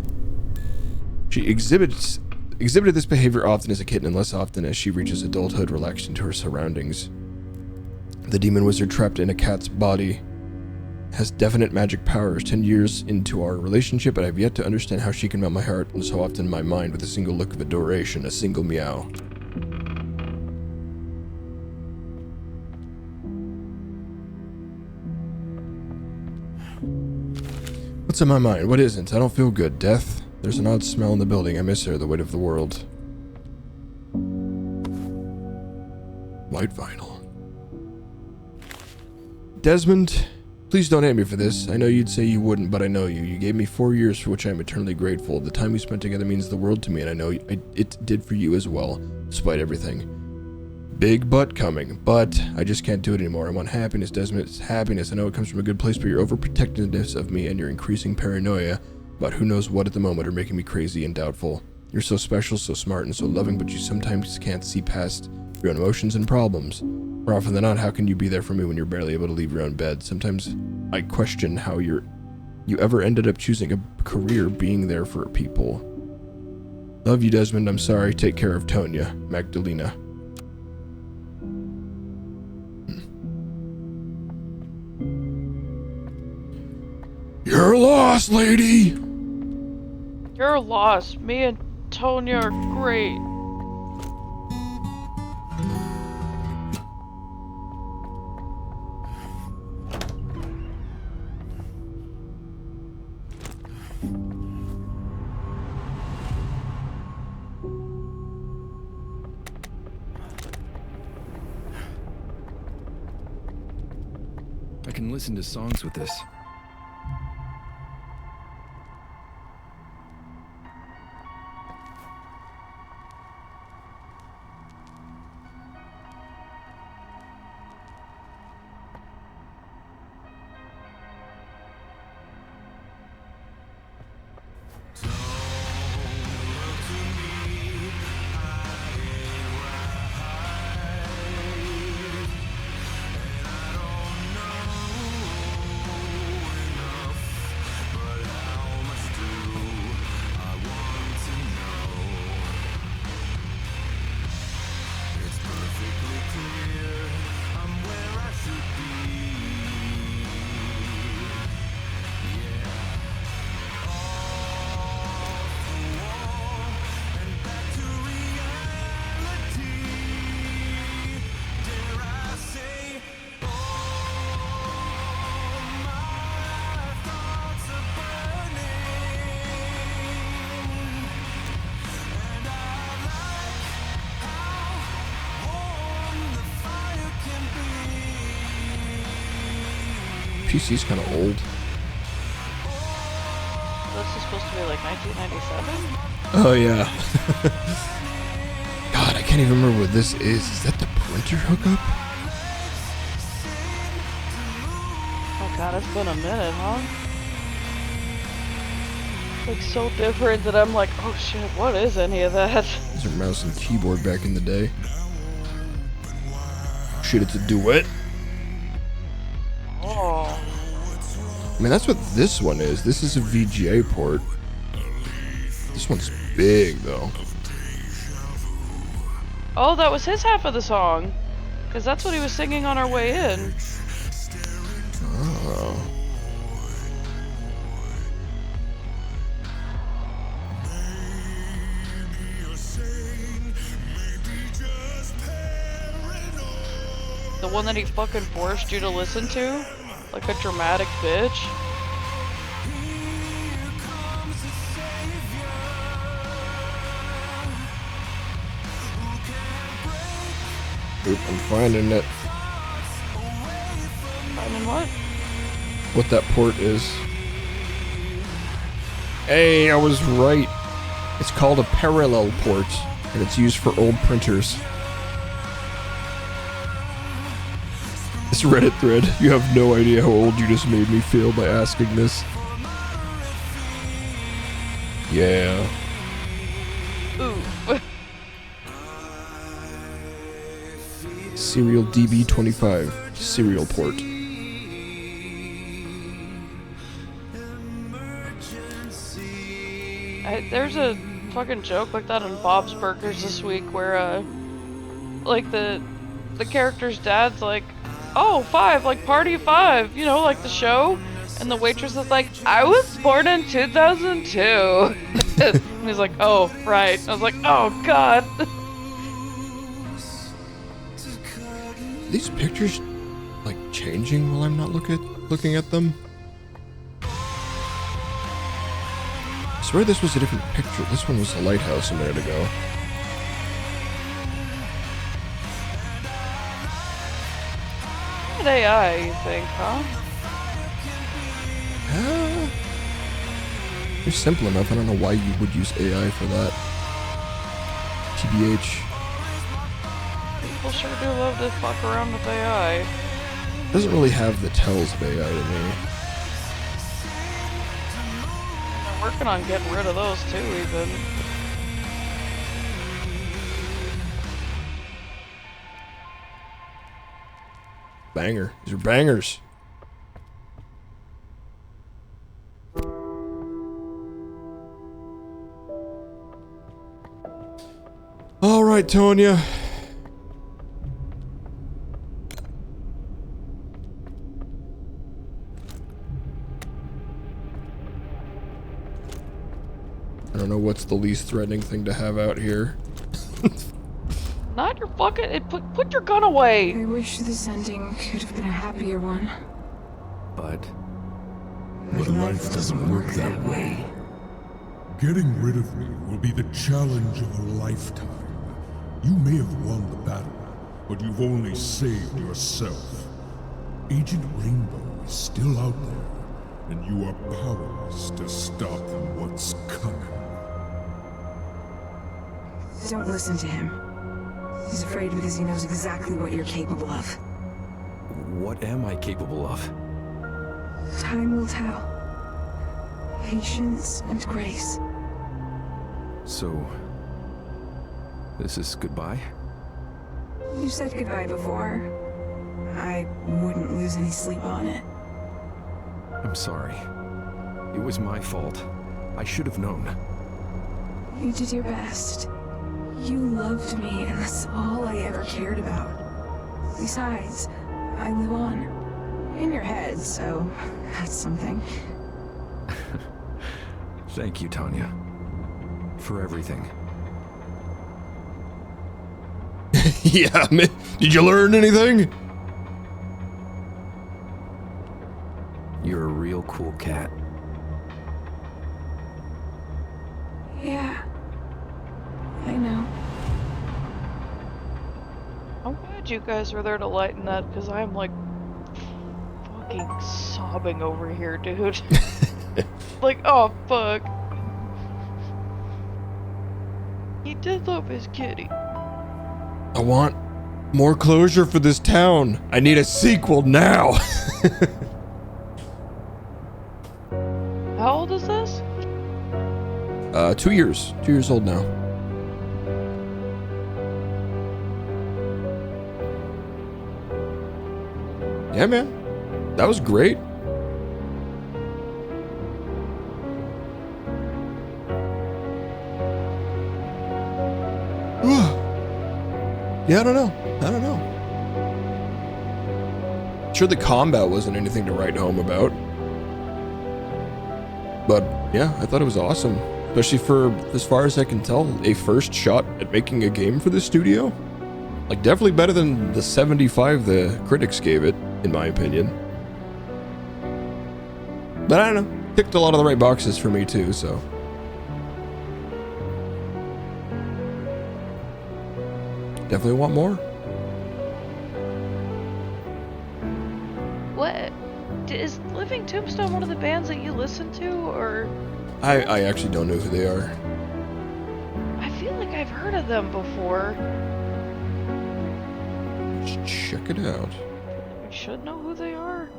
She exhibited this behavior often as a kitten and less often as she reaches adulthood, relaxed into her surroundings. The demon wizard trapped in a cat's body has definite magic powers. 10 years into our relationship, but I've yet to understand how she can melt my heart and so often my mind with a single look of adoration, a single meow. What's on my mind? What isn't? I don't feel good. Death? There's an odd smell in the building. I miss her, the weight of the world. White vinyl. Desmond, please don't hate me for this. I know you'd say you wouldn't, but I know you. You gave me 4 years for which I am eternally grateful. The time we spent together means the world to me, and I know it did for you as well, despite everything. Big but coming, but I just can't do it anymore. I want happiness, Desmond. It's happiness. I know it comes from a good place, but your overprotectiveness of me and your increasing paranoia about who knows what at the moment are making me crazy and doubtful. You're so special, so smart, and so loving, but you sometimes can't see past your own emotions and problems. More often than not, how can you be there for me when you're barely able to leave your own bed? Sometimes I question how you ever ended up choosing a career being there for people. Love you, Desmond. I'm sorry. Take care of Tonya. Magdalena. You're lost, lady!
You're lost. Me and Tonya are great.
I can listen to songs with this.
PC's kind of old.
This is supposed to be like 1997?
Oh, yeah. God, I can't even remember what this is. Is that the printer hookup?
Oh god, it's been a minute, huh? Like so different that I'm like, oh shit, what is any of that?
These are mouse and keyboard back in the day. Shit, it's a duet.
Oh.
I mean, that's what this one is. This is a VGA port. This one's big, though.
Oh, that was his half of the song. Because that's what he was singing on our way in.
Oh.
The one that he fucking forced you to listen to? Like a dramatic bitch?
Oop, I'm finding it.
Finding what?
What that port is. Hey, I was right. It's called a parallel port, and it's used for old printers. This Reddit thread, you have no idea how old you just made me feel by asking this. Yeah.
Ooh.
Serial DB25, serial port.
There's a fucking joke like that in Bob's Burgers this week where, like the character's dad's like, oh, 5, like party 5, you know, like the show, and the waitress is like, I was born in 2002. And he's like, oh, right. I was like, oh god.
These pictures, like, changing while I'm not looking at them? I swear this was a different picture. This one was a lighthouse a minute ago.
What AI, you think, huh?
They're simple enough. I don't know why you would use AI for that. TBH.
People sure do love to fuck around with AI.
Doesn't really have the tells of AI to me.
I'm working on getting rid of those too, even.
Banger. These are bangers. All right, Tonya. I don't know what's the least threatening thing to have out here.
Not your fucking... Put your gun away!
I wish this ending could have been a happier one.
But
life doesn't work that way. Getting rid of me will be the challenge of a lifetime. You may have won the battle, but you've only saved yourself. Agent Rainbow is still out there, and you are powerless to stop what's coming.
Don't listen to him. He's afraid because he knows exactly what you're capable of.
What am I capable of?
Time will tell. Patience and grace.
So, this is goodbye?
You said goodbye before. I wouldn't lose any sleep on it.
I'm sorry. It was my fault. I should have known.
You did your best. You loved me, and that's all I ever cared about. Besides, I live on. In your head, so that's something.
Thank you, Tonya. For everything.
Yeah, man. Did you learn anything?
You're a real cool cat.
Yeah. I know.
I'm glad you guys were there to lighten that, because I'm like fucking sobbing over here, dude. Like, oh fuck. He did love his kitty.
I want more closure for this town. I need a sequel now.
How old is this?
2 years. 2 years old now. Yeah, man. That was great. Yeah, I don't know. Sure, the combat wasn't anything to write home about. But yeah, I thought it was awesome. Especially for, as far as I can tell, a first shot at making a game for the studio. Like, definitely better than the 75 the critics gave it, in my opinion. But I don't know. Ticked a lot of the right boxes for me too, so. Definitely want more.
What? Is Living Tombstone one of the bands that you listen to, or?
I actually don't know who they are.
I feel like I've heard of them before.
Let's check it out.
I should know who they are.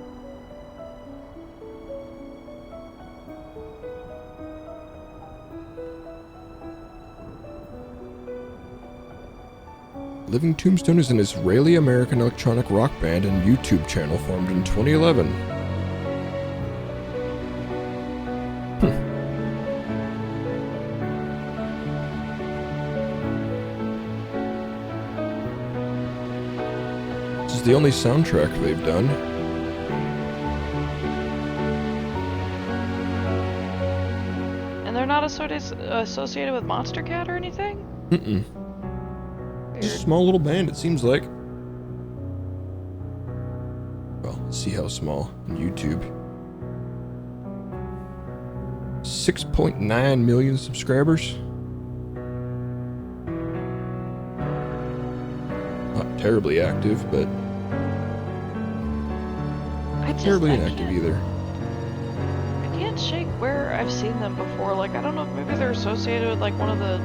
Living Tombstone is an Israeli-American electronic rock band and YouTube channel formed in 2011. This is the only soundtrack they've done.
And they're not associated with Monster Cat or anything?
Mm-mm. Just a small little band, it seems like. Well, let's see how small on YouTube. 6.9 million subscribers. Not terribly active, but not terribly inactive either.
I can't shake where I've seen them before. Like, I don't know, maybe they're associated with like one of the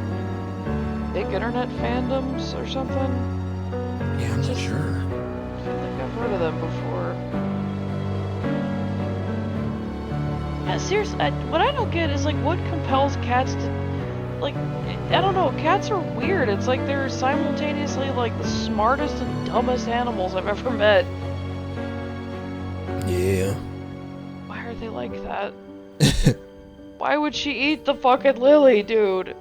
big internet fandoms or something.
Yeah, I'm not sure.
I feel like I've heard of them before. Yeah, seriously, what I don't get is like what compels cats to, like, I don't know, cats are weird. It's like they're simultaneously like the smartest and dumbest animals I've ever met.
Yeah.
Why are they like that? Why would she eat the fucking lily, dude?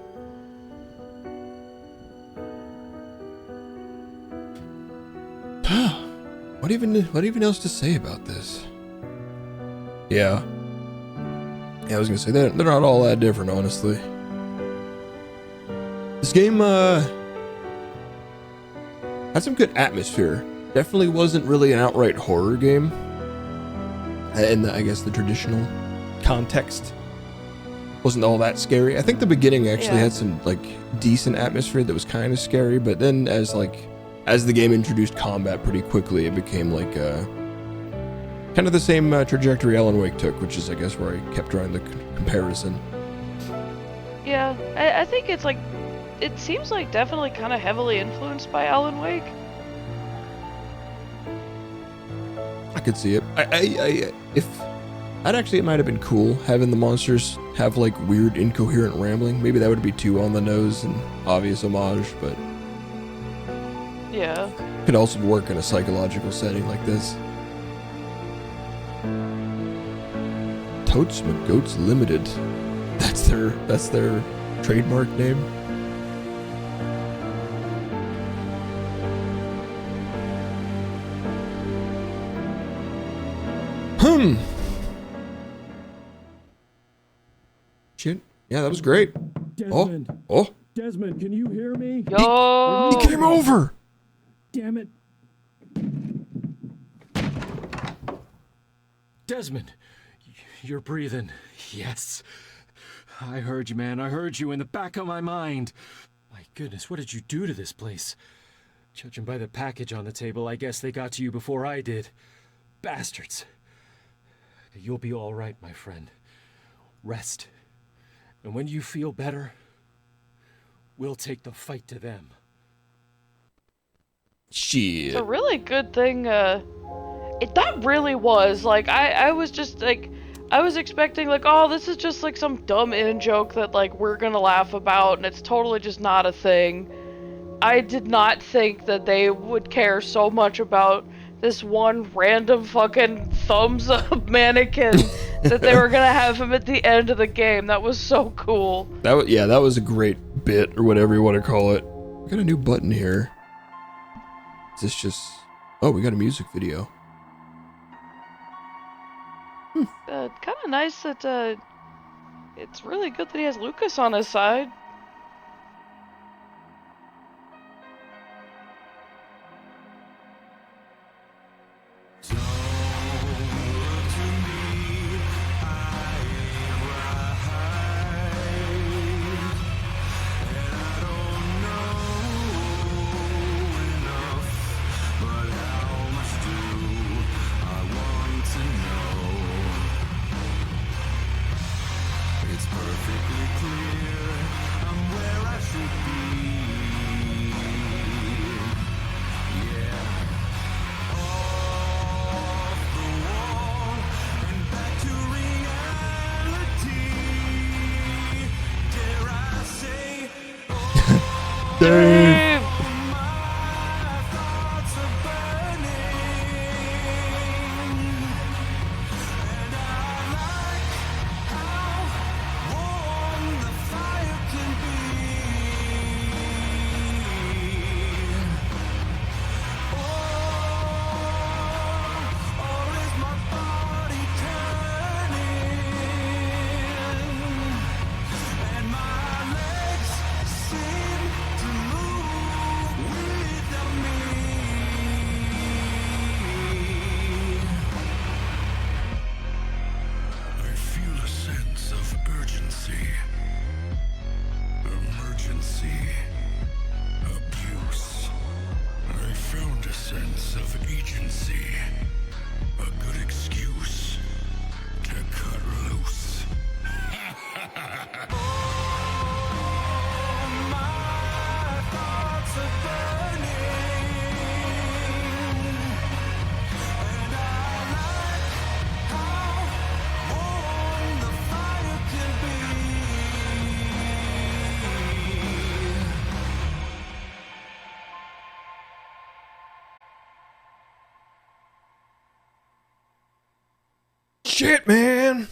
What even else to say about this? Yeah. Yeah, I was gonna say they're not all that different, honestly. This game had some good atmosphere. Definitely wasn't really an outright horror game. In I guess the traditional context. Wasn't all that scary. I think the beginning actually had some like decent atmosphere that was kind of scary, but then as the game introduced combat pretty quickly, it became like kind of the same trajectory Alan Wake took, which is I guess where I kept drawing the comparison.
Yeah, I think it's like, it seems like definitely kind of heavily influenced by Alan Wake.
I could see it. It might have been cool having the monsters have like weird incoherent rambling. Maybe that would be too on the nose and obvious homage, but
yeah,
could also work in a psychological setting like this. Totes McGoats Limited. That's their trademark name. Shit. Yeah, that was great.
Desmond.
Oh.
Desmond, can you hear me?
Yo.
He came over.
Damn it. Desmond, you're breathing. Yes. I heard you, man. I heard you in the back of my mind. My goodness, what did you do to this place? Judging by the package on the table, I guess they got to you before I did. Bastards. You'll be all right, my friend. Rest. And when you feel better, we'll take the fight to them.
Shit.
It's a really good thing, that really was, like, I was just, like, I was expecting, like, oh, this is just, like, some dumb in-joke that, like, we're gonna laugh about, and it's totally just not a thing. I did not think that they would care so much about this one random fucking thumbs-up mannequin that they were gonna have him at the end of the game. That was so cool.
That was a great bit, or whatever you want to call it. We got a new button here. Is this just... Oh, we got a music video.
Kind of nice that, it's really good that he has Lucas on his side.
It's perfect.
Shit, man.